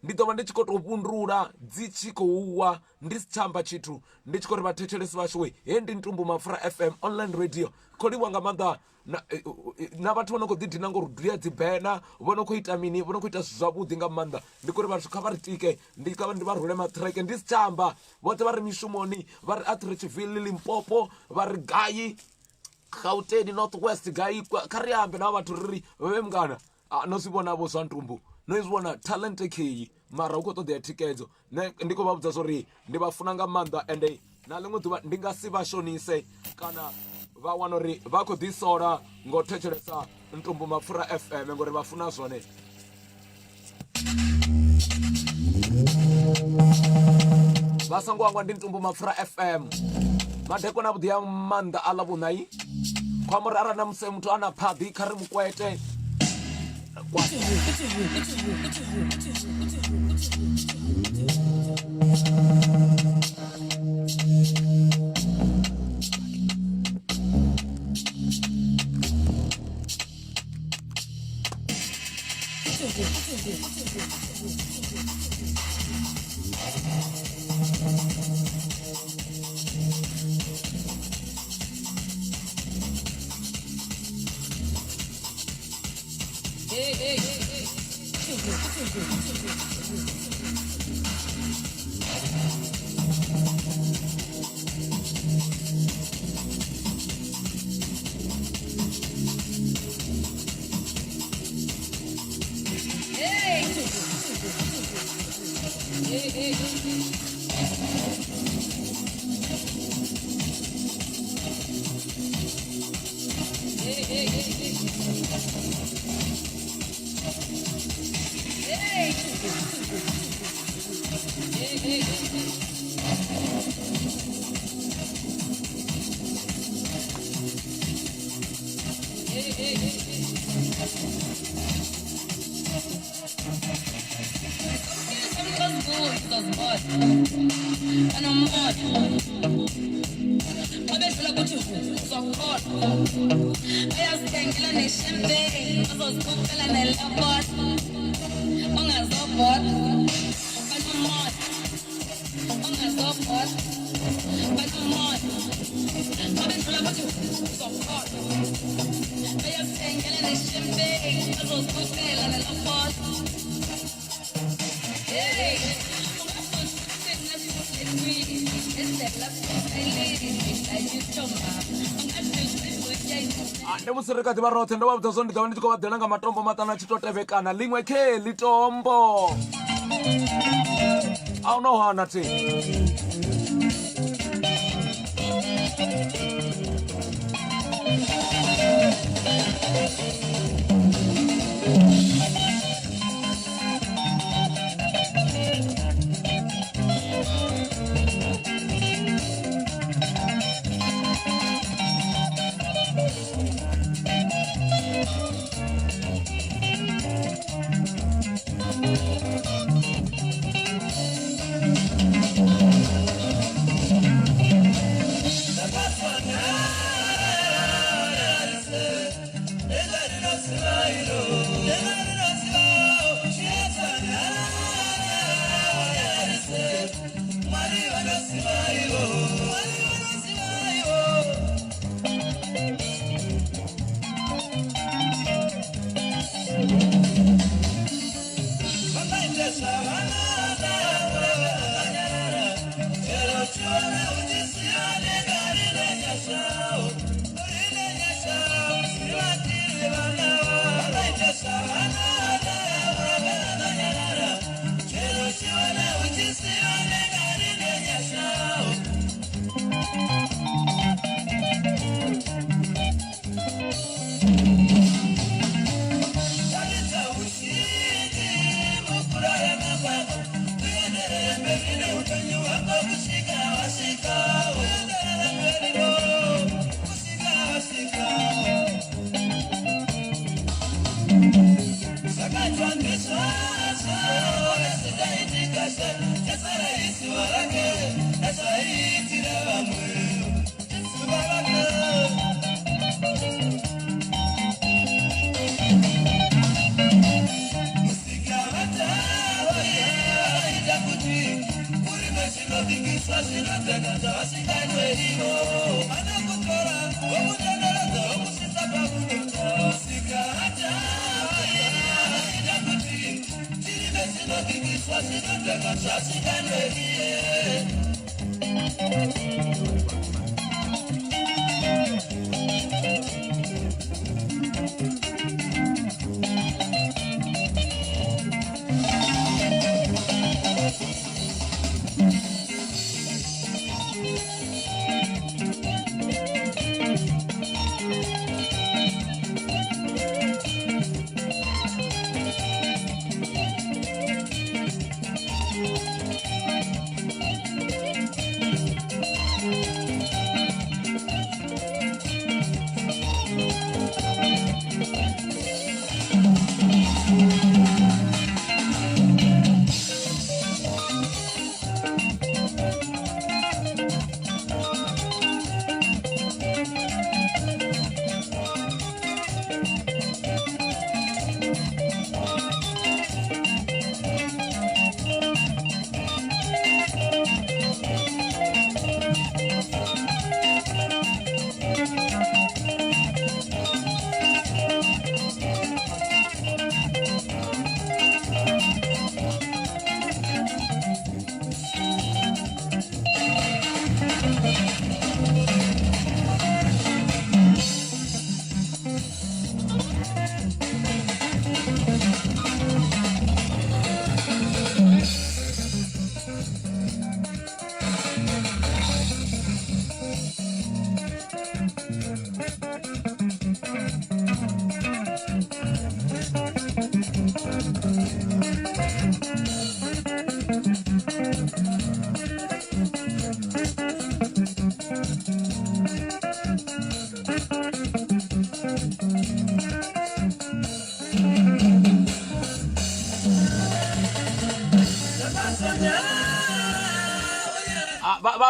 S2: ndi ḓo vha ndi tshi khou tou vhundula dzi tshi khou wa ndi si tshamba tshithu ndi tshi khou ri vhathetshelesi vashu wei he ndi Ntumbu MAPFURA FM online radio khou livhuwa nga maanḓa na vhathu vho no khou ḓidina ngo uri duya dzibena vho no khou ita mini vho no khou ita zwavhuḓi nga maanḓa ndi khou ri vhathu kha vha ri tike ndi vha rule maṱireke ndi si tshamba vhoṱhe vha ri mishumoni vha ri Atteridgeville Limpopo vha ri gai Gauteng North West gai kha ri ambe na vhathu ri vhe mngana no zwi vhona vho zwa Ntumbu no zwi vhona talent kheyi mara hu khou ṱoḓea thikedzo ndi khou vha vhudza zwo ri ndi vha funa nga maanḓa ende na ḽiṅwe ḓuvha ndi nga si vha shonise kana vha wana uri vha khou ḓisola ngo thetshelesa Ntumbu MAPFURA FM ngori vha funa zwone vha songo angwa ndi Ntumbu MAPFURA FM madekwana vhuḓi ya maanḓa a ḽa vhuṋai khwama uri arali na musi muthu a na phaḓi kha ri mukwete
S6: And I'm hot. I bet you like you so hot. I have stanky and a champagne. I was cooked and a lot. On a so hot. And I'm hot. On a so hot. And I'm hot. I bet you like you so hot. I have stanky and a champagne. I was cooked and a lot. Hey.
S2: ndemusirekati varothe ndovavudza ndidzawa nditiko vadzelanga matombo matana chitotevekana limwe ke litombo aunohana ti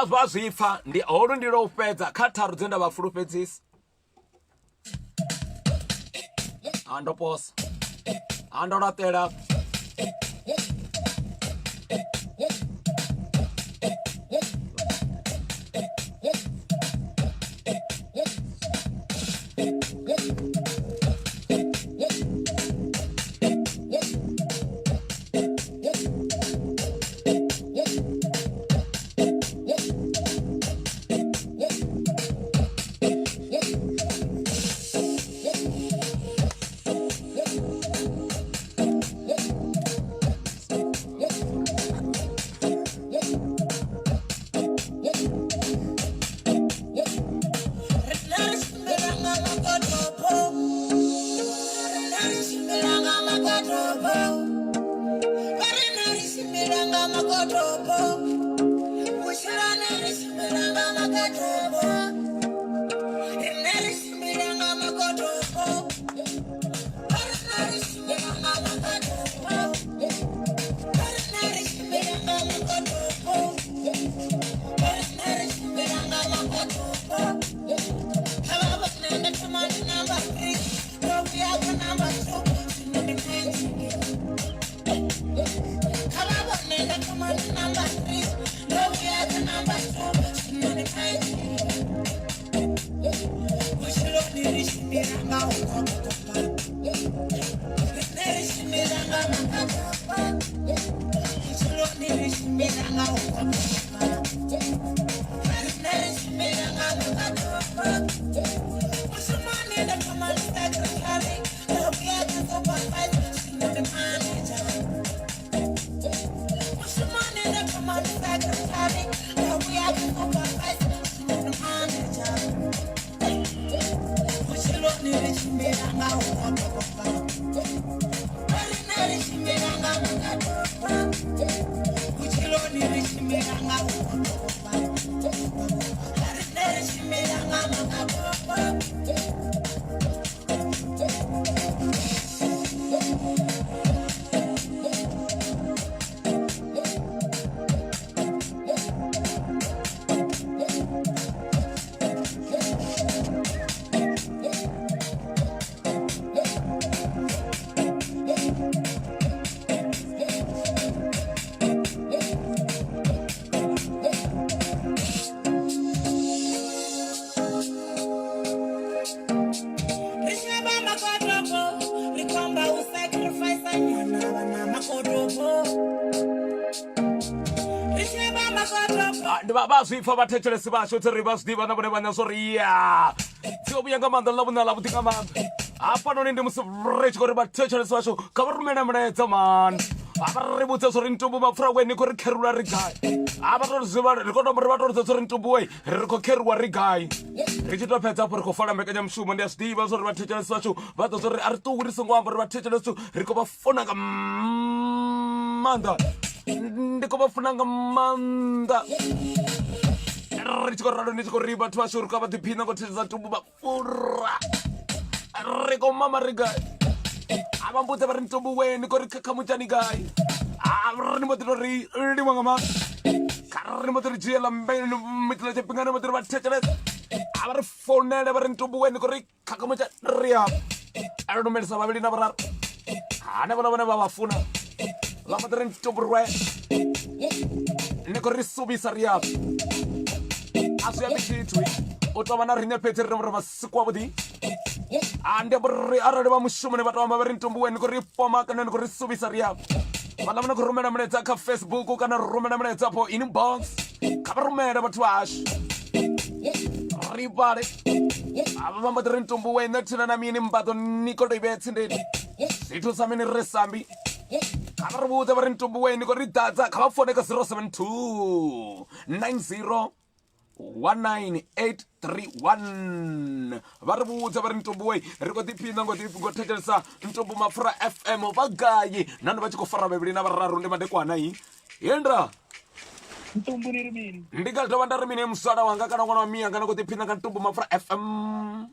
S2: Bazwifa ndi holo ndilo upedza kha tharu dzenda vhafulufhedzisa ando posa ando laṱela bazwifa vhathetshelesi vhashu tsiri vha zwiḓivha na vhone vhana zwori ya dzio vhuya nga maanḓa ḽa vhuna ḽa vhuḓi nga maanḓa hafhanoni ndi musi ri tshi khou ri vhathetshelesi vhashu kha vha rumele mulaedza mani avha ri vhudza zwori Ntumbu MAPFURA we ni khou ri kherula ri gai avha to zwiva ri khou to ri vha to ri zwori Ntumbu we ri khou kheruwa ri gai ri tshi to fhedza afho ri khou fala mbekanyamushumo ndi a zwiḓivha zwori vhathetshelesi vhashu vha ḓo zwori a ri ṱuwi ri songo amba uri vhathetshelesi ri khou vha funa nga maanḓa ndi khou vha funa nga maanḓa ri tshi khou ralo ndi tshi khou ri vhathu vhashu ri khou vha ḓiphina ngo thetshelesa Ntumbu MAPFURA ri khou mama ri gai ava mbudza va ri Ntumbu we ni khou ri khakhamutshani gai ri mbo ḓi to ri liwa nga maanḓa kha ri mbo ḓi ri dzhiela mitila tshifhinga ni mbo ḓi ri vhathetshelesa a vha ri founele va ri Ntumbu we ni khou ri khakhamutshani ri ya a ri lumelisa vhavhili na vhararu hanevho na vhone vha vha funa vha mbo ḓi ri Ntumbu rwe ni khou ri suvhisa ri ya a zwi ambi tshithu u tou vha na riṋe fhedzi ri ri masiku avhuḓi ndi ri arali vha mushumoni vha tou amba vha ri Ntumbu we ni khou ri foma kana ni khou ri suvhisa ri ya vhaḽa vha ni khou rumela mulaedza kha Facebook kana ri rumela mulaedza po inbox kha vha rumele vhathu vhashu ri vhale ava vha mbo ḓi ri Ntumbu we nṋe thina na mini mbaḓo ni khou to i vhea tsindeni zwithu sa mini ri sambi kha vha ri vhudze vha ri Ntumbu we ni khou ri ḓadza kha vha fone ka 072 90 19831 va ri vudza va ri Ntumbu we ri khou ḓiphina ngo thetshelesa Ntumbu MAPFURA FM va gai nani va tshi khou fara vhavhili na vhararu ndi madekwana hi yendra
S10: Ntumbu ni rimini.
S2: Ndikatova ndarimine musada wanga kana kwana mia kana kuti phina ka Ntumbu Mafura FM.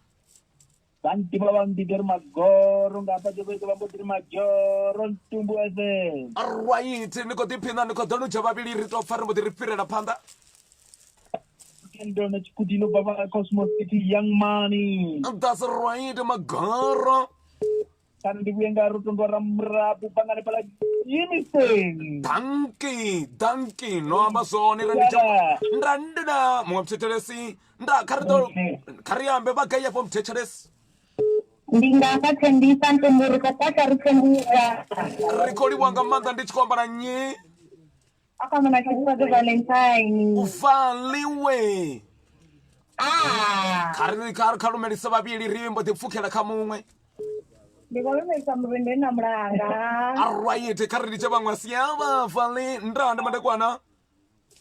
S7: Banti bawang di Dermagoro ngapa jogo itu bambo Dermagoro Ntumbu FM.
S2: Alright, niko tiphina niko donu jababili rito fari mo diripire na panda.
S7: Kendo na chikudino baba Cosmos City Young Money.
S2: That's right, Magoro.
S7: Kan dibuyenga rutungo ramrabu bangane pala Yimisen.
S2: Danki, no abasoni randina mwamchetelesi nda kariambe bagaya pom checheles.
S11: Ndingaka tendisa Ntumbu kata karutendira.
S2: Rikoli wanga manda ndichikomba na nye.
S11: Aka mana kisa de Valentine.
S2: Ufaliwe. Karu melisa babili rimbo tifukela kamumwe.
S11: Ndikolemesa murende na mlanga.
S2: Alright, karidi chabangwa siyama fali ndanda madekwana.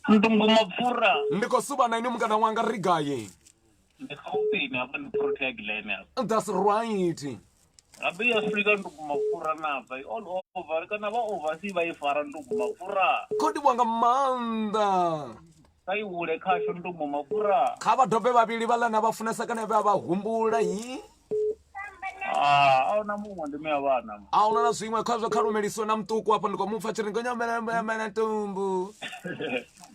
S5: Ntumbu Mafura.
S2: Ndiko suba na inu mkana wanga rigaye.
S5: Ndikhaupini apa ndiproteglene apa.
S2: That's right.
S5: Abi Afrika Ntumbu Mafura napa all over kana ba overseas ba ifara Ntumbu Mafura.
S2: Kodi wanga manda.
S5: Kai ule khasho Ntumbu Mafura.
S2: Khaba dobe babili bala na bafunesa kana baba humbula yi.
S5: Auna mungu ndime abana.
S2: Auna na swimwe kwazo karumeliso na mtuku hapa ndiko mufa chiringonya mena Ntumbu.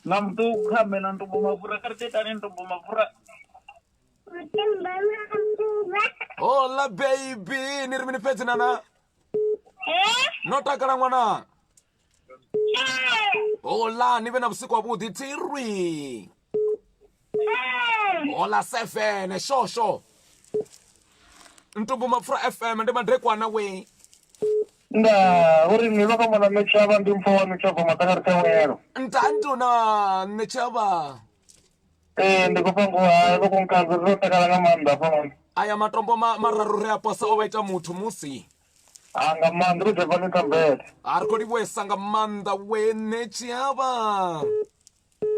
S5: Na mtuku kamena Ntumbu Mafura karteta ni Ntumbu Mafura.
S2: Hola baby, nirimini peti nana. Nota kana mwana. Hola, nive na usiku wa budi tirwi. Hola seven, show. Ntumbu Mafura FM ndema ndrekwa na we.
S7: Nda, uri niloko mana mechaba ndimfo mechaba matakarta wero.
S2: Ntandu na mechaba.
S7: Ndiko pangu wa kunkaza zote kala manda pano.
S2: Aya matombo mararure aposa owaita mutu musi.
S7: Anga mandru jabani kambet.
S2: Arkodi wesanga manda we nechaba.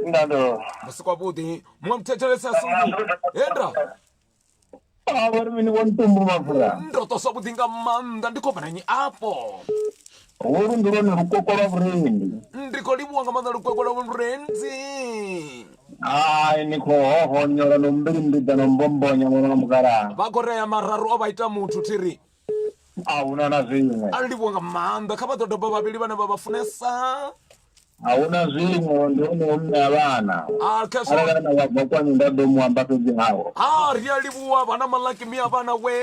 S7: Ndado.
S2: Musikwa budi, mwamtetelesa sungu. Endra.
S7: Awar mini Ntumbu Mafura.
S2: Ndoto sobu dinga manda ndiko bananyi apo.
S7: Uru ndiro ni rukokora vrendi.
S2: Ndiko libuanga manda rukokora vrendi.
S7: Niko hoho nyora numbiri mbida nombombo nyamona mukara.
S2: Bakorea mararu obaita mutu tiri.
S7: Auna na zimwe.
S2: Alibuanga manda kabadodo babili bana bafunesa.
S7: Auna zimwe ndio umne abana.
S2: Kesho.
S7: Ana wabokwa nda domu ambapo zihao.
S2: Riali buwa bana malaki mia bana we.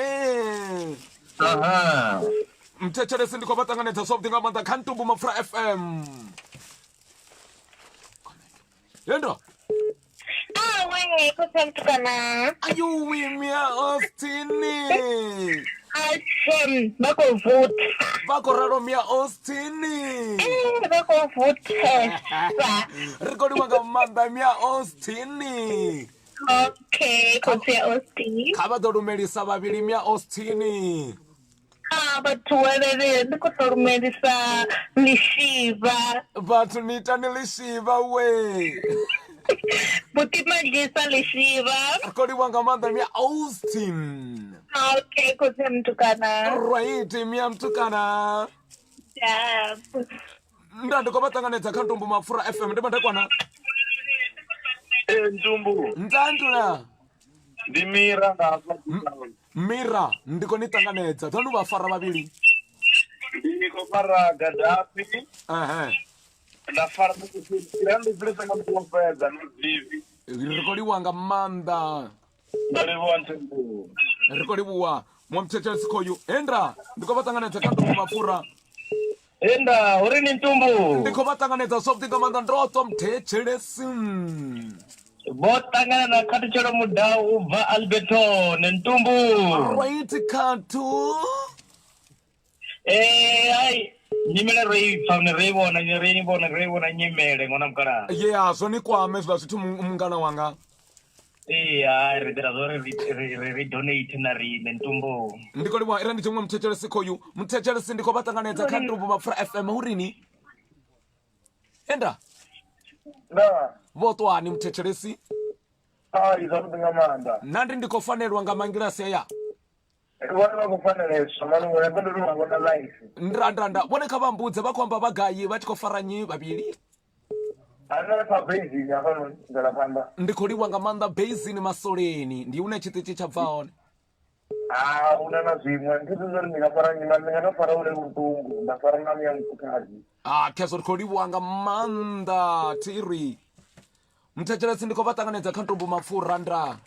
S7: Aha.
S2: Mtechere ndiko batanganeta sob dinga manda Ntumbu Mafura FM. Yendo.
S11: Wewe kusemtukana.
S2: Ayu wimia Austini.
S11: Bako vote.
S2: Bako raro mia Austini.
S11: Bako vote.
S2: Rekodi wanga manda mia Austini.
S11: Okay, kote Austini.
S2: Kaba dodu melisa babili mia Austini.
S11: Batu wewe ndiko torumelisa lishiva.
S2: Batu nita nilishiva we.
S11: Butima jisa lishiva.
S2: Rekodi wanga manda mia Austin.
S11: Okay, kote mtukana.
S2: Right, mia mtukana.
S11: Yeah.
S2: Ndiko batanganeta Ntumbu Mafura FM ndema ndekwana.
S7: Ntumbu.
S2: Ntanduna.
S7: Dimira na
S2: Mira, ndiko nitanganeta. Tonu bafara babili.
S7: Niko para Gaddafi. Na fara grande presa ngam kumpeza no vivi.
S2: Rekodi wanga manda.
S7: Ndalewa Ntumbu.
S2: Rekodi buwa. Mwamcheche sikoyu. Endra, ndiko batanganeta Ntumbu Mafura.
S7: Enda, uri ni Ntumbu.
S2: Ndiko batanganeta softi komanda ndoto mtecheresin.
S7: Botangana na katuchoro mudau va Alberto Ntumbu.
S2: Right katu.
S7: Ai, nyimele rei faune rei bona nyimele ngona mkara.
S2: Yeah, so ni kwa mesla situ mungana wanga.
S7: Ai, redrazore donate na ri Ntumbu.
S2: Ndiko liwa irandi chumwe mtecheresi koyu. Mtecheresi ndiko batanganeta Ntumbu Mafura FM hurini. Enda.
S7: Na.
S2: Voto ani mtecheresi.
S7: Izamu ngamanda.
S2: Nandi ndiko fanerwa ngamangira seya.
S7: Wana kufanele somani ngona ndo ngona life.
S2: Ndranda. Bone kabambudze bakwamba bagayi batiko faranyi babili.
S7: Another baby, I don't know.
S2: Ndikoliwa nga manda basin masoleni. Ndi une chitichi cha bvaone.
S7: Unana zimwe ndizori ndingafara ule Ntumbu ndafara nami ya mtukazi.
S2: Keso ndikoliwa nga manda tiri. Mtechelesi ndiko vatanganedza kha Ntumbu MAPFURA ndra.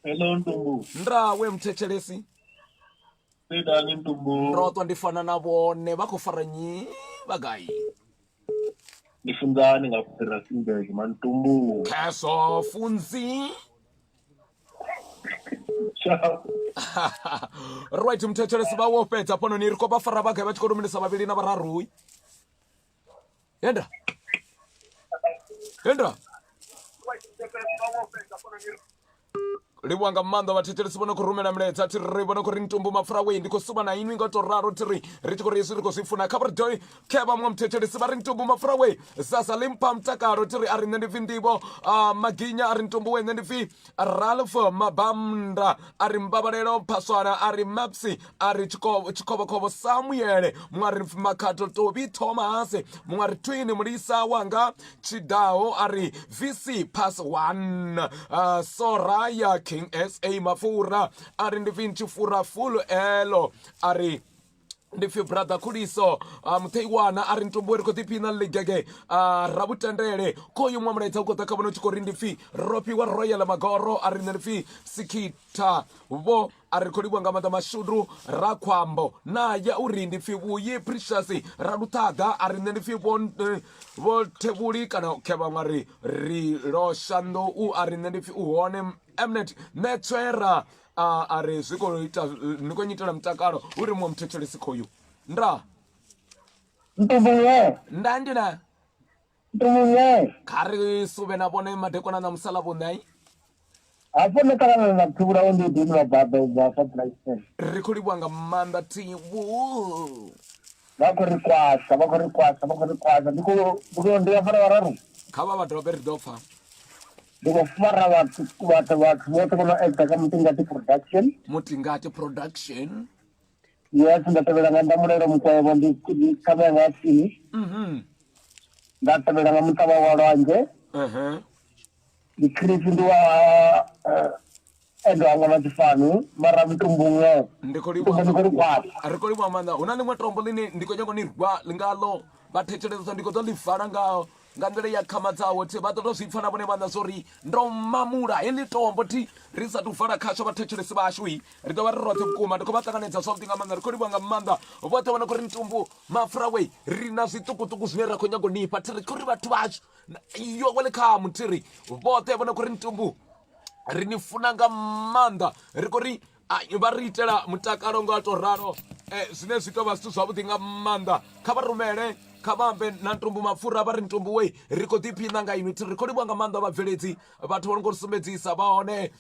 S7: Hello Ntumbu.
S2: Ndra we mtechelesi.
S7: Sidani Ntumbu.
S2: Ndrotwa ndifana na vone vakufara nyi vagai.
S7: Nifunzani ngafira singe man Ntumbu.
S2: Keso funzi. Right mtechelesi vawopedza pano niriko vafara vagai vachikoruminisa vaviri na vararu. Yenda. Liwanga manda vatechelesi vano kurumena mledza tiri vano kuri Ntumbu MAPFURA we ndiko suba na inwi ngatoraro tiri richiko yesu riko sifuna kabardoi keva mwa mtechelesi vari Ntumbu MAPFURA we sasa limpa mtakaro tiri ari nendivi ndivo maginya ari Ntumbu we nendivi Ralph Mabamda ari mbabalelo paswana ari Mapsi ari chikobokobo Samuel mwari makato Tobi Thomas mwari twini mulisa wanga Chidao ari VC pass 1 Soraya King SA MAPFURA ari ndivi Chifura full elo ari ndifi brother Kuliso muteiwana ari Ntumbu eriko tipina ligege rabutendele koyo mwamulaitsa ukota kabano chikori ndifi ropi wa Royal Magoro ari ndifi Sikita vo ari kolibwa ngamata mashudru rakwambo na ya uri ndifi uye Precious radutaga ari ndifi vo tebuli kana keba ngari riloshando u ari ndifi uone Mnet Netwera ari zwiko ita nikonyitela mtakalo uri mwa mtechelesi koyu ndra
S7: Ntumbu
S2: ndandina
S7: Ntumbu
S2: kari sube na bone madekona na msala bonai
S7: apone kana na pura ondi dimla baba za fertilizer
S2: rikolibwa nga manda tiwu
S7: bakorikwasa ndiko ndiyafara wararu
S2: kaba badrobe ridofa
S7: ndiko fara watu wote kono ekta kamutingati
S2: production
S7: yes ndatabela nganda mulero mukwaye ndi kamera ngati ndatabela ngamutaba walanje dikrifi ndwa endo anga matifanu mara Ntumbu
S2: arikolibwa manda unani mwa trombolini ndiko nyongo nirwa lingalo batecheleza ndiko to lifana ngao ngandele ya kama dzawo te vatoto zvipfana vone vana zori ndomamura eni tombo ti risati kufara kasho vatechelesi vashwi ritova rirotse vukuma ndiko vatsanganedza something amanda rikolibwa nga manda vote vona kuri Ntumbu MAPFURA we rina zvitukutuku zvine rakonyagonipa tiri kuri vatu vacho iyo welcome tiri vote vona kuri Ntumbu rinifuna nga manda rikori variitela mutakalo ngatoraro zvine zvitova zvitu zvavudi nga manda kavarumele kabambe na Ntumbu MAPFURA vari Ntumbu we riko tipina nga imi tiri kolibwa nga manda vabveledzi vatu vano kusumbedzisa vaone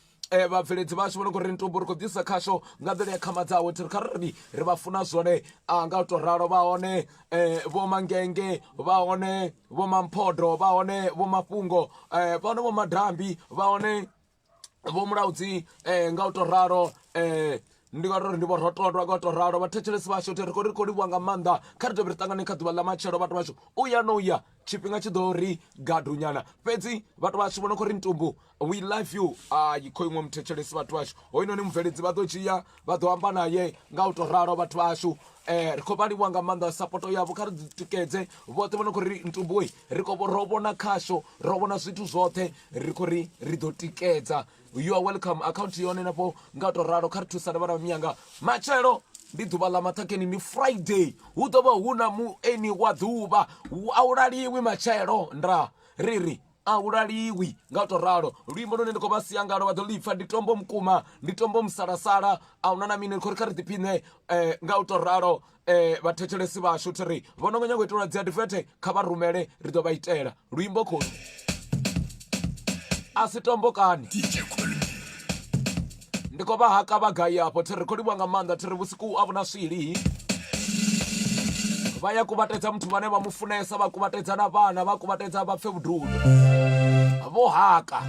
S2: vabveledzi vacho vano kuri Ntumbu riko dzisa kasho ngandele yakama dzawo tiri kariri rivafuna zvone ngatoraro vaone vomangenge vaone vomampodro vaone vomapungo vaone vomadhambi vaone vomulaudzi ngautoraro ndikatoti ndivorototwa kwatoraro vatechelesi vasho terikorikoliwa nga manda khari toviritangane khaduva la machelo vatu vacho uya nouya chipinga chidori gadunyana pedzi vatu vacho vona kuri Ntumbu we love you khoimwe mutechelesi vatu vacho oinoni mubveledzi vatochiya vatohamba naye ngautoraro vatu vacho rikopaliwa nga manda sapoto yavo khari tikedze vote vona kuri Ntumbu we riko rovona khasho rovona zvitu zvothe rikori ridotikedza you are welcome account yone napo ngatoraro khari thusana vana vamyanga machelo ndi ḓuvha ḽa maṱhakheni ni Friday hu ḓovha huna mueni wa ḓuvha aulaliwi matshelo ndra riri aulaliwi ngatoralo luimbo lone ndiko vasiya ngalo vha ḓo lipfa ndi tombo mukuma ndi tombo musalasala ahuna na mine khori khari ḓiphine ngautoralo vhathetshelesi vhashu tiri vhona ngonyago itelwa dzi advert kha vha rumele ri ḓo vha itela luimbo khoni asi tombo kani ndiko vha haka vagai apo tiri kholibwa nga manda tiri vusiku avuna swili vha ya kuvatedza muthu vane vha mufunesa vha kuvatedza na vana vha kuvatedza vha pfe vhududo vo haka